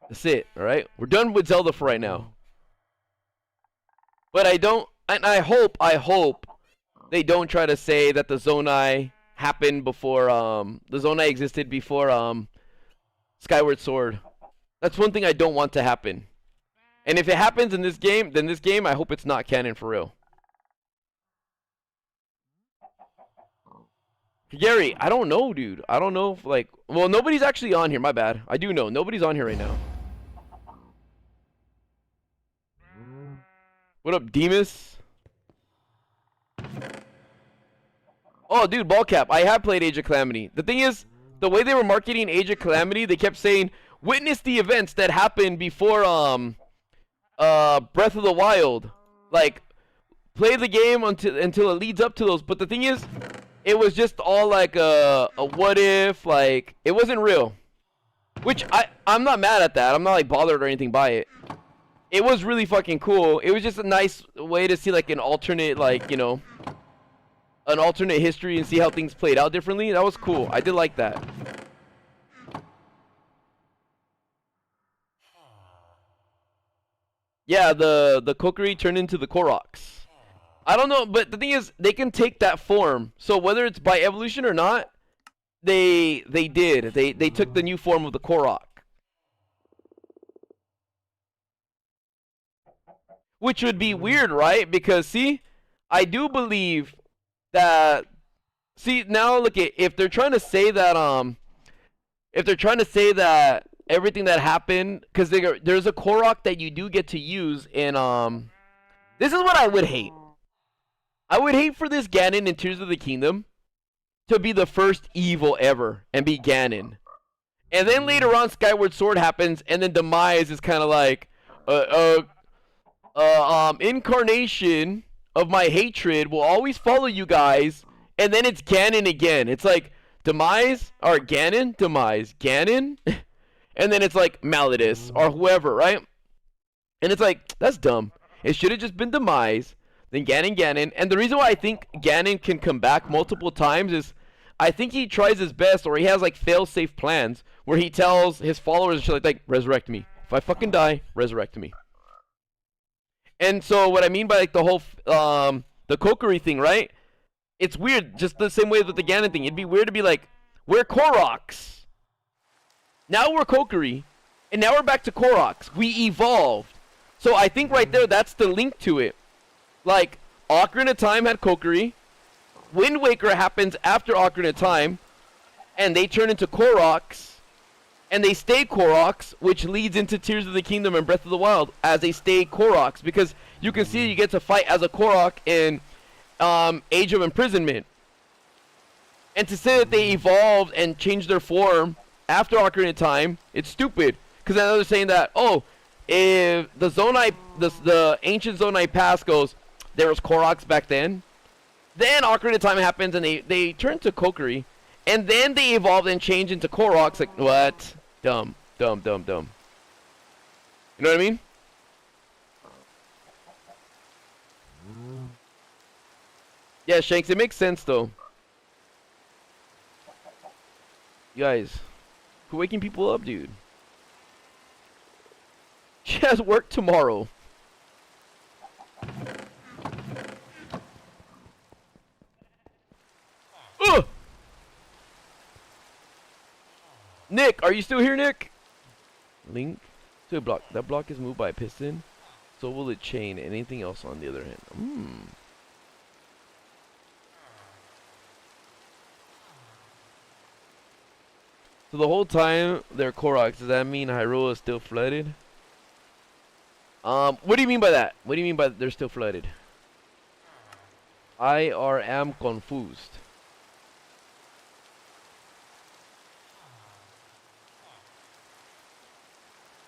That's it, alright? We're done with Zelda for right now. But I don't, and I hope they don't try to say that the Zonai happened before, the Zonai existed before, Skyward Sword. That's one thing I don't want to happen. And if it happens in this game, then this game, I hope it's not canon for real. Gary, I don't know, dude. I don't know if, like, well, nobody's actually on here, my bad. I do know, nobody's on here right now. What up, Demas? Oh, dude, Ballcap. I have played Age of Calamity. The thing is, the way they were marketing Age of Calamity, they kept saying, witness the events that happened before, Breath of the Wild. Like, play the game until it leads up to those. But the thing is, it was just all like a what if, like, it wasn't real. Which, I'm not mad at that. I'm not, like, bothered or anything by it. It was really fucking cool. It was just a nice way to see, like, an alternate, like, you know, an alternate history and see how things played out differently. That was cool. I did like that. Yeah, the Kokiri turned into the Koroks. I don't know, but the thing is, they can take that form. So whether it's by evolution or not, they did. They took the new form of the Korok. Which would be weird, right? Because, see, I do believe that, see, now look at, if they're trying to say that, everything that happened, because there's a Korok that you do get to use in, this is what I would hate. I would hate for this Ganon in Tears of the Kingdom to be the first evil ever and be Ganon. And then later on, Skyward Sword happens, and then Demise is kind of like, incarnation of my hatred will always follow you guys, and then it's Ganon again. It's like Demise or Ganon, Demise, Ganon, and then it's like Malladus or whoever, right? And it's like, that's dumb. It should have just been Demise, then Ganon, and the reason why I think Ganon can come back multiple times is I think he tries his best, or he has like fail-safe plans where he tells his followers shit like resurrect me. If I fucking die, resurrect me. And so what I mean by like the whole the Kokiri thing, right? It's weird, just the same way with the Ganon thing. It'd be weird to be like, we're Koroks. Now we're Kokiri, and now we're back to Koroks. We evolved. So I think right there, that's the link to it. Like, Ocarina of Time had Kokiri. Wind Waker happens after Ocarina of Time, and they turn into Koroks. And they stay Koroks, which leads into Tears of the Kingdom and Breath of the Wild as they stay Koroks. Because you can see you get to fight as a Korok in Age of Imprisonment. And to say that they evolved and changed their form after Ocarina of Time, it's stupid. Because now they're saying that, oh, if the Zonai, the ancient Zonai Pass goes, there was Koroks back then. Then Ocarina of Time happens and they turn to Kokiri. And then they evolve and change into Koroks. Like, what? Dumb. You know what I mean? Yeah, Shanks, it makes sense, though. You guys, quit waking people up, dude. She has work tomorrow. Ugh! Nick, are you still here, Nick? Link to a block. That block is moved by a piston. So will it chain anything else on the other hand? So the whole time they're Koroks, does that mean Hyrule is still flooded? What do you mean by that? What do you mean by they're still flooded? I am confused.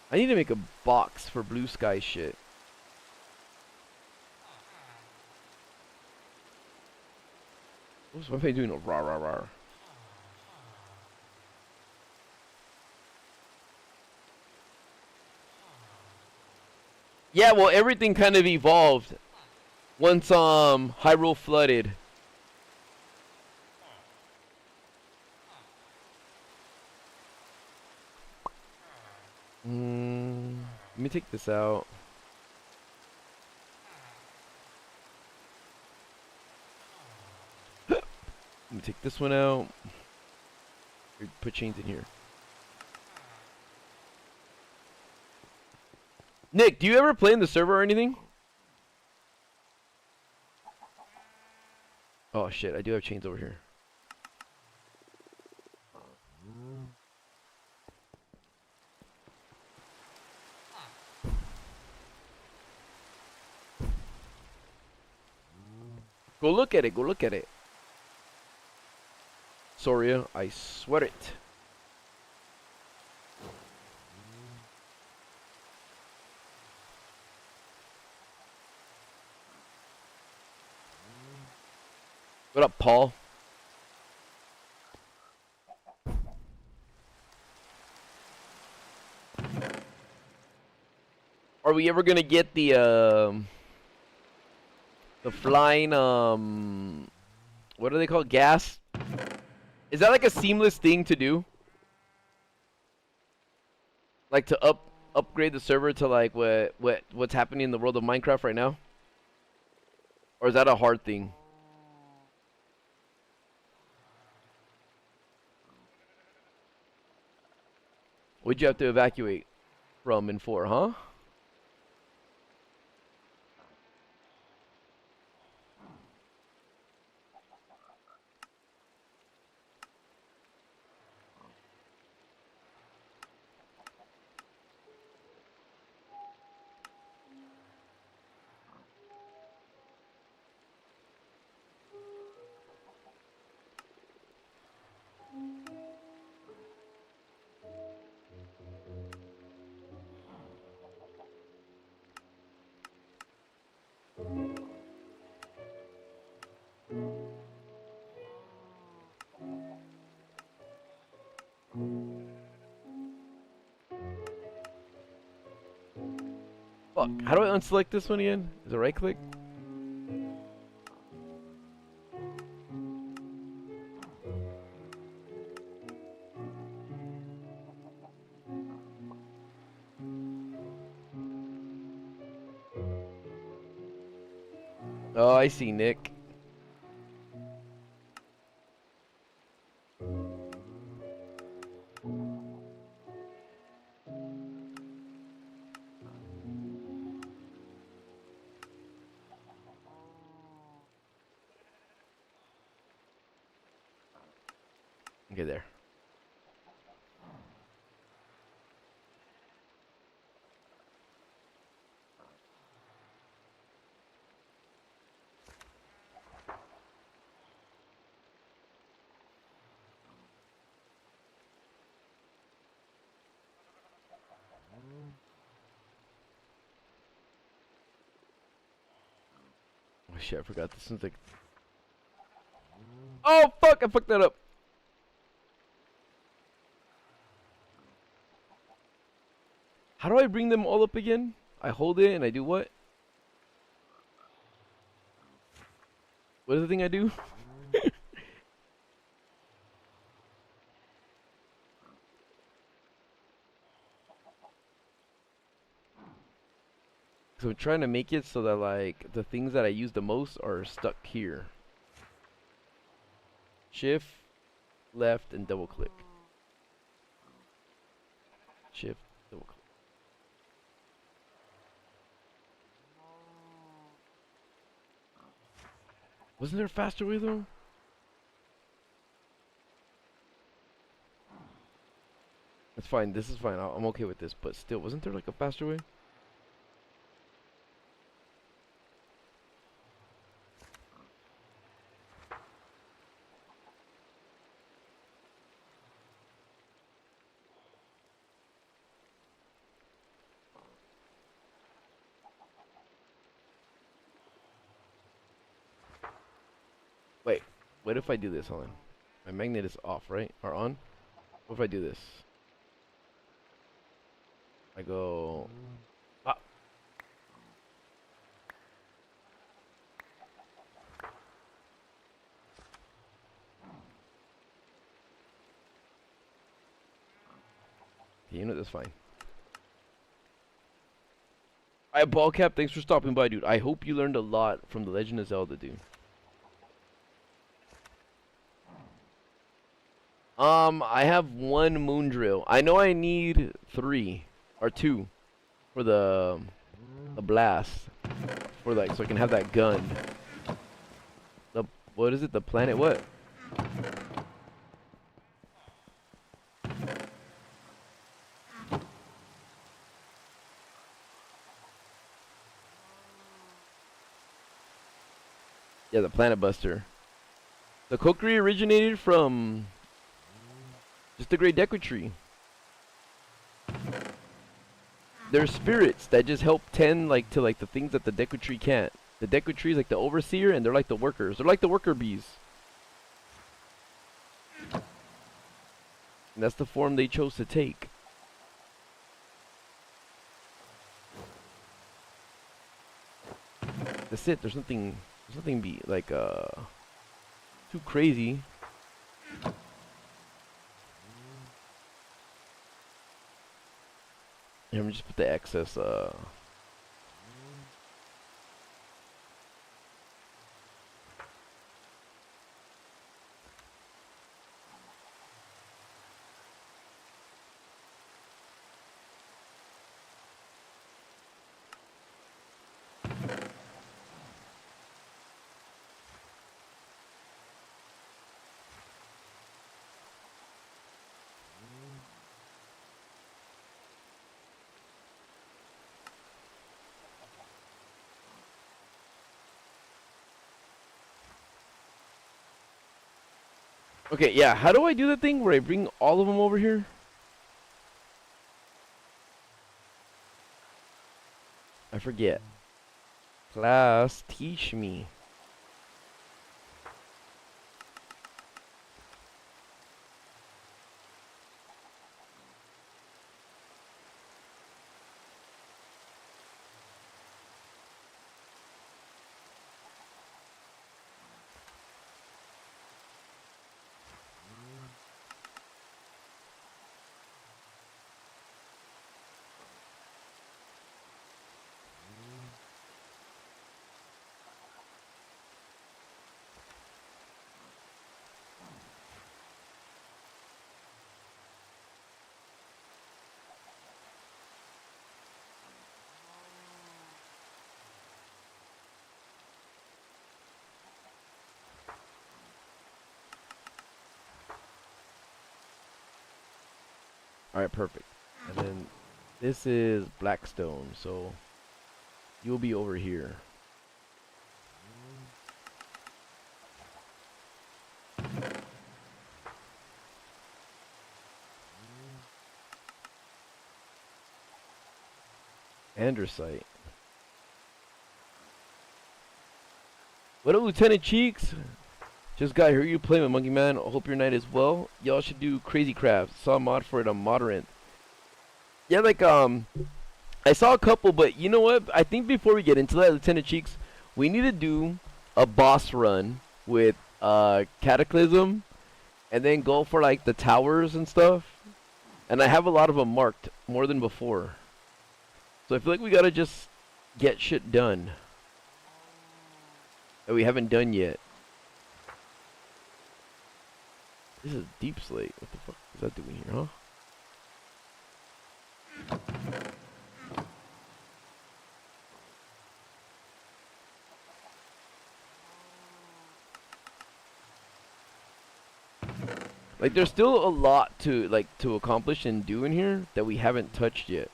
I need to make a box for blue sky shit. What's my face doing? A rah rah rah. Yeah, well, everything kind of evolved once Hyrule flooded. Let me take this out. Let me take this one out. Put chains in here. Nick, do you ever play in the server or anything? Oh shit, I do have chains over here. Go look at it, go look at it. Soria, I swear it. What up, Paul? Are we ever gonna get the flying what are they called? Gas? Is that like a seamless thing to do? Like to upgrade the server to like what's happening in the world of Minecraft right now? Or is that a hard thing? What'd you have to evacuate from and for, huh? Fuck, how do I unselect this one again? Is it right click? Oh, I see, Nick. Okay, there. Oh shit, I forgot this one's like... Oh fuck, I fucked that up. How do I bring them all up again? I hold it and I do what? What is the thing I do? So I'm trying to make it so that like the things that I use the most are stuck here. Shift, left, and double click. Shift, double click. Wasn't there a faster way though? That's fine, this is fine, I'm okay with this, but still, wasn't there like a faster way? Wait, What if I do this? Hold on. My magnet is off, right? Or on? What if I do this? I go... Ah. Okay, you know that's fine. Alright, Ballcap, thanks for stopping by, dude. I hope you learned a lot from The Legend of Zelda, dude. I have 1 moon drill. I know I need 3 or 2 for the blast, for like so I can have that gun. The what is it? The planet what? Yeah, the Planet Buster. The Kokiri originated from just the Great Deku Tree. They're spirits that just help tend like to like the things that the Deku Tree can't. The Deku Tree is like the overseer, and they're like the workers. They're like the worker bees. And that's the form they chose to take. That's it. There's nothing be like too crazy. Here, let me just put the excess Okay, yeah, how do I do the thing where I bring all of them over here? I forget. Class, teach me. Alright, perfect. And then this is Blackstone, so you'll be over here. Andesite. What up, Lieutenant Cheeks? Just got here. You playing with Monkey Man. Hope your night is well. Y'all should do Crazy Crafts. Saw a mod for it on Moderant. Yeah, like I saw a couple, but you know what? I think before we get into that, Lieutenant Cheeks, we need to do a boss run with Cataclysm, and then go for like the towers and stuff. And I have a lot of them marked, more than before. So I feel like we gotta just get shit done that we haven't done yet. This is Deep Slate. What the fuck is that doing here, huh? Like, there's still a lot to accomplish and do in here that we haven't touched yet.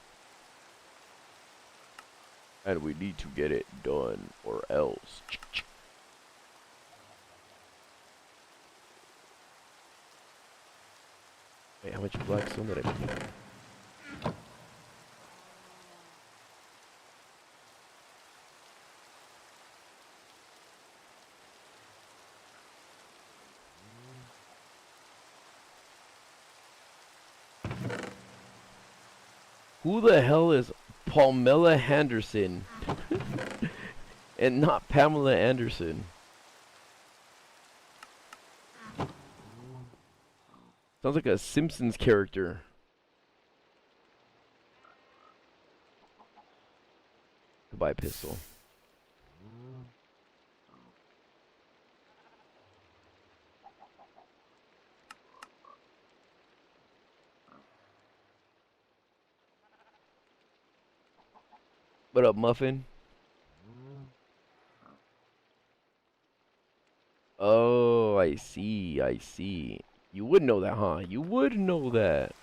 And we need to get it done, or else. Wait, how much black stone did I put in here? Who the hell is Pamela Henderson? And not Pamela Anderson. Sounds like a Simpsons character. Goodbye, pistol. What up, Muffin? Oh, I see, I see. You would know that, huh? You would know that.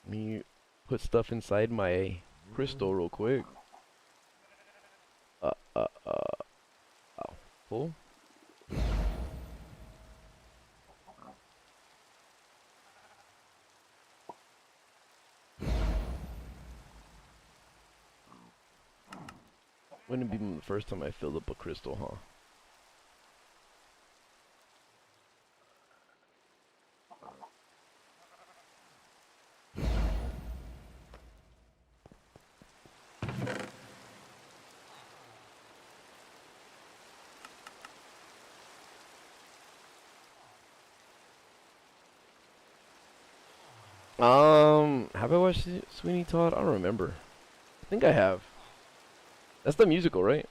Let me put stuff inside my crystal real quick. Oh, full? Wouldn't be the first time I filled up a crystal, huh? Have I watched Sweeney Todd? I don't remember. I think I have. That's the musical, right?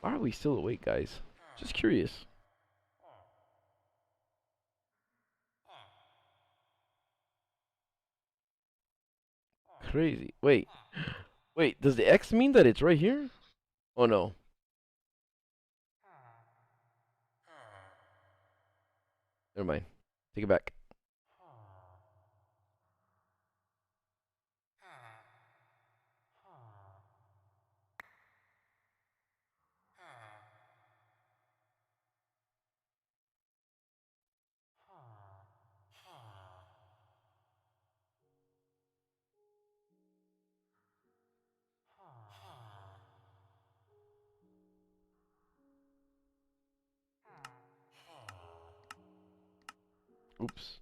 Why are we still awake, guys? Just curious. Crazy. Wait. Wait, does the X mean that it's right here? Oh no. Never mind. Take it back. Oops.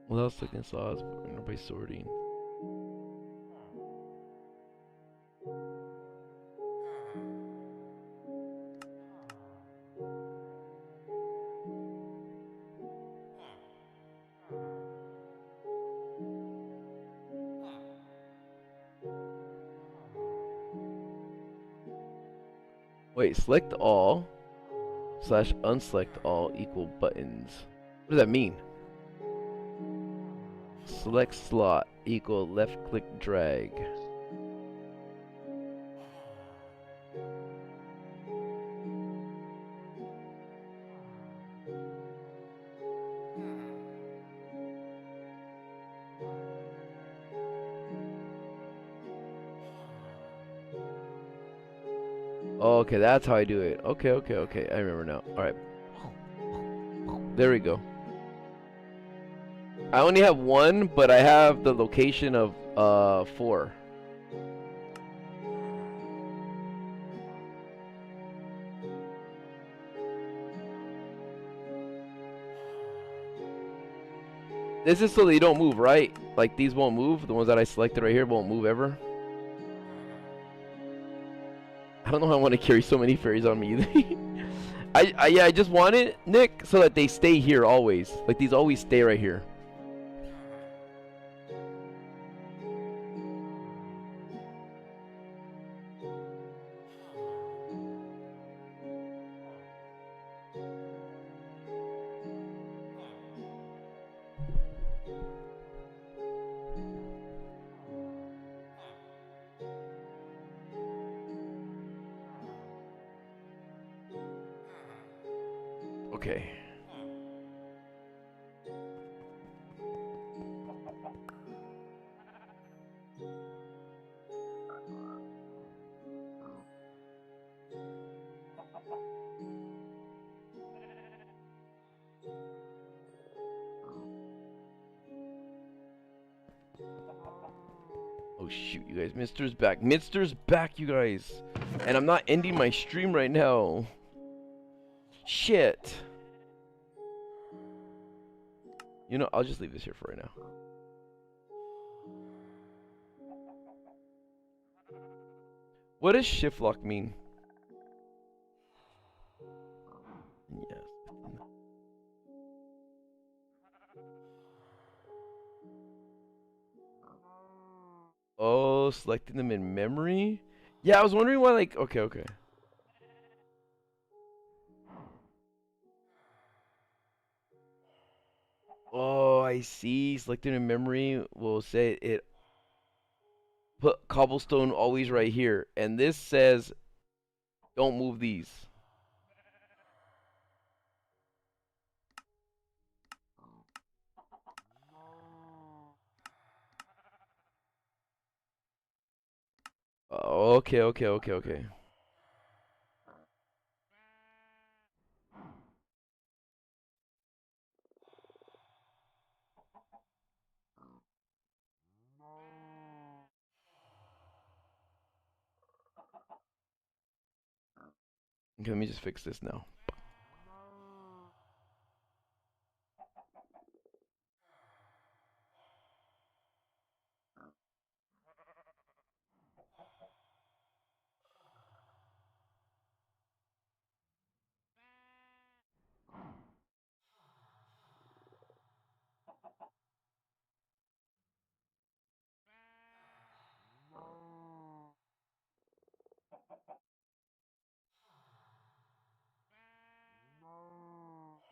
What else against odds by sorting? Wait, select all / unselect all equal buttons. What does that mean? Select slot equal left click drag. Oh, okay, that's how I do it. Okay, okay, okay. I remember now. All right. There we go. I only have one, but I have the location of 4. This is so they don't move, right? Like these won't move. The ones that I selected right here won't move ever. I don't know how I want to carry so many fairies on me either. I just want it, Nick, so that they stay here always. Like these always stay right here. Okay. Oh shoot, you guys. Mister's back. Mister's back, you guys. And I'm not ending my stream right now. Shit. You know, I'll just leave this here for right now. What does shift lock mean? Yes. Oh, selecting them in memory? Yeah, I was wondering why, like, okay, okay. Oh, I see. Selecting in memory will say it put cobblestone always right here. And this says don't move these. Okay, okay, okay, okay. Okay, let me just fix this now.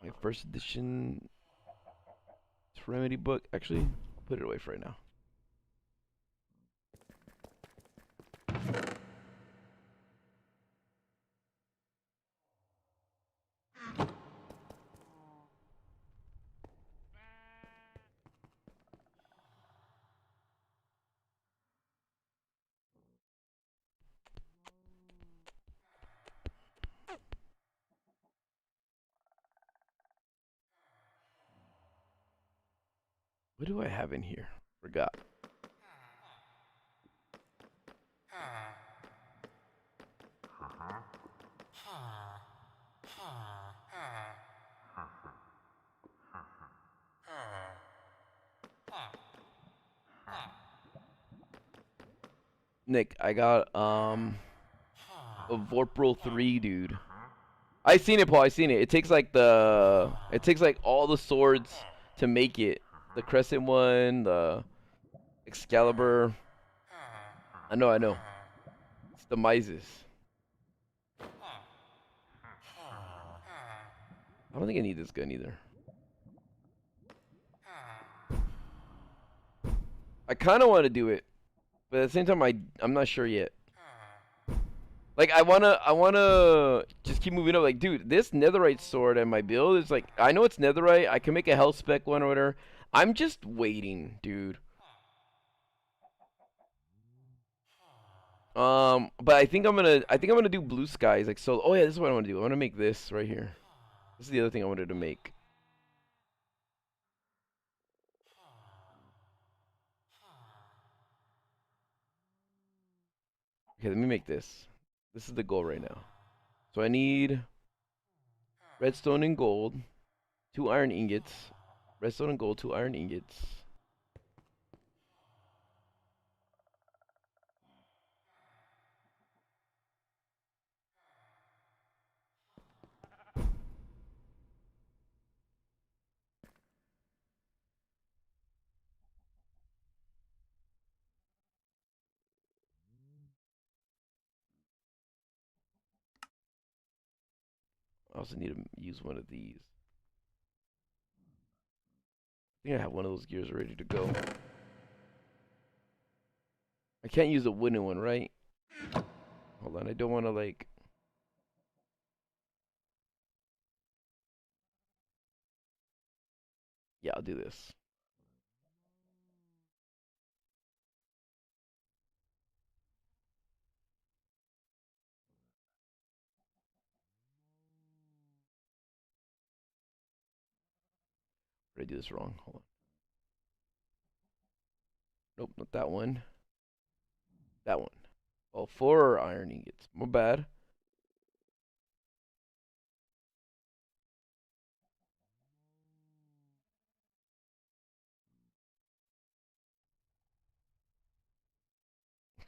My first edition Remedy book. Actually, I'll put it away for right now. What do I have in here? Forgot. Nick, I got a Vorpal 3, dude. I seen it, Paul. I seen it. It takes like all the swords to make it. The Crescent one, the Excalibur. I know, I know. It's the Mises. I don't think I need this gun either. I kind of want to do it, but at the same time, I'm not sure yet. Like I wanna just keep moving up. Like, dude, this netherite sword and my build is like, I know it's netherite. I can make a hell spec one or whatever. I'm just waiting, dude. But I think I'm gonna do blue skies like so. Oh yeah, this is what I want to do. I want to make this right here. This is the other thing I wanted to make. Okay, let me make this. This is the goal right now. So I need redstone and gold, 2 iron ingots. Redstone and gold, 2 iron ingots. I also need to use one of these. I think I have one of those gears ready to go. I can't use the wooden one, right? Hold on, I don't want to like. Yeah, I'll do this. Did I do this wrong? Hold on. Nope, not that one. That one. Oh, 4 iron ingots. My bad.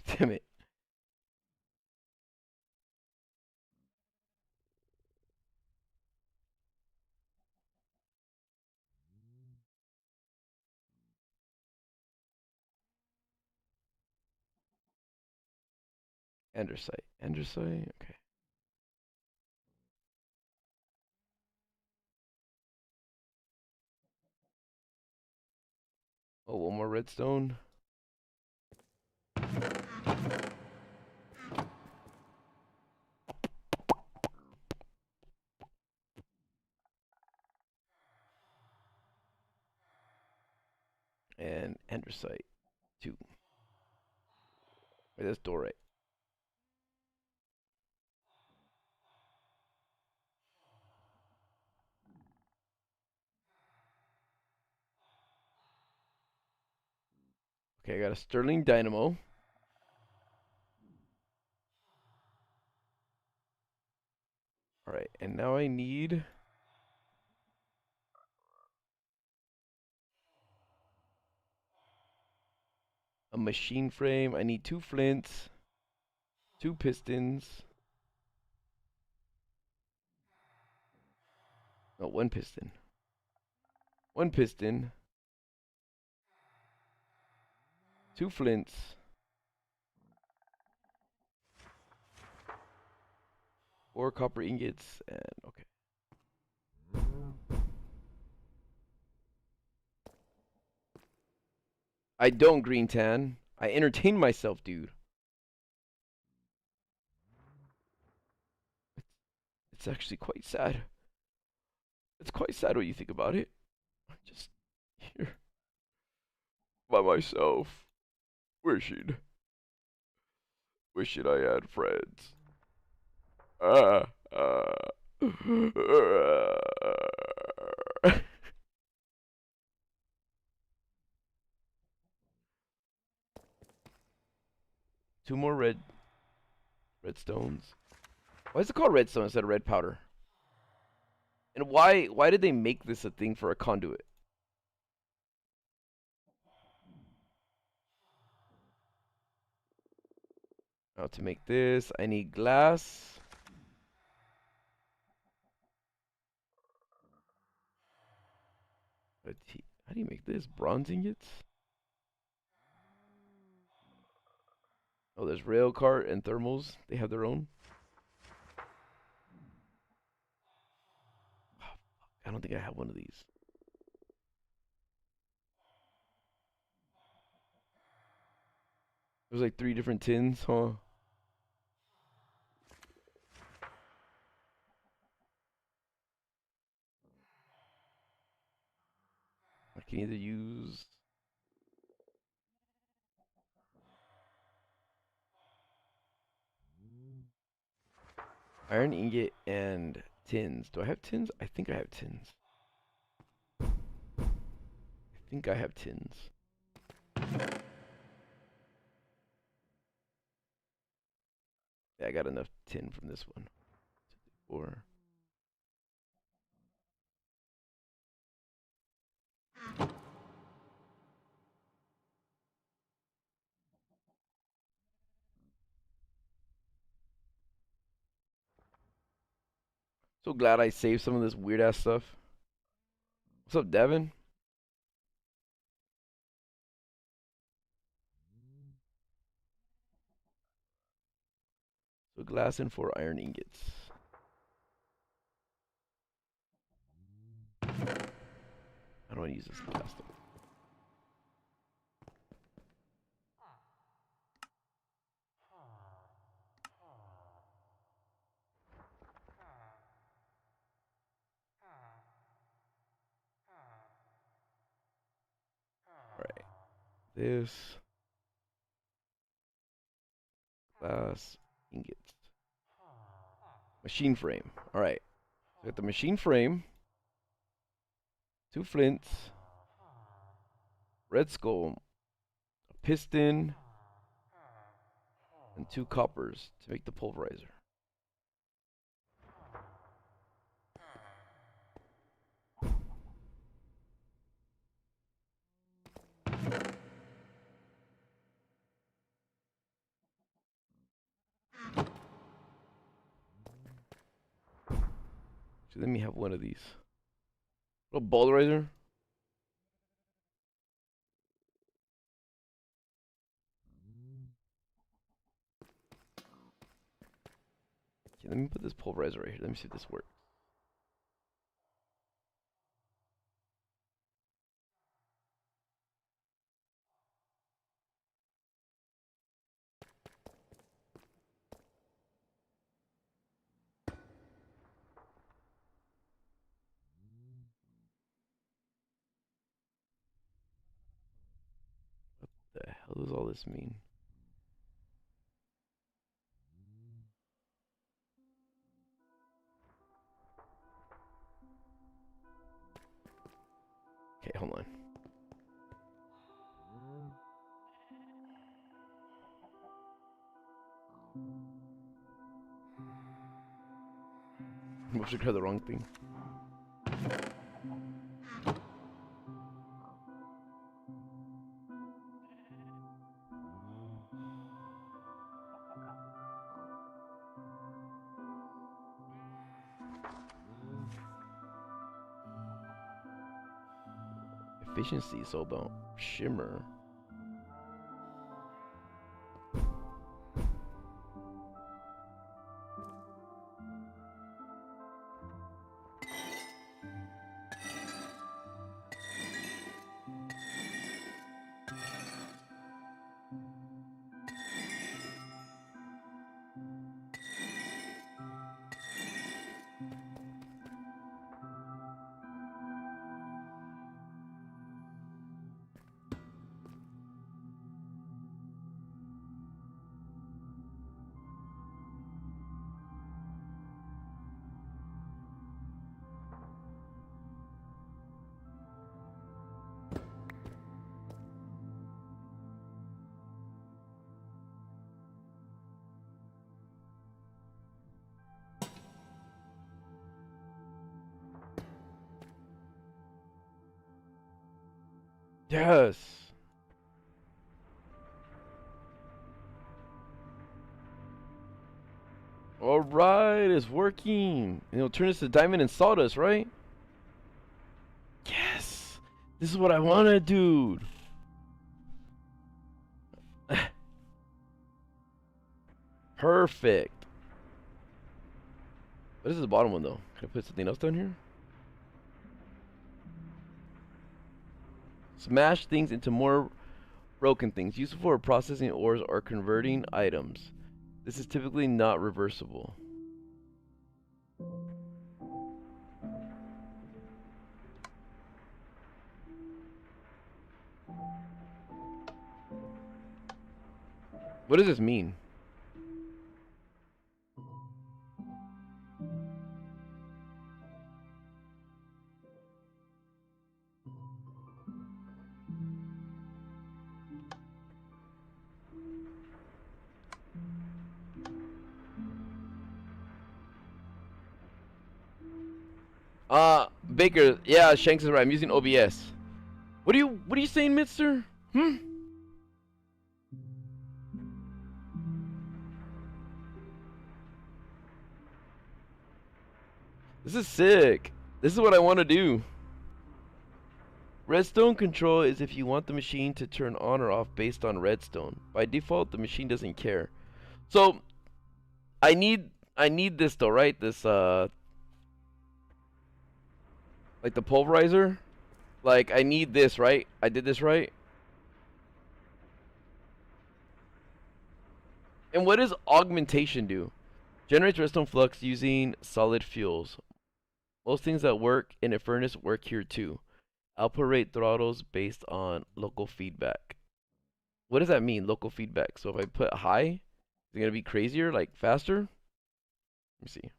Damn it. Andesite. Andesite. Okay. Oh, one more redstone. And andesite. 2. Wait, that's dorite. Okay, I got a sterling dynamo. Alright, and now I need a machine frame. I need 2 flints, 2 pistons. No, 1 piston. 1 piston, 2 flints, 4 copper ingots, and okay. I don't green tan. I entertain myself, dude. It's actually quite sad. It's quite sad when you think about it. I'm just here by myself, wishing, wishing I had friends. Ah, ah. 2 more redstones. Why is it called redstone instead of red powder? And why did they make this a thing for a conduit? Now to make this, I need glass. How do you make this? Bronze ingots? Oh, there's rail cart and thermals. They have their own. I don't think I have one of these. There's like 3 different tins, huh? I can either use. Iron ingot and tins. Do I have tins? I think I have tins. I think I have tins. Yeah, I got enough tin from this one. Or so glad I saved some of this weird ass stuff. What's up, Devin? So glass and 4 iron ingots. I don't want to use this glass though. Alright. This glass ingots. Machine frame. Alright. So got the machine frame. 2 flints. Red skull. A piston. And 2 coppers to make the pulverizer. So let me have one of these. Little pulverizer. Okay, let me put this pulverizer right here. Let me see if this works. What the hell does all this mean? Okay, hold on. I must have grabbed the wrong thing. Efficiency is all about shimmer. Yes. All right, it's working. And it'll turn this to diamond and sawdust, right? Yes. This is what I wanted, dude. Perfect. What is the bottom one though? Can I put something else down here? Smash things into more broken things. Useful for processing ores or converting items. This is typically not reversible. What does this mean? Baker, yeah, Shanks is right. I'm using OBS. What are you saying, mister? This is sick. This is what I want to do. Redstone control is if you want the machine to turn on or off based on redstone. By default, the machine doesn't care. So, I need this though, right? This like the pulverizer. Like I need this, right? I did this right. And what does augmentation do? Generates redstone flux using solid fuels. Most things that work in a furnace work here too. Output rate throttles based on local feedback. What does that mean, local feedback? So if I put high, is it gonna be crazier, like faster? Let me see.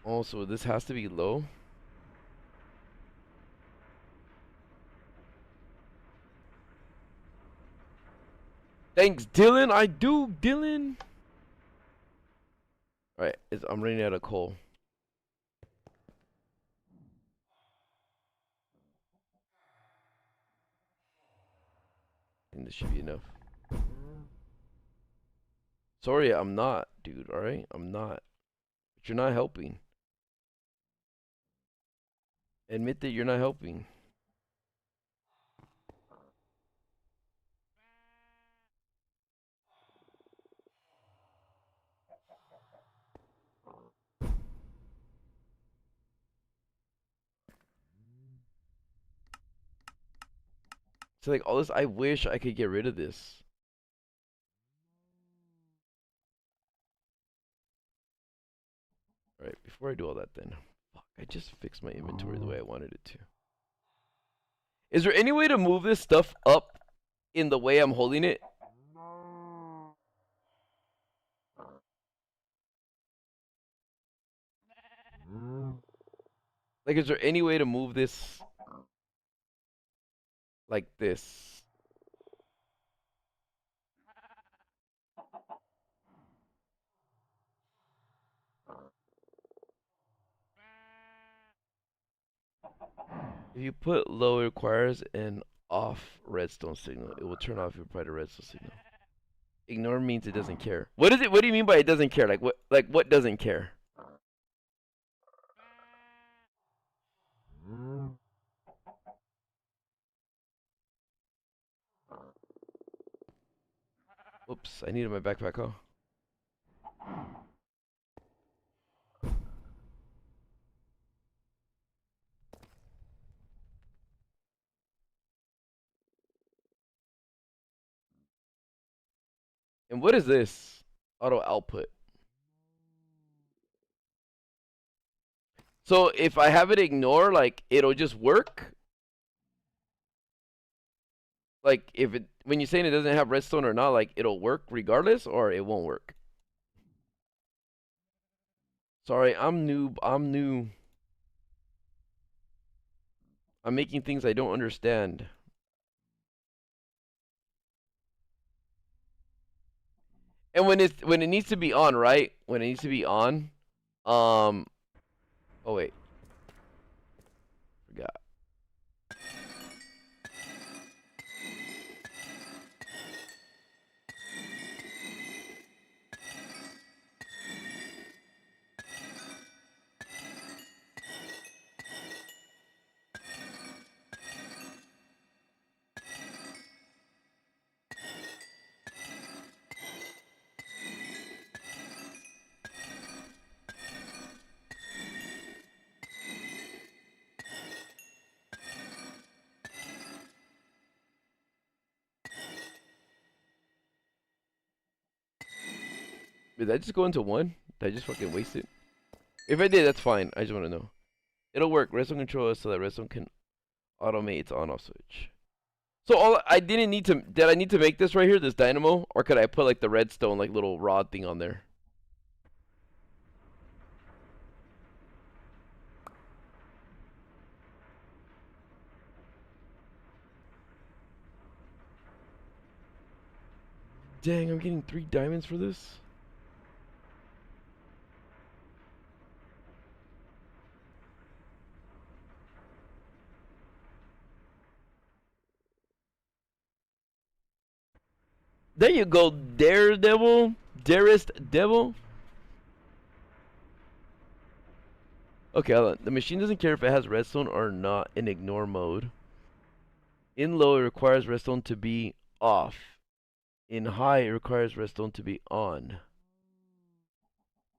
Oh, so this has to be low. Thanks, Dylan. I do, Dylan. Alright, I'm running out of coal. I think this should be enough. Sorry, I'm not, dude, alright? I'm not. But you're not helping. Admit that you're not helping. So like all this, I wish I could get rid of this. Alright, before I do all that then. Fuck, I just fixed my inventory the way I wanted it to. Is there any way to move this stuff up in the way I'm holding it? Like, is there any way to move this like this? If you put low, it requires an off redstone signal. It will turn off if you provide a redstone signal. Ignore means it doesn't care. What is it? What do you mean by it doesn't care? Like what doesn't care? Oops, I needed my backpack, huh? And what is this? Auto output. So if I have it ignore, like it'll just work? Like if it when you're saying it doesn't have redstone or not, like it'll work regardless or it won't work? Sorry, I'm noob. I'm new. I'm making things I don't understand. And when it needs to be on, right? When it needs to be on, oh wait, forgot. Did I just go into one? Did I just fucking waste it? If I did, that's fine. I just want to know. It'll work. Redstone controller so that redstone can automate its on-off switch. So all I didn't need to. Did I need to make this right here, this dynamo, or could I put like the redstone like little rod thing on there? Dang, I'm getting 3 diamonds for this? There you go, Daredevil. Darest Devil. Okay, hold on. The machine doesn't care if it has redstone or not in ignore mode. In low, it requires redstone to be off. In high, it requires redstone to be on.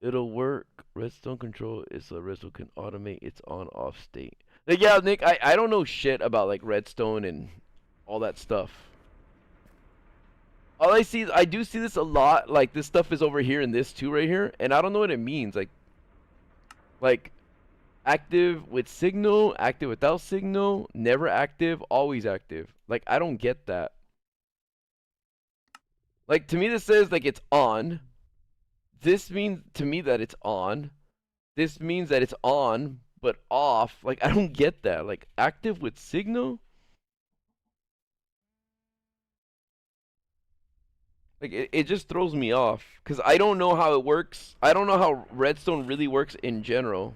It'll work. Redstone control is so redstone can automate its on-off state. Like, yeah, Nick, I don't know shit about like redstone and all that stuff. All I see, I do see this a lot. Like this stuff is over here and this too, right here, and I don't know what it means. Like active with signal, active without signal, never active, always active. Like I don't get that. Like to me, this says like it's on. This means to me that it's on. This means that it's on, but off. Like, I don't get that. Like, active with signal? Like, it just throws me off. Because I don't know how it works. I don't know how redstone really works in general.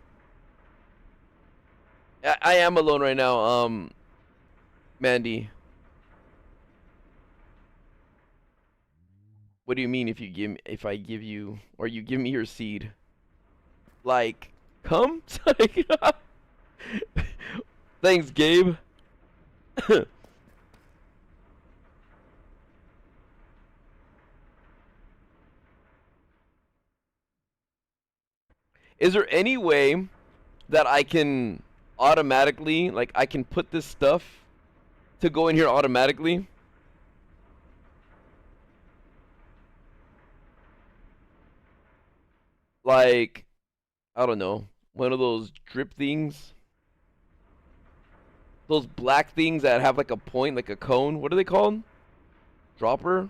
I am alone right now, Mandy. What do you mean if I give you, or you give me your seed? Like, come? Thanks, Gabe. Is there any way that I can automatically, like, I can put this stuff to go in here automatically? Like, I don't know, one of those drip things? Those black things that have like a point, like a cone. What are they called? Dropper?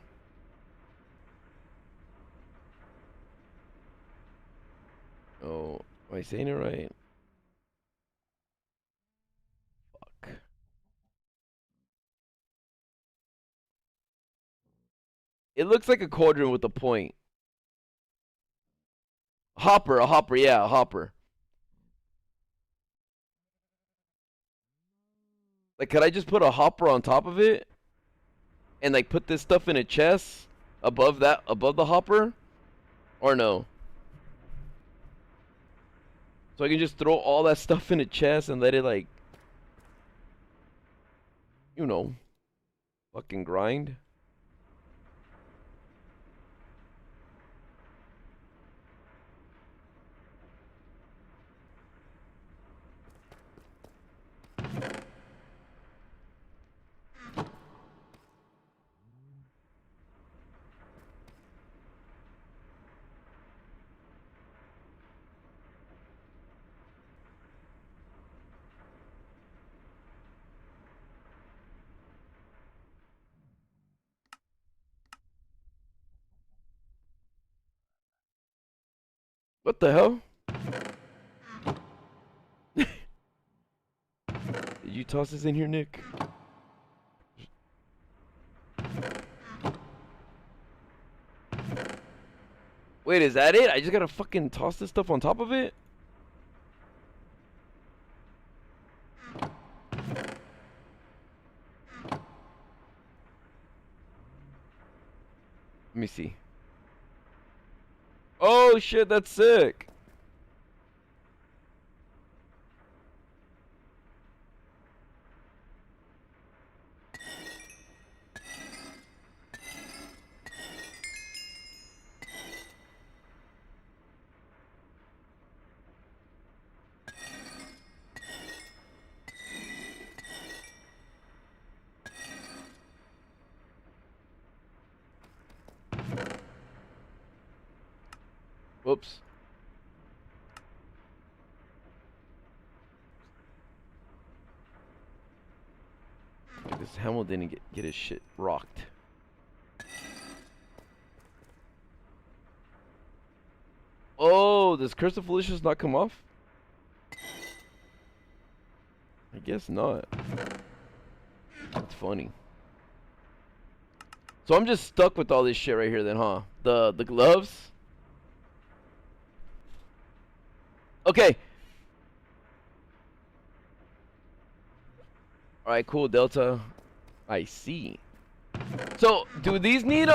Oh, am I saying it right? Fuck. It looks like a cauldron with a point. Hopper, a hopper, yeah, a hopper. Like, could I just put a hopper on top of it? And like put this stuff in a chest above the hopper? Or no? So I can just throw all that stuff in a chest and let it like, you know, fucking grind? What the hell? Did you toss this in here, Nick? Wait, is that it? I just gotta fucking toss this stuff on top of it? Let me see. Oh shit, that's sick. Whoops. This Hamel didn't get his shit rocked. Oh, does Curse of Felicia's not come off? I guess not. That's funny. So I'm just stuck with all this shit right here then, huh? The gloves. Okay. All right, cool, Delta. I see. So, do these need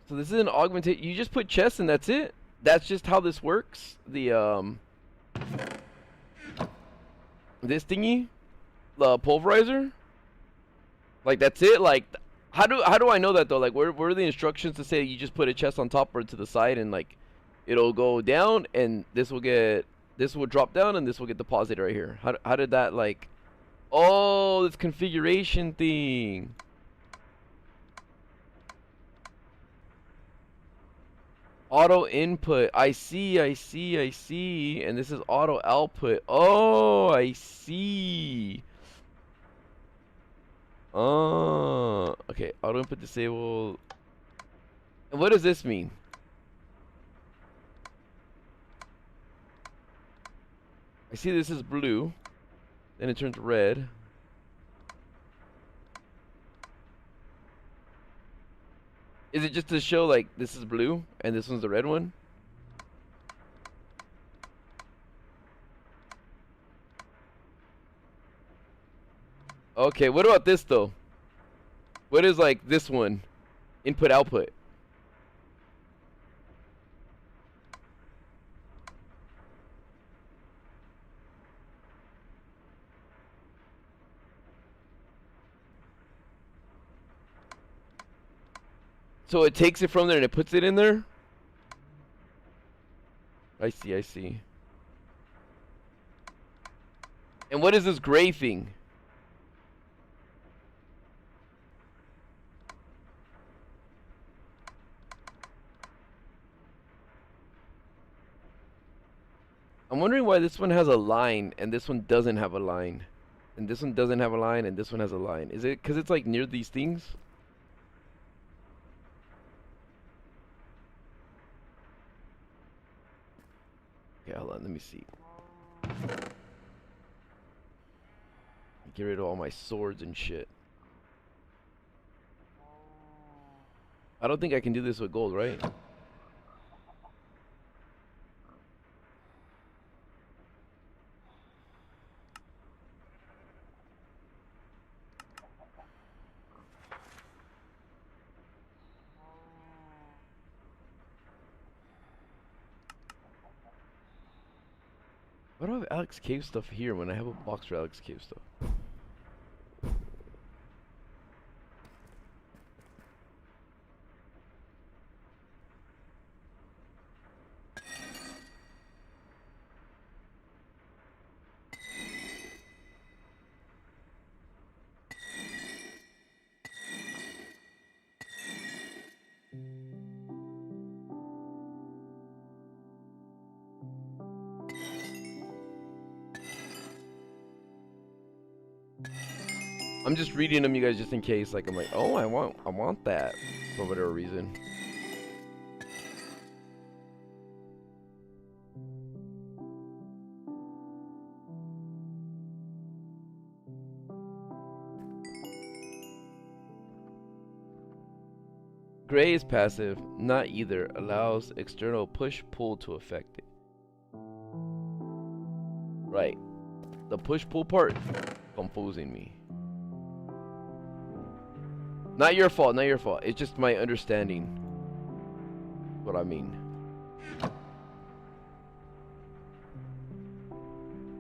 so this is an augmented, you just put chests and that's it? That's just how this works? The this thingy? The pulverizer? Like that's it? Like how do I know that though? Like where are the instructions to say you just put a chest on top or to the side and like it'll go down and this will drop down and this will get deposited right here. How did that like, oh, this configuration thing. Auto input. I see. And this is auto output. Oh, I see. Oh, okay. Auto input disabled. And what does this mean? I see this is blue. Then it turns red. Is it just to show like this is blue and this one's the red one? Okay, what about this though? What is like this one? Input output. So it takes it from there and it puts it in there? I see. And what is this gray thing? I'm wondering why this one has a line and this one doesn't have a line. And this one doesn't have a line and this one has a line. Is it because it's like near these things? Okay, hold on, let me see. Get rid of all my swords and shit. I don't think I can do this with gold, right? Why do I have Alex Cave stuff here when I have a box for Alex Cave stuff? I'm just reading them, you guys, just in case. Like I'm like, oh, I want that for whatever reason. Gray is passive, not either. Allows external push-pull to affect it. Right. The push-pull part confusing me. Not your fault, not your fault. It's just my understanding. What I mean.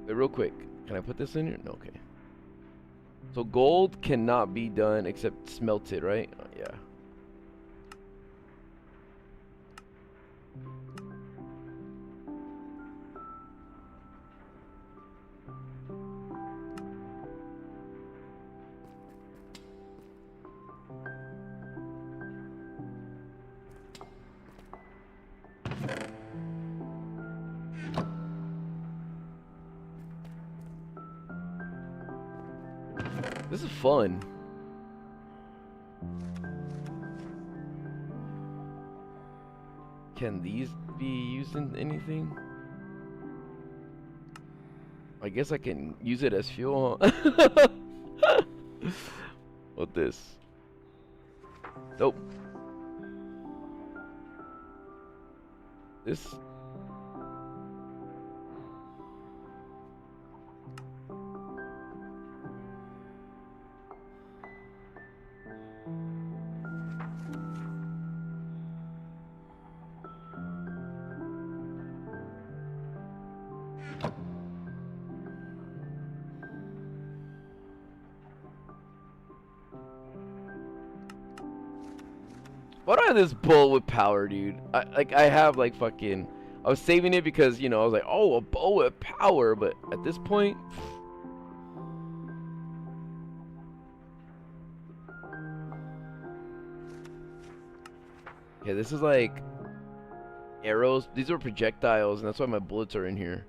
Wait, real quick. Can I put this in here? No, okay. So gold cannot be done except smelted, right? Oh, yeah. This is fun. Can these be used in anything? I guess I can use it as fuel, huh? What this? Nope. This. Why do I have this bow with power, dude? I have like fucking. I was saving it because, you know, I was like, oh, a bow with power, but at this point. Okay, this is like arrows. These are projectiles, and that's why my bullets are in here.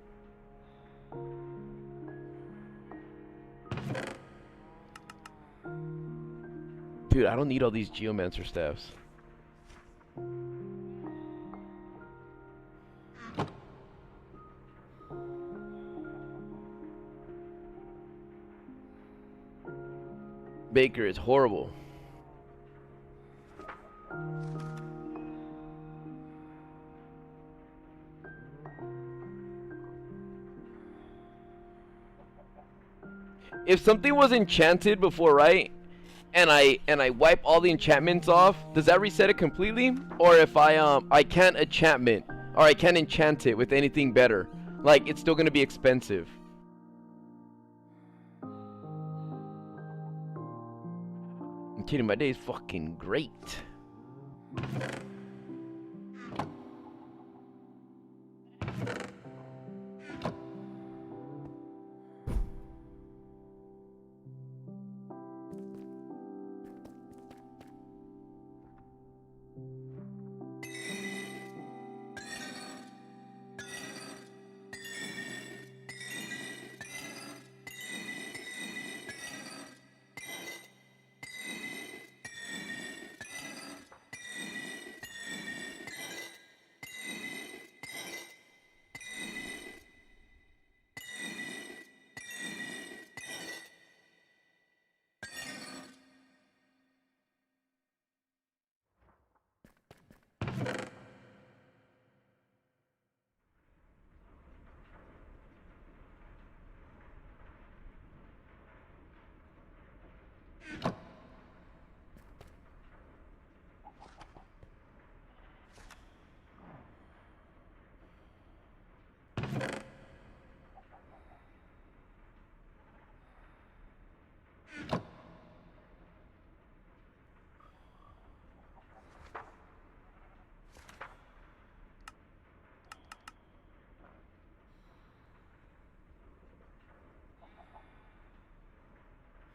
Dude, I don't need all these geomancer staffs. Baker is horrible. If something was enchanted before, right? And I wipe all the enchantments off, does that reset it completely? Or if I can't enchantment, or I can't enchant it with anything better, like it's still gonna be expensive. I'm kidding, my day is fucking great.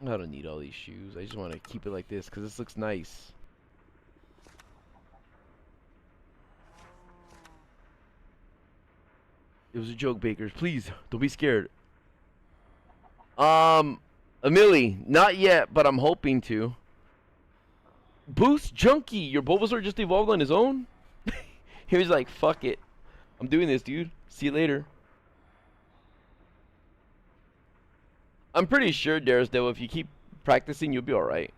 I don't need all these shoes. I just want to keep it like this because this looks nice. It was a joke, Bakers. Please, don't be scared. Amelie, not yet, but I'm hoping to. Boost Junkie, your Bulbasaur just evolved on his own? He was like, fuck it. I'm doing this, dude. See you later. I'm pretty sure, Daredevil, if you keep practicing, you'll be alright.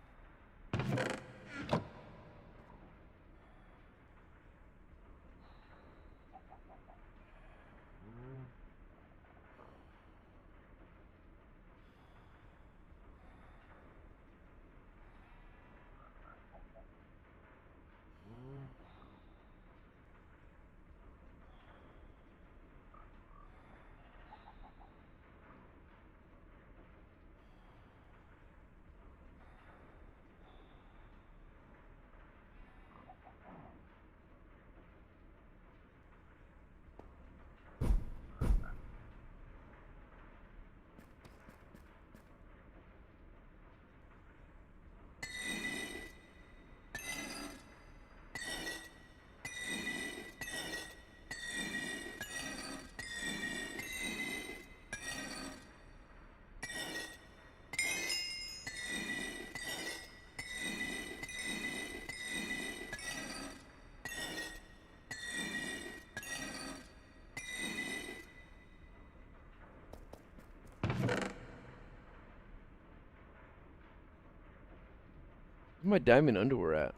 Where's my diamond underwear at?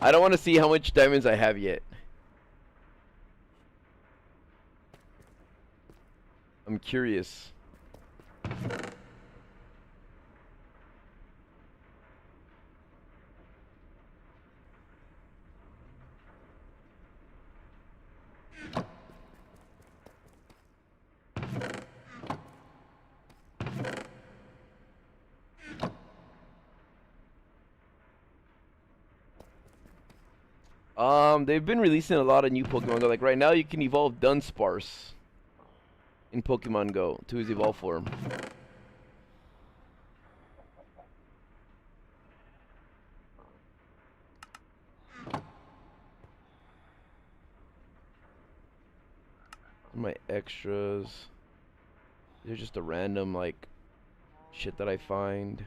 I don't want to see how much diamonds I have yet. I'm curious. They've been releasing a lot of new Pokemon Go. Like right now, you can evolve Dunsparce in Pokemon Go to his evolve form. My extras. They're just a random like shit that I find.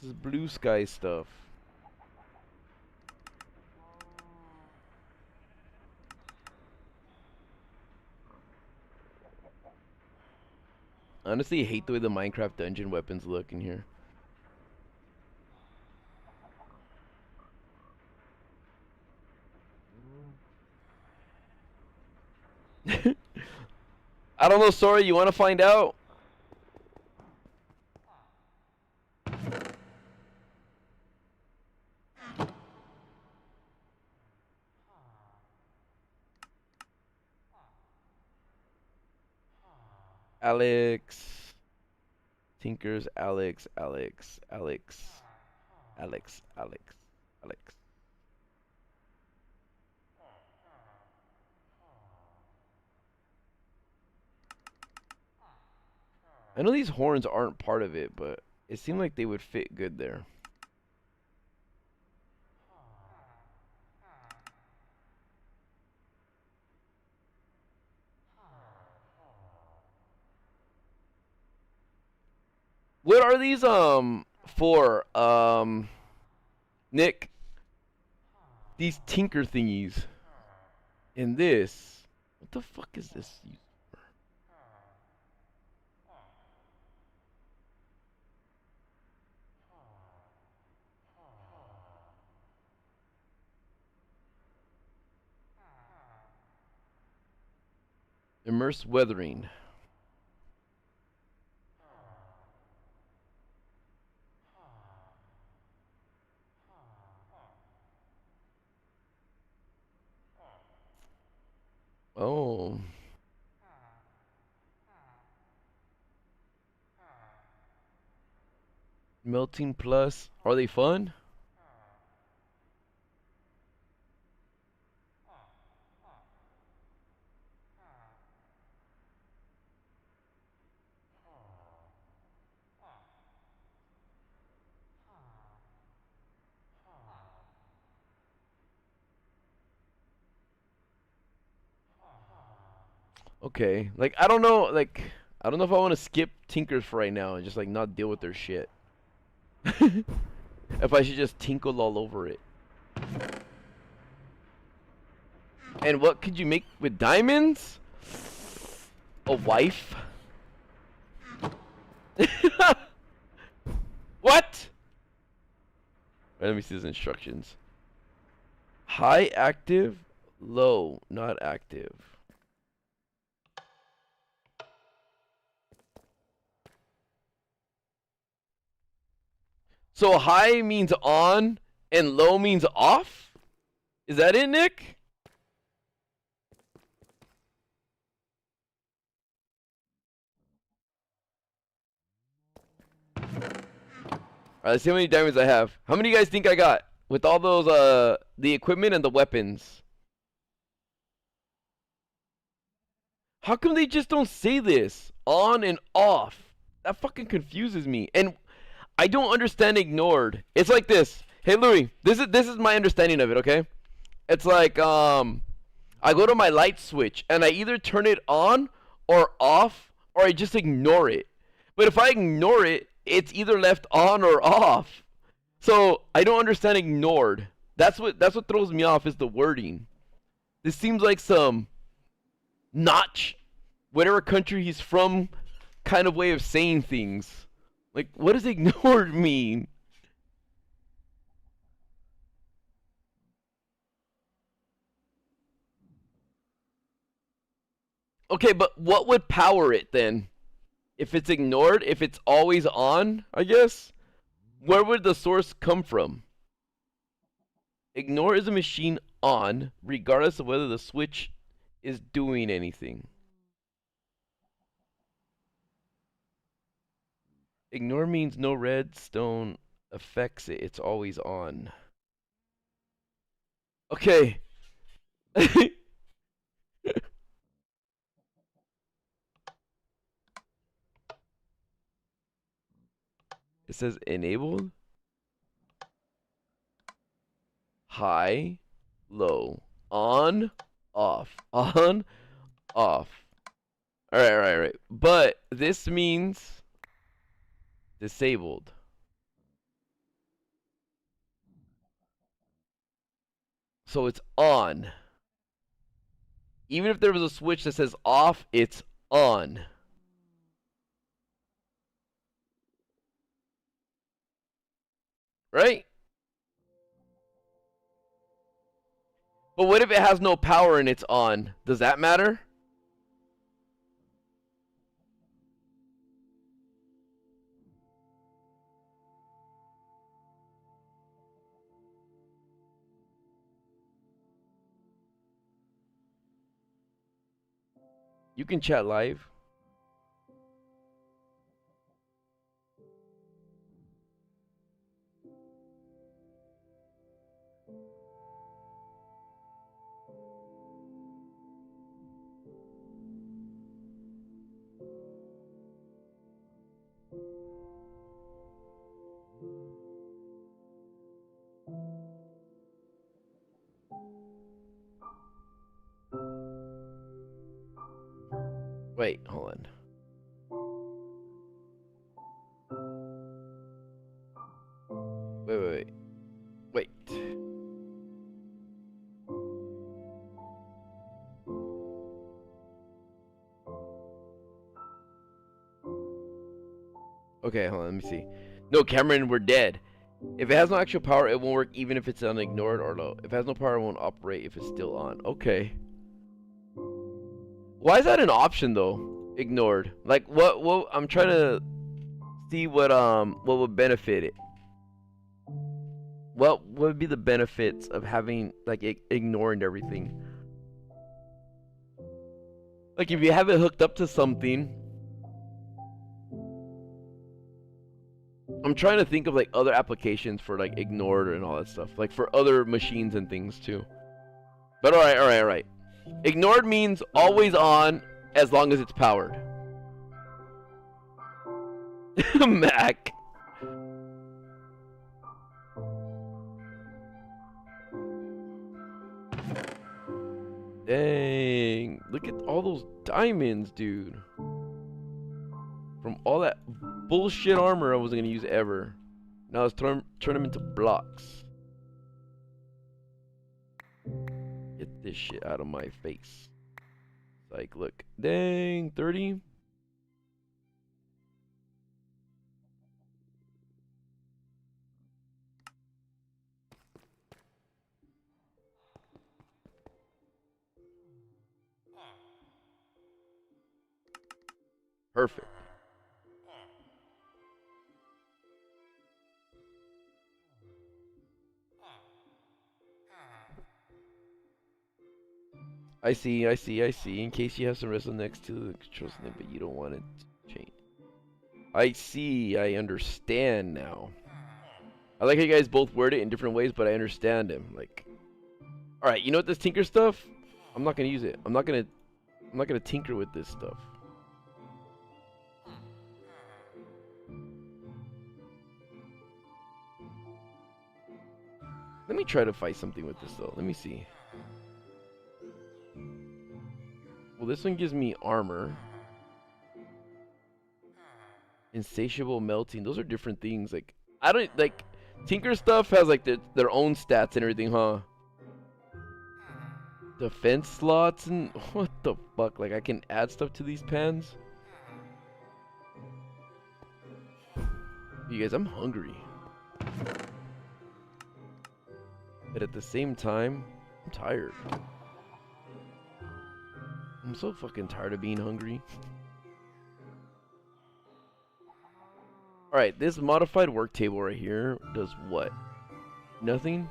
This is blue sky stuff. Honestly, I hate the way the Minecraft dungeon weapons look in here. I don't know, sorry, you want to find out? Alex. Tinkers, Alex. Alex. I know these horns aren't part of it, but it seemed like they would fit good there. What are these for? Nick, these tinker thingies in this. What the fuck is this? Immerse weathering. Oh. Melting plus. Are they fun? Okay. Like I don't know, like I don't know if I want to skip tinkers for right now and just like not deal with their shit. If I should just tinkle all over it. And what could you make with diamonds? A wife? What? Alright, let me see those instructions. High active, low not active. So high means on and low means off? Is that it, Nick? Alright, let's see how many diamonds I have. How many of you guys think I got? With all those, the equipment and the weapons. How come they just don't say this? On and off. That fucking confuses me. And I don't understand ignored. It's like this. Hey Louis, this is my understanding of it, okay? It's like I go to my light switch and I either turn it on or off or I just ignore it. But if I ignore it, it's either left on or off. So I don't understand ignored. That's what throws me off is the wording. This seems like some notch, whatever country he's from, kind of way of saying things. Like, what does ignored mean? Okay, but what would power it then? If it's ignored, if it's always on, I guess? Where would the source come from? Ignore is a machine on, regardless of whether the switch is doing anything. Ignore means no redstone affects it. It's always on. Okay. It says enabled. High, low, on, off, on, off. Alright. But this means disabled. So it's on. Even if there was a switch that says off, it's on. Right? But what if it has no power and it's on? Does that matter? You can chat live. Wait, hold on. Wait. Okay, hold on, let me see. No, Cameron, we're dead. If it has no actual power, it won't work even if it's on ignored or low. If it has no power, it won't operate if it's still on. Okay. Why is that an option though? Ignored. Like what I'm trying to see what would benefit it. What would be the benefits of having like ignoring everything? Like if you have it hooked up to something. I'm trying to think of like other applications for like ignored and all that stuff. Like for other machines and things too. But alright. Ignored means always on as long as it's powered. Mac. Dang. Look at all those diamonds, dude. From all that bullshit armor I wasn't gonna use ever. Now let's turn them into blocks. Get this shit out of my face. Like, look. Dang, 30. Perfect. I see, I see, I see. In case you have some wrestle next to the control thing, but you don't want it to change. I see, I understand now. I like how you guys both word it in different ways, but I understand him. Like, all right, you know what? This tinker stuff, I'm not gonna use it. I'm not gonna tinker with this stuff. Let me try to fight something with this though. Let me see. Well, this one gives me armor. Insatiable melting. Those are different things. Like, I don't like tinker stuff has like their own stats and everything, huh? Defense slots and what the fuck? Like, I can add stuff to these pans. You guys, I'm hungry. But at the same time, I'm tired. I'm so fucking tired of being hungry. Alright, this modified work table right here does what? Nothing?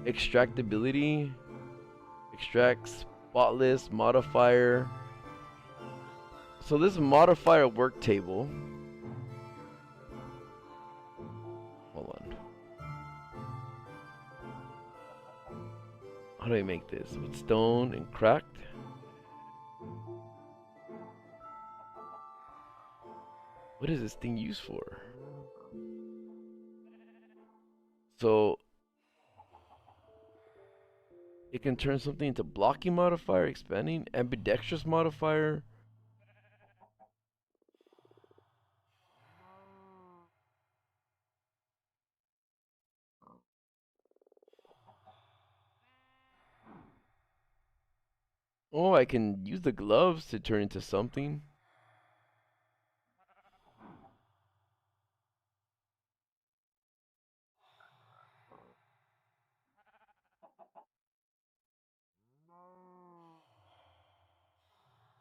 Extractability. Extract spotless modifier. So this modifier work table. Hold on. How do I make this? With stone and cracked? What is this thing used for? So it can turn something into blocking modifier, expanding, ambidextrous modifier. Oh, I can use the gloves to turn into something.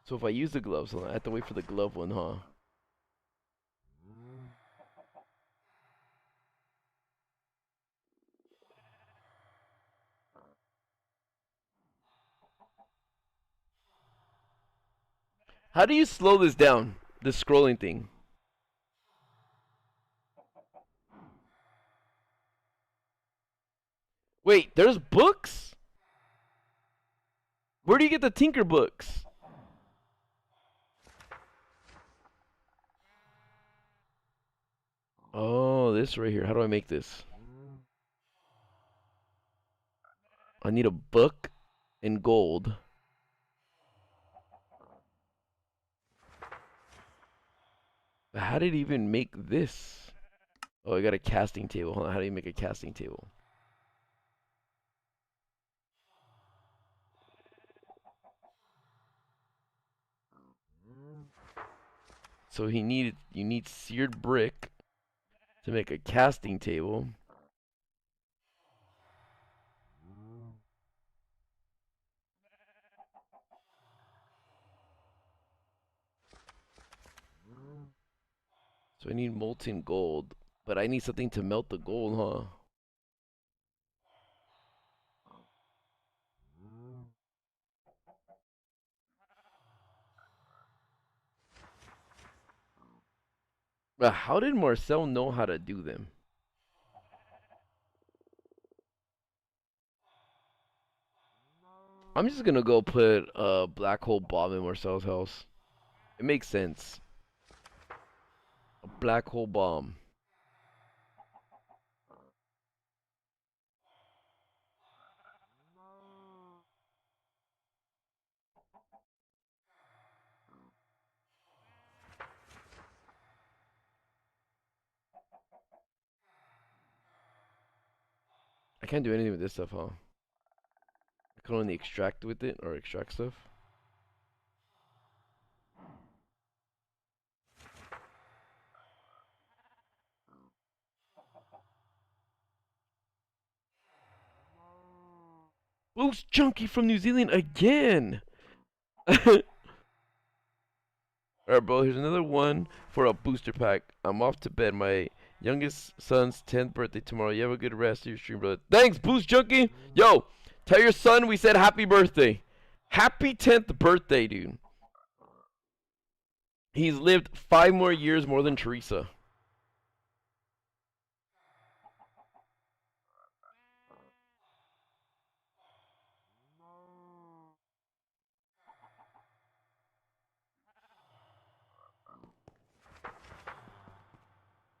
So if I use the gloves, I have to wait for the glove one, huh? How do you slow this down? The scrolling thing. Wait, there's books? Where do you get the Tinker books? Oh, this right here. How do I make this? I need a book and gold. How did it even make this? Oh, I got a casting table. Hold on, how do you make a casting table? So you need seared brick to make a casting table. So I need molten gold, but I need something to melt the gold, huh? But how did Marcel know how to do them? I'm just gonna go put a black hole bomb in Marcel's house. It makes sense. A black hole bomb. I can't do anything with this stuff, huh? I can only extract with it or extract stuff. Boost Chunky from New Zealand again! Alright, bro, here's another one for a booster pack. I'm off to bed. My youngest son's 10th birthday tomorrow. You have a good rest of your stream, brother. Thanks, Boost Junkie. Yo, tell your son we said happy birthday. Happy 10th birthday, dude. He's lived 5 more years more than Teresa.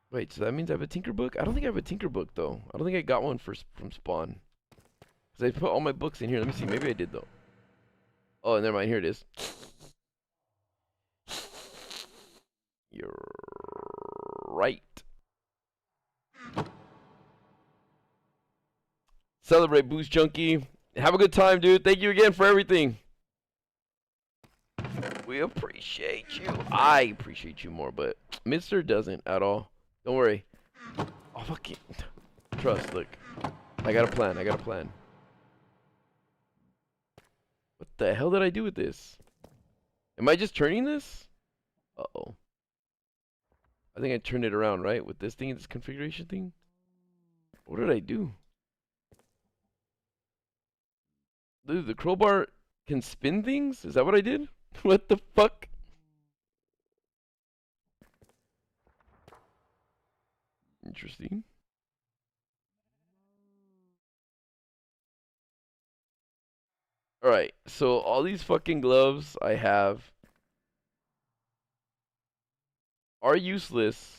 Wait, so that means I have a Tinker book? I don't think I have a Tinker book, though. I don't think I got one from Spawn. Because I put all my books in here. Let me see. Maybe I did, though. Oh, never mind. Here it is. You're right. Celebrate, Boost Junkie. Have a good time, dude. Thank you again for everything. We appreciate you. I appreciate you more, but Mister doesn't at all. Don't worry. Oh, fucking trust. Look, I got a plan. I got a plan. What the hell did I do with this? Am I just turning this? Uh-oh. I think I turned it around, right? With this thing, this configuration thing? What did I do? Dude, the crowbar can spin things? Is that what I did? What the fuck? Interesting. Alright, so all these fucking gloves I have are useless.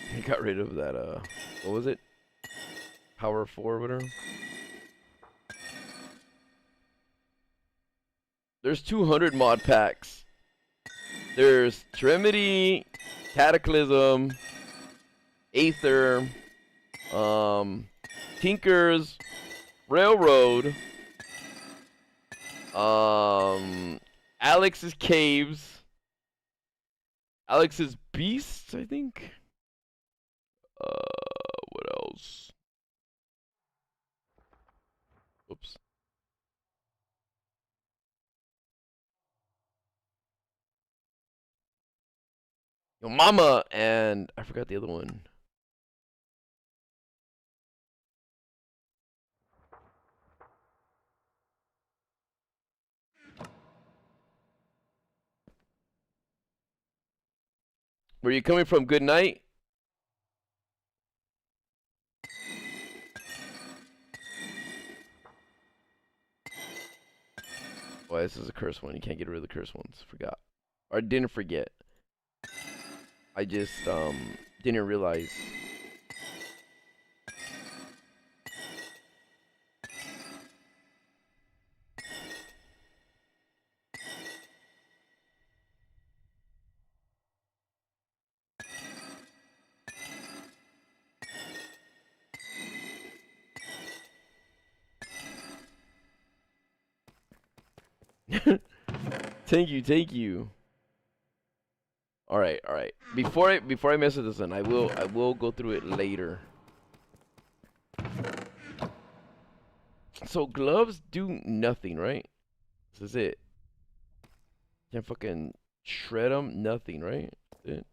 I got rid of that, what was it? Power 4 or whatever. There's 200 mod packs. There's Tremedy, Cataclysm, Aether, Tinkers, Railroad, Alex's Caves, Alex's Beasts, I think. What else? Oops. Yo Mama, and I forgot the other one. Where you coming from? Good night. Well, this is a curse one. You can't get rid of the curse ones. Forgot. Or didn't forget. I just didn't realize. Thank you, thank you. All right, all right. Before I mess with this one, I will go through it later. So gloves do nothing, right? This is it. Can't fucking shred them. Nothing, right? That's it.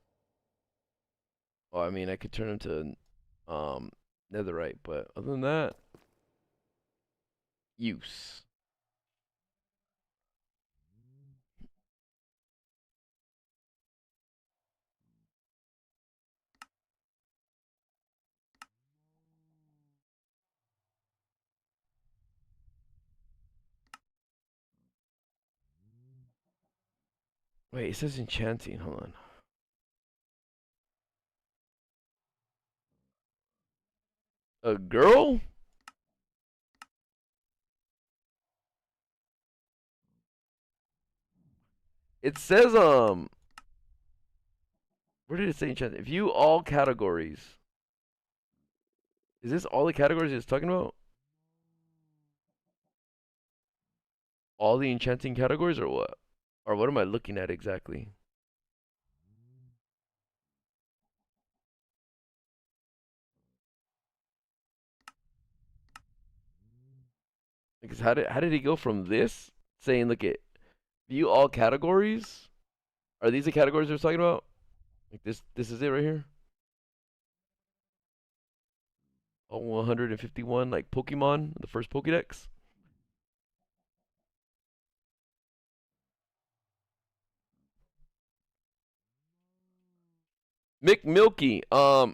Well, I mean, I could turn them to netherite, but other than that, use. Wait, it says enchanting. Hold on. A girl? It says where did it say enchanting? View all categories. Is this all the categories it's talking about? All the enchanting categories or what? Or what am I looking at exactly? Because how did he go from this saying look at view all categories? Are these the categories we're talking about? Like this is it right here? All 151 like Pokemon, the first Pokédex. McMilky.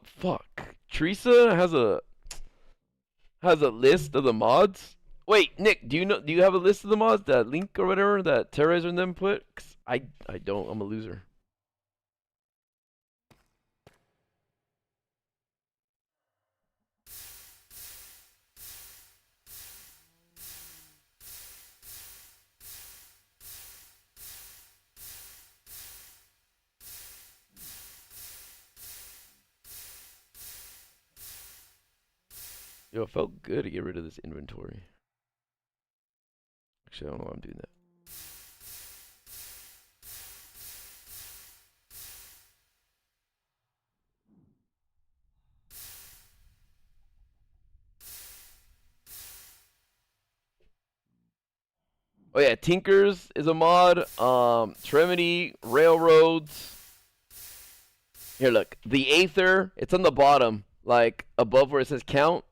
Fuck. Teresa has a list of the mods. Wait, Nick, do you have a list of the mods, that link or whatever that Terrorizer and them put? 'Cause I don't. I'm a loser. Yo, it felt good to get rid of this inventory. Actually, I don't know why I'm doing that. Oh yeah, Tinkers is a mod. Tremedy, Railroads. Here, look. The Aether. It's on the bottom, like above where it says count.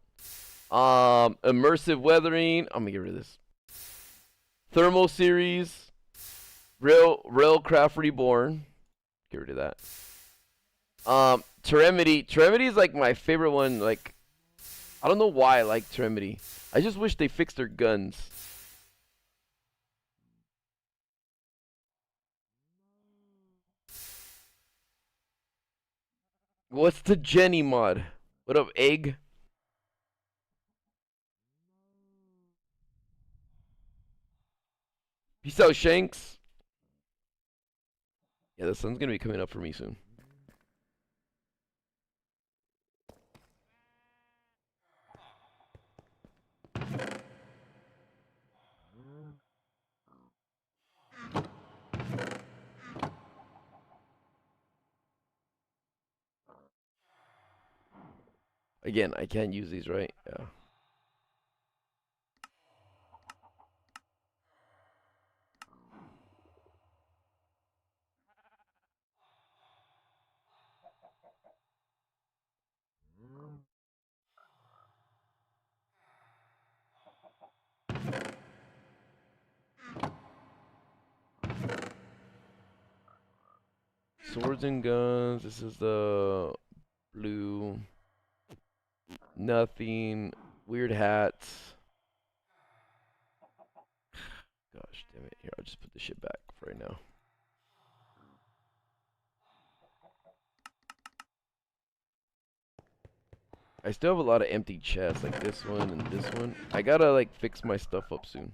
Immersive Weathering. I'm gonna get rid of this. Thermal Series. Railcraft Reborn. Get rid of that. Teremedy. Teremedy is like my favorite one. Like, I don't know why I like Teremedy. I just wish they fixed their guns. What's the Jenny mod? What up, Egg? Peace out, Shanks. Yeah, the sun's gonna be coming up for me soon. Again, I can't use these, right? Yeah. Swords and guns. This is the blue. Nothing. Weird hats. Gosh damn it. Here, I'll just put this shit back for right now. I still have a lot of empty chests, like this one and this one. I gotta, like, fix my stuff up soon.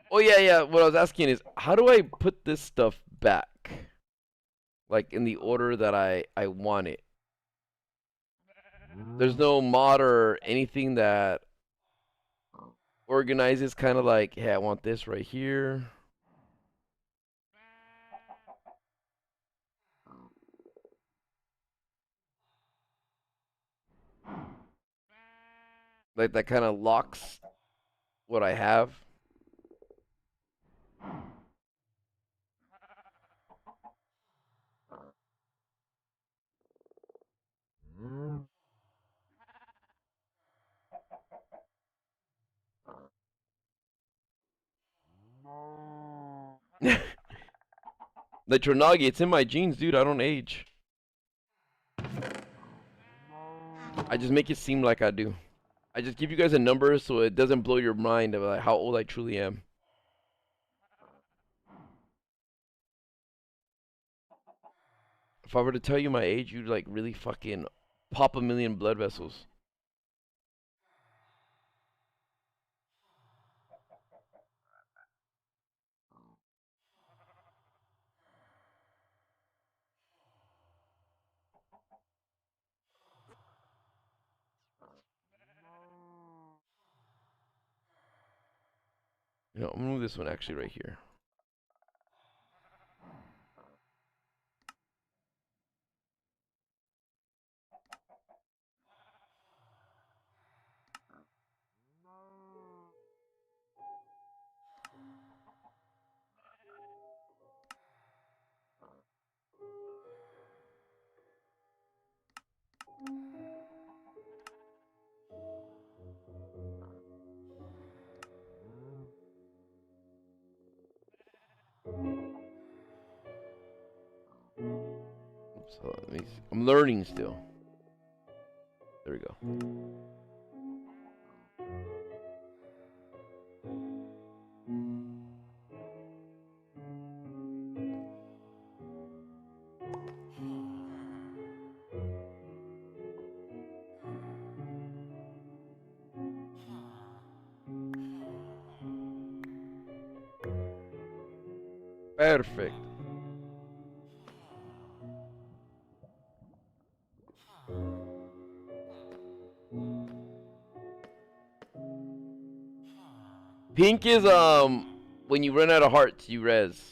Oh yeah, yeah. What I was asking is, how do I put this stuff back, like in the order that I want it? There's no mod or anything that organizes kind of like, hey, I want this right here. Like that kind of locks what I have. Nitronagi, it's in my genes, dude. I don't age. I just make it seem like I do. I just give you guys a number so it doesn't blow your mind of like how old I truly am. If I were to tell you my age, you'd like really fucking pop a million blood vessels. You know, I'm gonna move this one actually right here. Oops, hold on, let me see. I'm learning still. There we go. Perfect. Pink is when you run out of hearts, you res.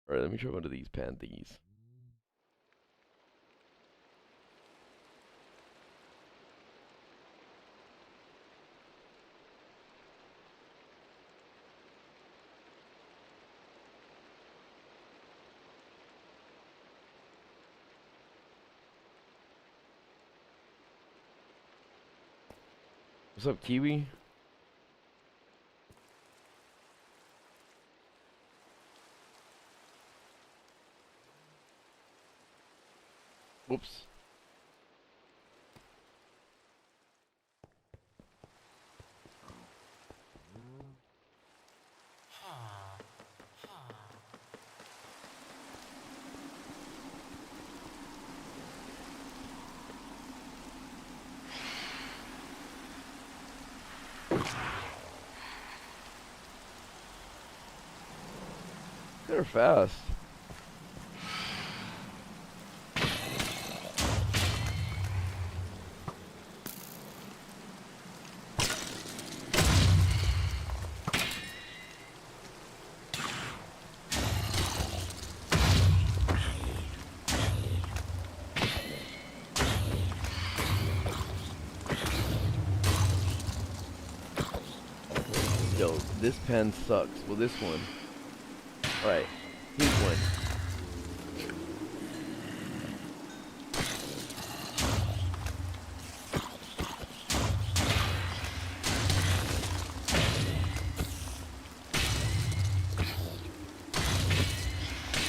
Alright, let me try one of these pan thingies. What's up, Kiwi? Whoops. They're fast. Yo, this pen sucks. Well, this one. Alright, here's one.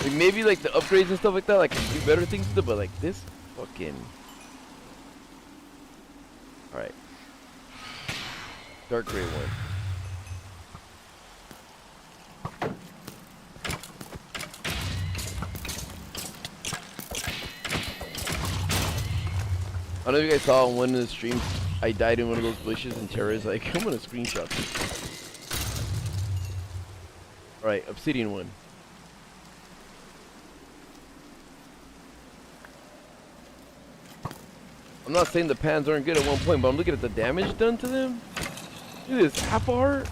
Like maybe like the upgrades and stuff like that, like can do better things with it, but like this fucking. Alright. Dark gray one. I don't know if you guys saw on one of the streams, I died in one of those bushes and Tara's like, I'm gonna screenshot this. Alright, obsidian one. I'm not saying the pans aren't good at one point, but I'm looking at the damage done to them. Look at this, half a heart.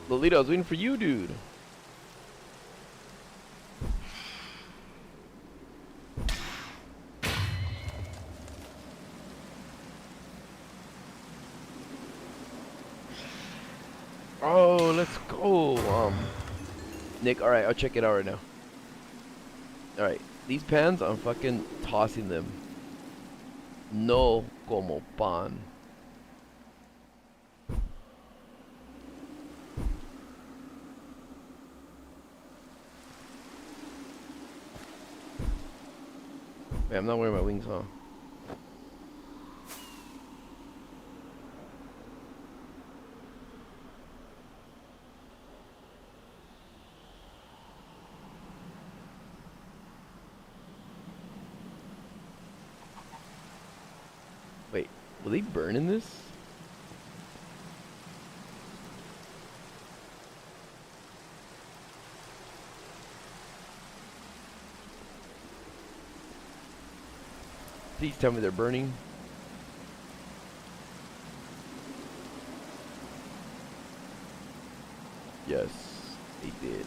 Lolita, I was waiting for you, dude. Oh, let's go. Nick, alright, I'll check it out right now. Alright, these pans, I'm fucking tossing them. No como pan. Wait, I'm not wearing my wings, huh? Wait, will they burn in this? Please tell me they're burning. Yes, they did.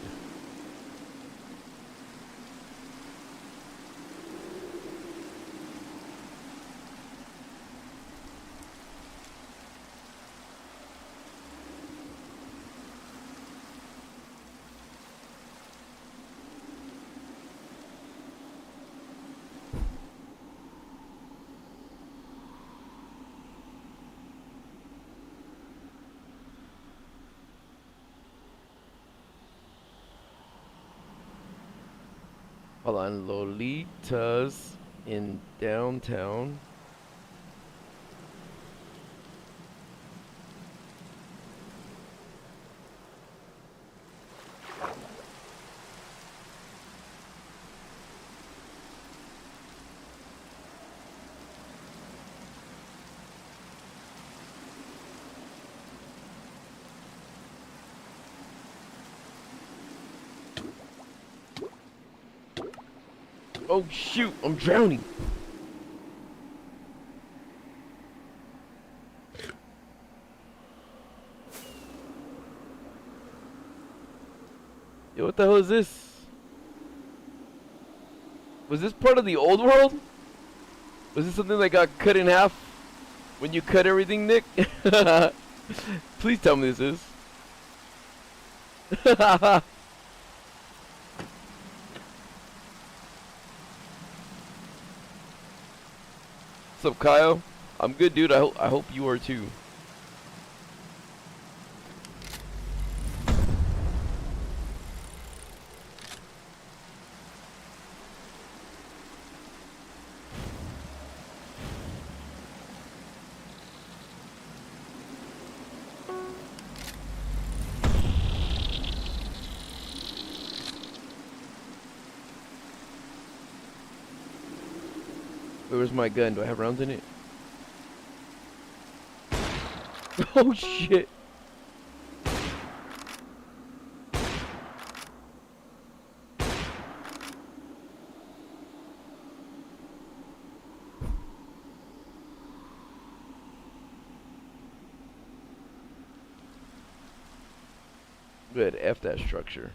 Hold on, Lolitas in downtown. Oh shoot, I'm drowning. Yo, what the hell is this? Was this part of the old world? Was this something that got cut in half when you cut everything, Nick? Please tell me this is. What's up, Kyle? I'm good, dude. I hope you are too. Where's my gun? Do I have rounds in it? Oh shit. Good, F that structure.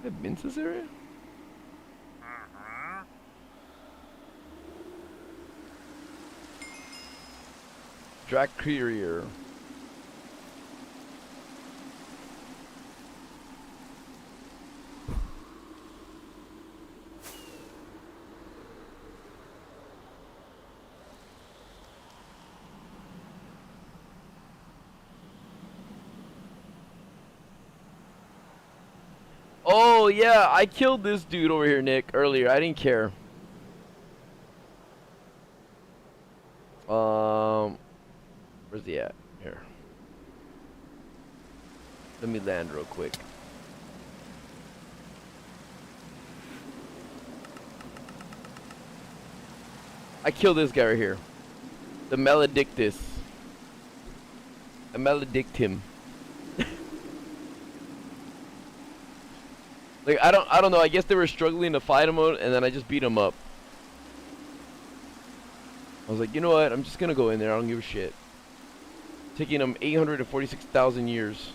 Have been to this area? Drac Courier. Oh yeah, I killed this dude over here, Nick, earlier. I didn't care. Where's he at? Here. Let me land real quick. I killed this guy right here. The Maledictus. I maledict him. Like I don't know. I guess they were struggling to fight him out, and then I just beat him up. I was like, you know what? I'm just gonna go in there. I don't give a shit. Taking him 846,000 years.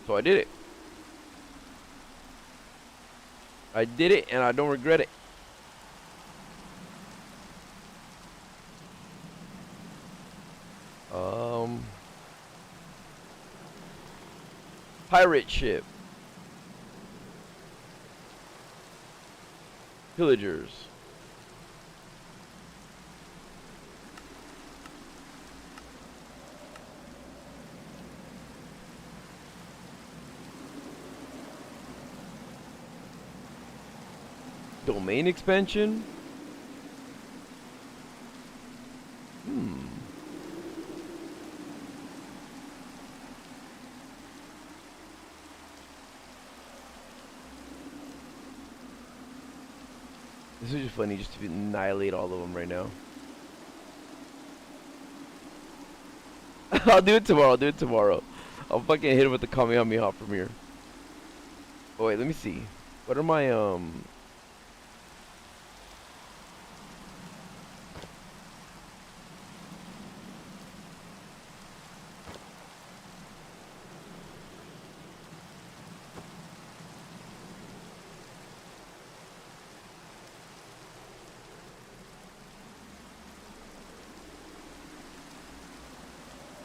So I did it. I did it, and I don't regret it. Pirate ship. Pillagers. Domain expansion? This is just funny just to annihilate all of them right now. I'll do it tomorrow. I'll fucking hit him with the Kamehameha from here. Oh wait, let me see. What are my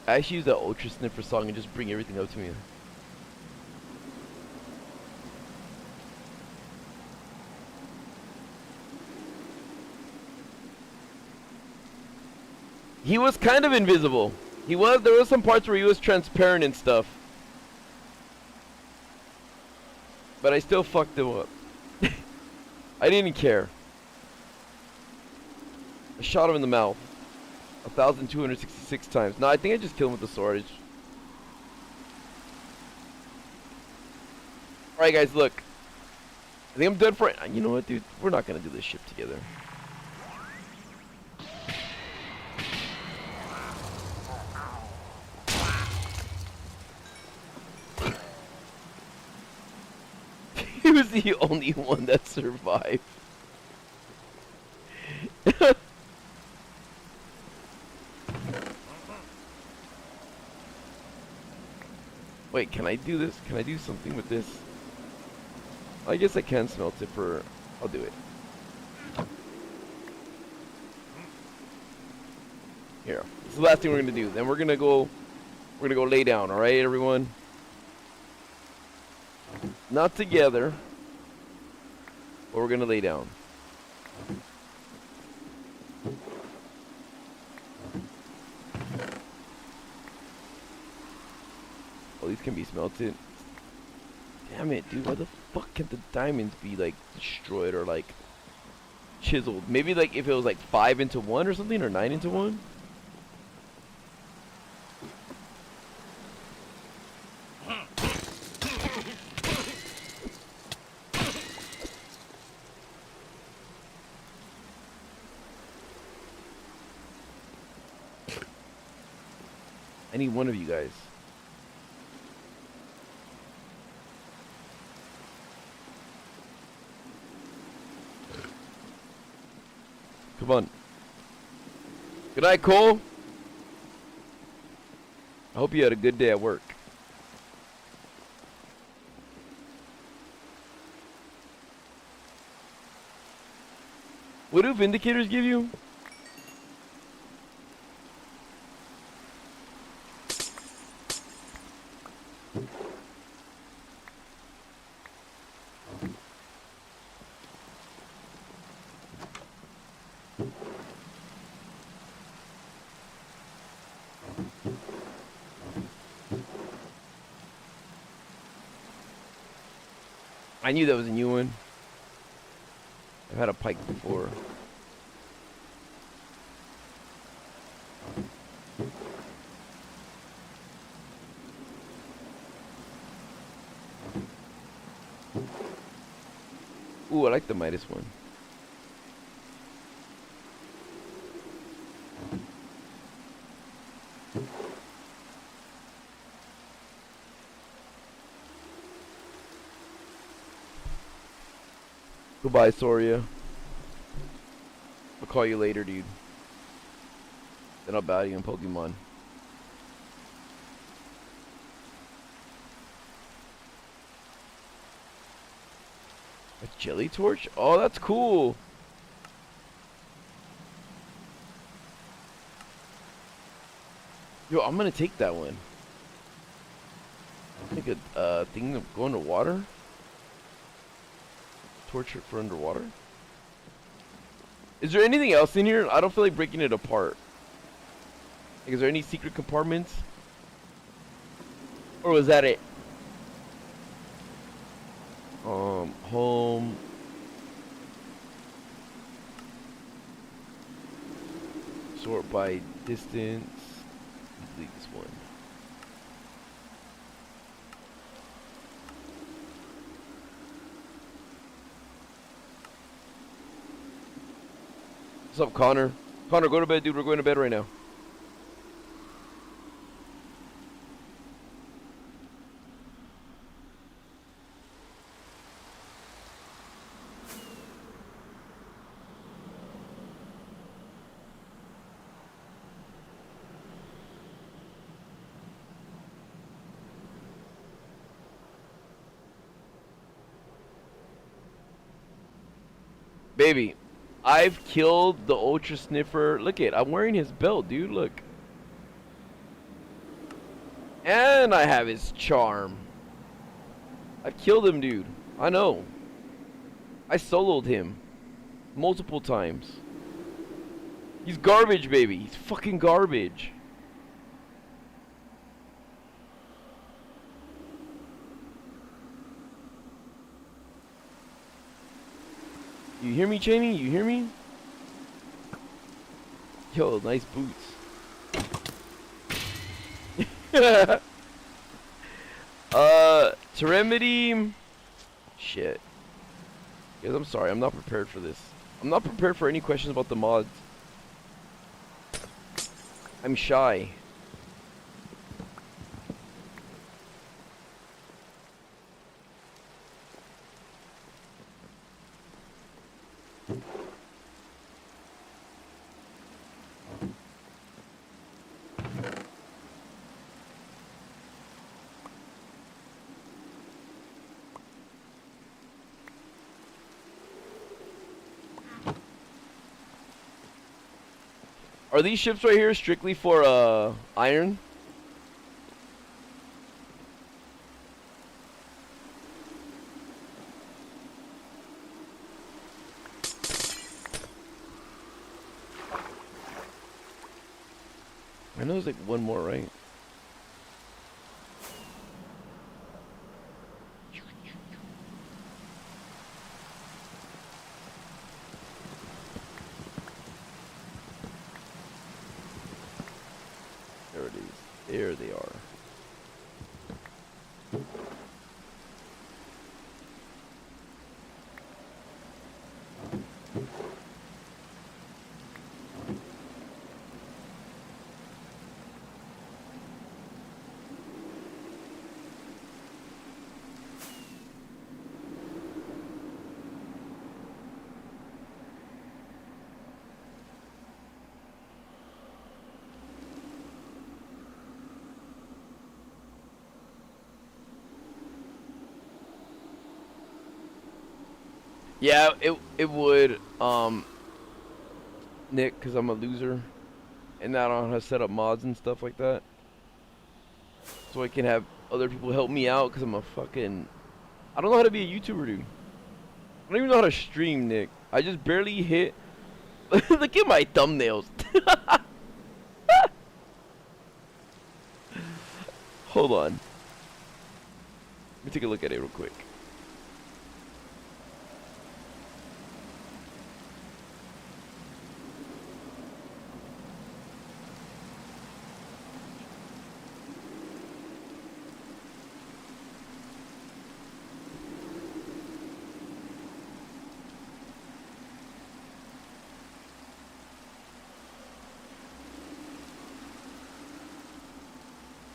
I actually use the Ultra Sniffer song and just bring everything up to me. He was kind of invisible. There was some parts where he was transparent and stuff. But I still fucked him up. I didn't care. I shot him in the mouth. 1,266 times. No, I think I just killed him with the sword. Alright guys, look. I think I'm done for it. You know what, dude? We're not gonna do this ship together. He was the only one that survived. Wait, can I do this? Can I do something with this? I guess I can smelt it for... I'll do it. Here. This is the last thing we're gonna do. Then we're gonna go lay down, alright everyone? Not together. But we're gonna lay down. Oh, these can be smelted. Damn it, dude. Why the fuck can't the diamonds be, like, destroyed or, like, chiseled? Maybe, like, if it was, like, 5 into 1 or something, or 9 into 1? I need one of you guys. Come on. Good night, Cole. I hope you had a good day at work. What do Vindicators give you? I knew that was a new one. I've had a pike before. Ooh, I like the Midas one. Goodbye, Soria. I'll call you later, dude. Then I'll battle you in Pokemon. A jelly torch? Oh, that's cool. Yo, I'm gonna take that one. Like a thing of going to water? Torch it for underwater? Is there anything else in here? I don't feel like breaking it apart. Like, is there any secret compartments? Or was that it? Home. Sort by distance. Delete this one. What's up, Connor? Connor, go to bed, dude. We're going to bed right now. Baby, I've killed the Ultra Sniffer. Look it, I'm wearing his belt, dude. Look. And I have his charm. I've killed him, dude. I know. I soloed him multiple times. He's garbage, baby. He's fucking garbage. You hear me, Cheney? You hear me? Yo, nice boots. Teremity. Shit. Guys, I'm sorry. I'm not prepared for this. I'm not prepared for any questions about the mods. I'm shy. Are these ships right here strictly for iron? I know there's like one more, right? There it is. There they are. Yeah, it would, Nick, because I'm a loser, and I don't know how to set up mods and stuff like that. So I can have other people help me out, because I'm a fucking... I don't know how to be a YouTuber, dude. I don't even know how to stream, Nick. I just barely hit... Look at my thumbnails. Hold on. Let me take a look at it real quick.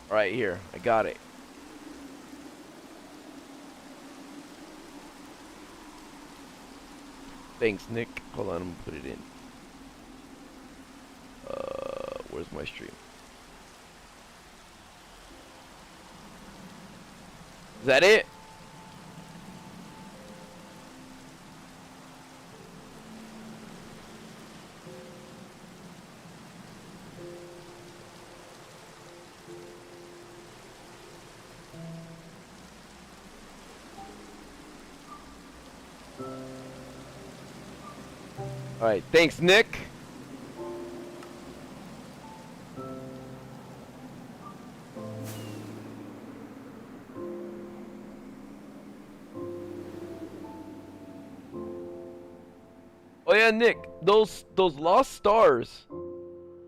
Right here. I got it. Thanks, Nick. Hold on, I'm gonna put it in. Where's my stream? Is that it? Alright, thanks, Nick. Oh yeah, Nick, those lost stars.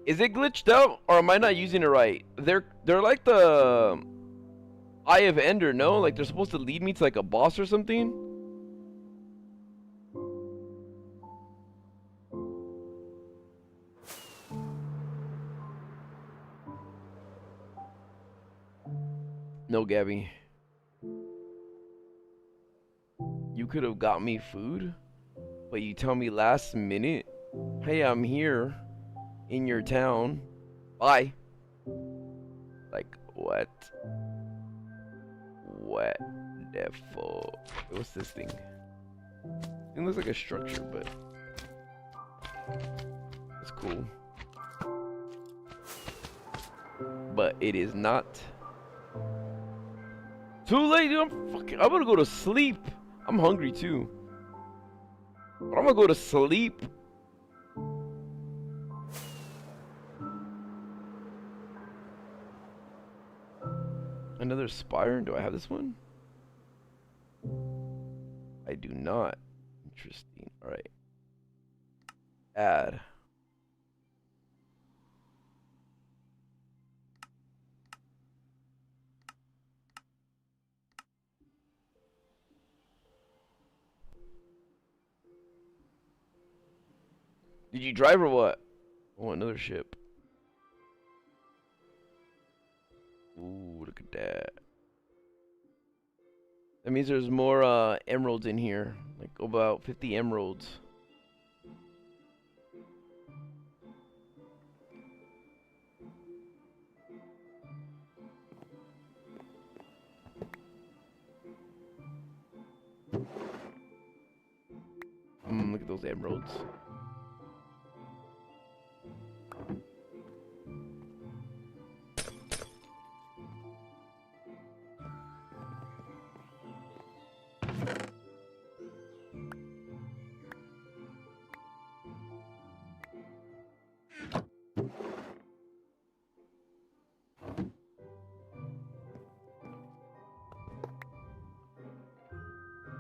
Is it glitched out or am I not using it right? They're like the Eye of Ender, no? Like they're supposed to lead me to like a boss or something? No, Gabby. You could have got me food, but you tell me last minute, hey, I'm here in your town. Bye. Like, what? What the fuck? What's this thing? It looks like a structure, but it's cool. But it is not. Too late, I'm gonna go to sleep. I'm hungry too. But I'm gonna go to sleep. Another spire? Do I have this one? I do not. Interesting. Alright. Add. Did you drive or what? Oh, another ship. Ooh, look at that. That means there's more emeralds in here. Like about 50 emeralds. Look at those emeralds.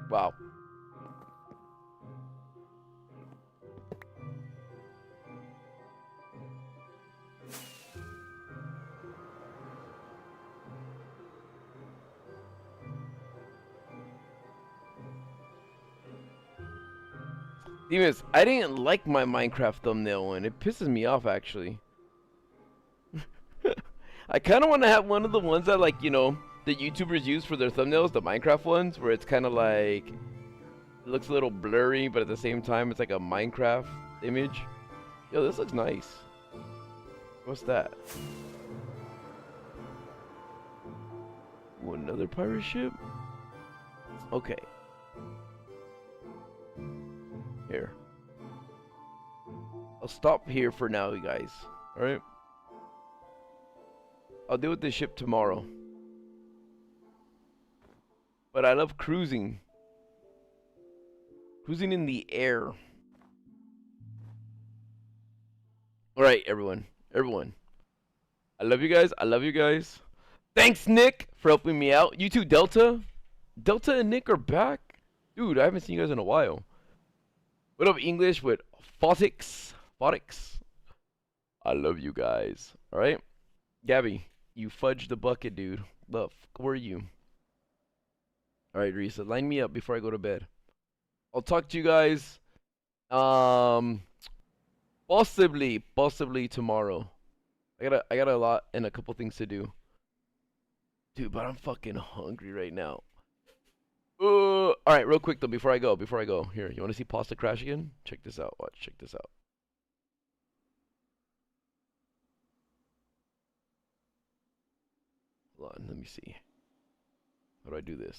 Wow. Demons, I didn't like my Minecraft thumbnail and it pisses me off actually. I kind of want to have one of the ones that like, you know, the YouTubers use for their thumbnails, the Minecraft ones, where it's kind of like, it looks a little blurry, but at the same time, it's like a Minecraft image. Yo, this looks nice. What's that? Ooh, another pirate ship? Okay. Here. I'll stop here for now, you guys. Alright? I'll deal with this ship tomorrow. But I love cruising. Cruising in the air. Alright, everyone. Everyone. I love you guys. I love you guys. Thanks, Nick, for helping me out. You too, Delta. Delta and Nick are back. Dude, I haven't seen you guys in a while. What up, English with Photix? Photix. I love you guys. Alright? Gabby, you fudged the bucket, dude. Love, where are you? Alright, Risa, line me up before I go to bed. I'll talk to you guys. Possibly tomorrow. I got a lot and a couple things to do. Dude, but I'm fucking hungry right now. All right, real quick though, before I go, here, you want to see pasta crash again? Check this out. Watch, check this out. Hold on, let me see. How do I do this?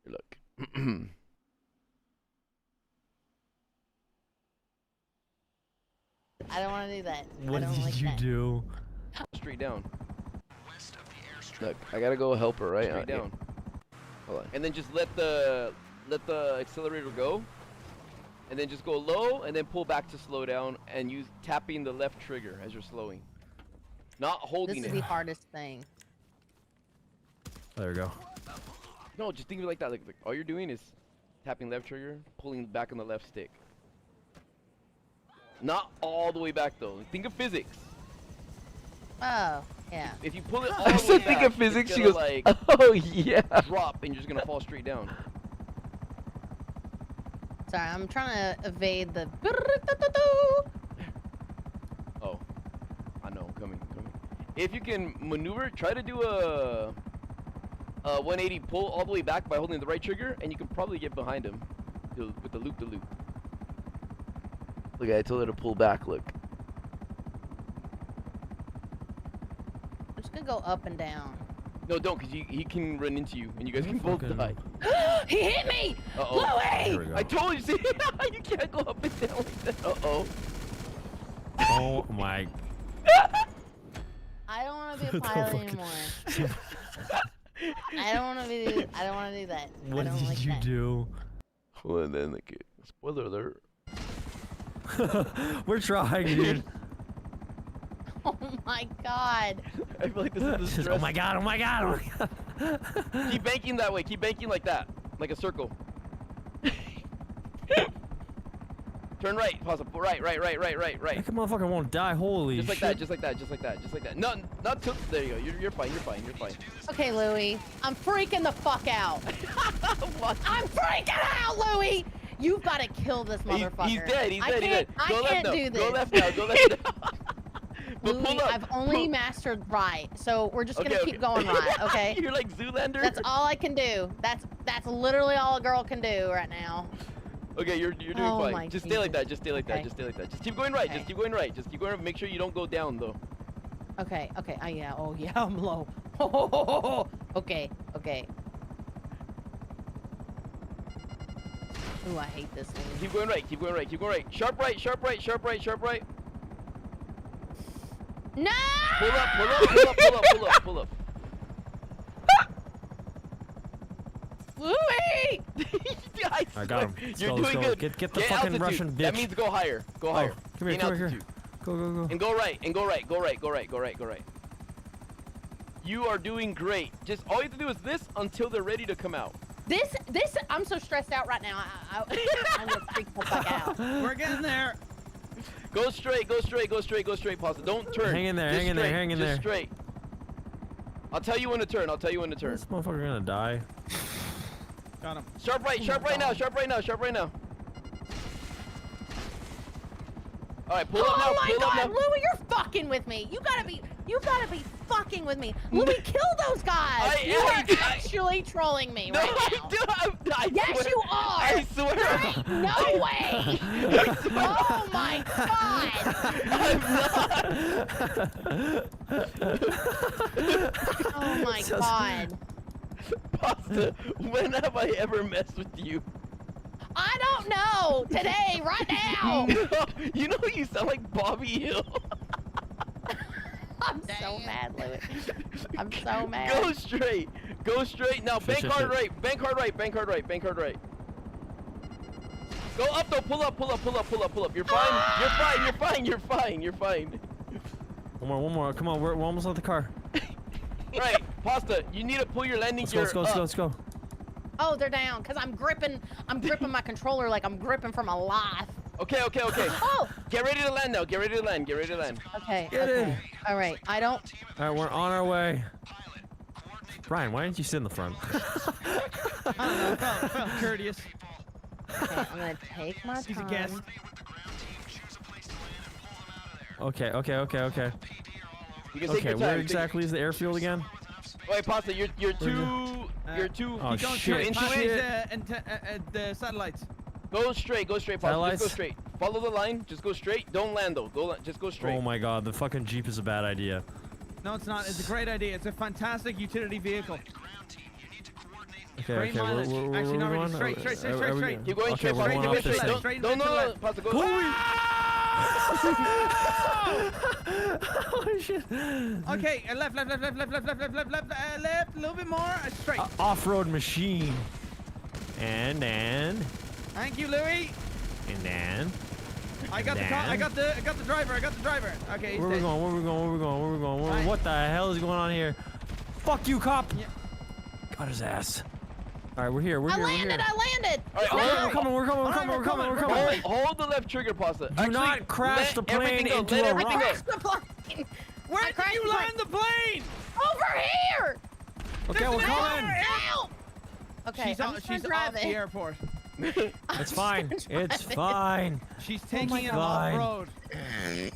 Here, look. I don't want to do that. What I don't did like you that. do? Straight down. Look, I gotta go help her, right? Straight down. Hold on. And then just let the accelerator go. And then just go low, and then pull back to slow down, and use tapping the left trigger as you're slowing. Not holding This is it. the hardest thing. There we go. No, just think of it like that. Like all you're doing is tapping left trigger, pulling back on the left stick. Not all the way back though. Think of physics. Oh, yeah. If you pull it all I the way said back, think of physics. it's She gonna, goes, like oh yeah. drop, and you're just gonna fall straight down. Sorry, I'm trying to evade the. Oh, I know. I'm coming. If you can maneuver, try to do a 180 pull all the way back by holding the right trigger, and you can probably get behind him with the loop-the-loop. Look, I told her to pull back. Look. I'm just gonna go up and down. No, don't, because he can run into you, and you guys can both Fucking- die. He hit me! Uh-oh. There Louie! we go. I told you, see? You can't go up and down like that. Uh-oh. Oh my. I don't want to be a The pilot fucking- anymore. I don't want to be. I don't want to do that. What I don't did like you that. do? Well, and then, like, spoiler alert. We're trying, dude. Oh my god. I feel like this is the Just, stress. oh my god, oh my god, oh my god. Keep banking that way. Keep banking like that. Like a circle. Turn right. Pause. Right. That motherfucker won't die, holy Just like shit. that. Just like that. No, not till. There you go. You're fine. Okay, Louie. I'm freaking the fuck out. What? I'm freaking out, Louie. You've got to kill this motherfucker. He's dead. He's I dead. can't do this. Go left now. Go left now. But Louie, pull up. I've only mastered right, so we're just gonna keep going right, okay? You're like Zoolander. That's all I can do. That's literally all a girl can do right now. Okay, you're doing Oh fine. my Just stay like Jesus. that. Just stay like that. Okay. Just stay like that. Just keep going right. Okay. Just keep going right. Just keep going. Make sure you don't go down though. Okay. Yeah. Oh yeah, I'm low. Okay. Ooh, I hate this thing. Keep going right. Keep going right. Sharp right. No! Pull up. Louie! I got him. You're Let's doing go. good. Get the Gain fucking altitude. Russian bitch. That means go higher. Go higher. Come here, Gain come here. altitude. Go. And go right. You are doing great. Just all you have to do is this until they're ready to come out. This, I'm so stressed out right now. I'm gonna freak the fuck out. We're getting there. Go straight. Pasta. Don't turn. Hang in there, Just hang in there, straight, hang in just there. straight. I'll tell you when to turn. This motherfucker gonna die. Got him. Sharp right now. All right, pull up now. Oh my Pull up god, now. Louie, you're fucking with me. You gotta be fucking with me. Louie, kill those guys. You are actually trolling me No, right I now. do. I Yes, swear. you are. I swear. There ain't no way. Oh my god. Oh my god. Pasta, when have I ever messed with you? I don't know. Today, right now. You know you sound like Bobby Hill. I'm so mad, Louie. I'm so mad. Go straight. Now bank hard right. Go up though, pull up. You're fine. One more. Come on, we're almost at the car. Right, Pasta, you need to pull your landing gear up. Let's go. Oh, they're down because I'm gripping my controller like I'm gripping for my life. Okay. Oh. Get ready to land now. Okay. Get in. All right. I don't. All right, we're on our way. Brian, why didn't you sit in the front? I don't know. Felt courteous. Okay, I'm gonna take my He's a time. guest. Okay. You can take Okay, your time. where exactly is the airfield again? Wait, Pasta, you're too. Oh, Keep going shit. The satellites. Go straight, Pasta. Just Satellites? go straight. Follow the line. Just go straight. Don't land though. Just go straight. Oh my god, the fucking Jeep is a bad idea. No, it's not. It's a great idea. It's a fantastic utility vehicle. Okay, Great okay, mileage. where Actually, not really. going? Straight. Keep going Okay, straight, we're Pasta. going Keep off this straight. thing. No, Pasta, go. Oh shit. Okay, left, a little bit more, straight. Off-road machine. And Thank you, Louis. I got the driver. Okay, he's where we dead. going? Right. What the hell is going on here? Fuck you, cop. Yeah. Got his ass. All right, we're here. I landed. All right, We're coming. Hold the left trigger, Pasta. Do not crash the plane into a rock. Crash the plane. Where did you land the plane? Over here. Okay, we're coming. Help. Okay, She's I'm off driving. the airport. It's fine. It's fine. She's taking it God. off road.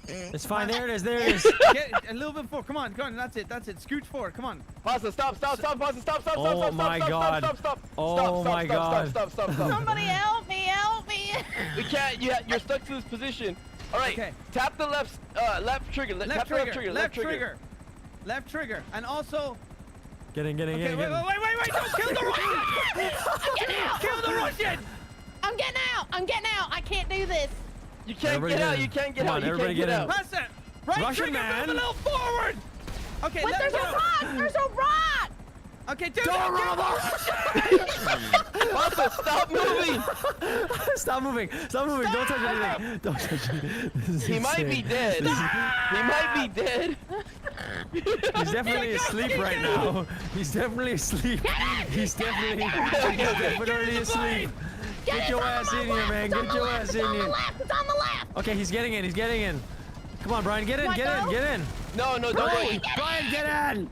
It's fine. There it is. Get a little bit forward. Come on. That's it. Scooch forward. Come on. Pasta, stop, Pasta, stop. Oh my God. Oh my God. Stop. Somebody help me. We can't. You're stuck to this position. All right. Okay. Tap the left trigger. Tap the left trigger. Left trigger. And also. Get in. Okay, wait! Don't kill the Russian! Kill the Russian! I'm getting out. I can't do this. You can't Everybody get out. get in. You can't get Come out. on, You everybody can't get get in. out. Press it! Right Russian trigger, man. move a little forward! Okay, Wait, there's a rock. Okay, Don't rob us! Pasta, stop moving. Stop moving. Don't touch anything. Don't touch anything. This is He might be insane. dead. He might be dead. He's definitely asleep right now. He's definitely asleep. He's definitely asleep. Get your ass in here, man. Get your ass in here. It's on the left. Okay, he's getting in. Come on, Brian, get in. No, don't go. Brian, get in.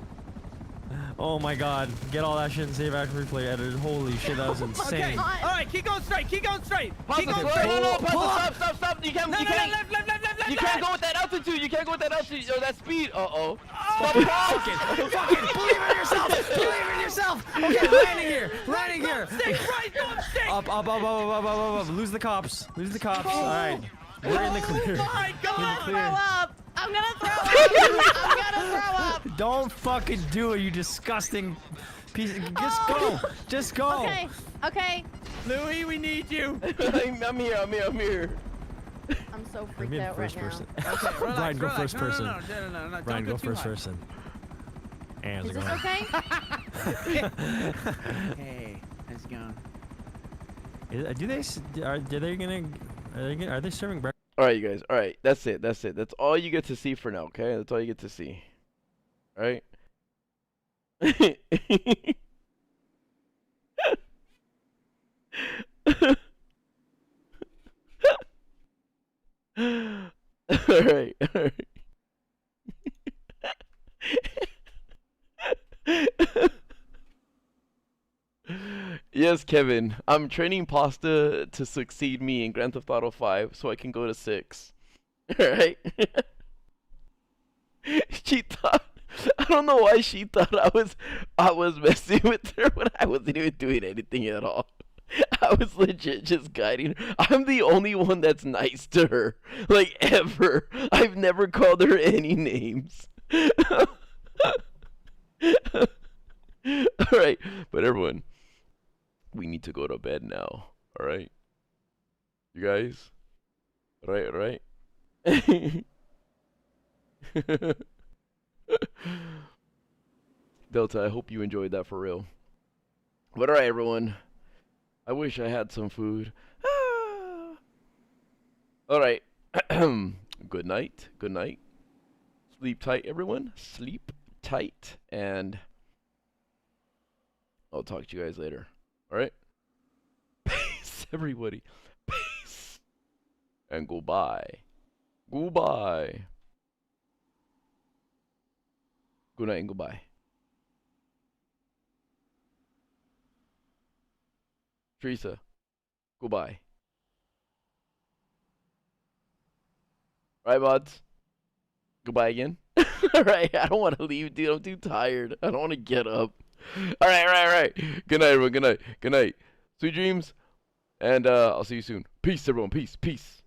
Oh my god. Get all that shit and save after replay edited. Holy shit, that was insane. Okay, alright, keep going straight. Pasta, no, Pasta, stop. You can't. Left. You can't go with that altitude. Or that speed. Uh-oh. Fuck it. Believe in yourself. Okay, landing here. Stick, Up. Lose the cops. All right. We're in the clear. Oh my God! I'm gonna throw up. Don't fucking do it, you disgusting piece. Just go. Okay. Louis, we need you. I'm here. I'm so I'm freaked in out right first now. person. Okay, relax, Brian, go relax. first person. No. Brian, Don't go too first high. person. Hey, how's Is it this going? okay? Hey, how's it going? Are they serving breakfast? All right, you guys. All right, that's it. That's all you get to see for now. Okay, that's all you get to see. All right. All right. Yes, Kevin. I'm training Pasta to succeed me in Grand Theft Auto 5 so I can go to 6. Alright? She thought, I don't know why she thought I was messing with her when I wasn't even doing anything at all. I was legit just guiding her. I'm the only one that's nice to her. Like, ever. I've never called her any names. Alright, but everyone, we need to go to bed now. Alright? You guys? Alright? Delta, I hope you enjoyed that for real. But alright, everyone. I wish I had some food. Alright. Good night. Sleep tight, everyone. Sleep tight. And I'll talk to you guys later. Alright? Peace, everybody. Peace. And goodbye. Good night and goodbye. Teresa, goodbye. Right, buds? Goodbye again. All right, I don't want to leave, dude. I'm too tired. I don't want to get up. All right, all right, all right. Good night, everyone. Good night. Good night. Sweet dreams, and I'll see you soon. Peace, everyone. Peace, peace.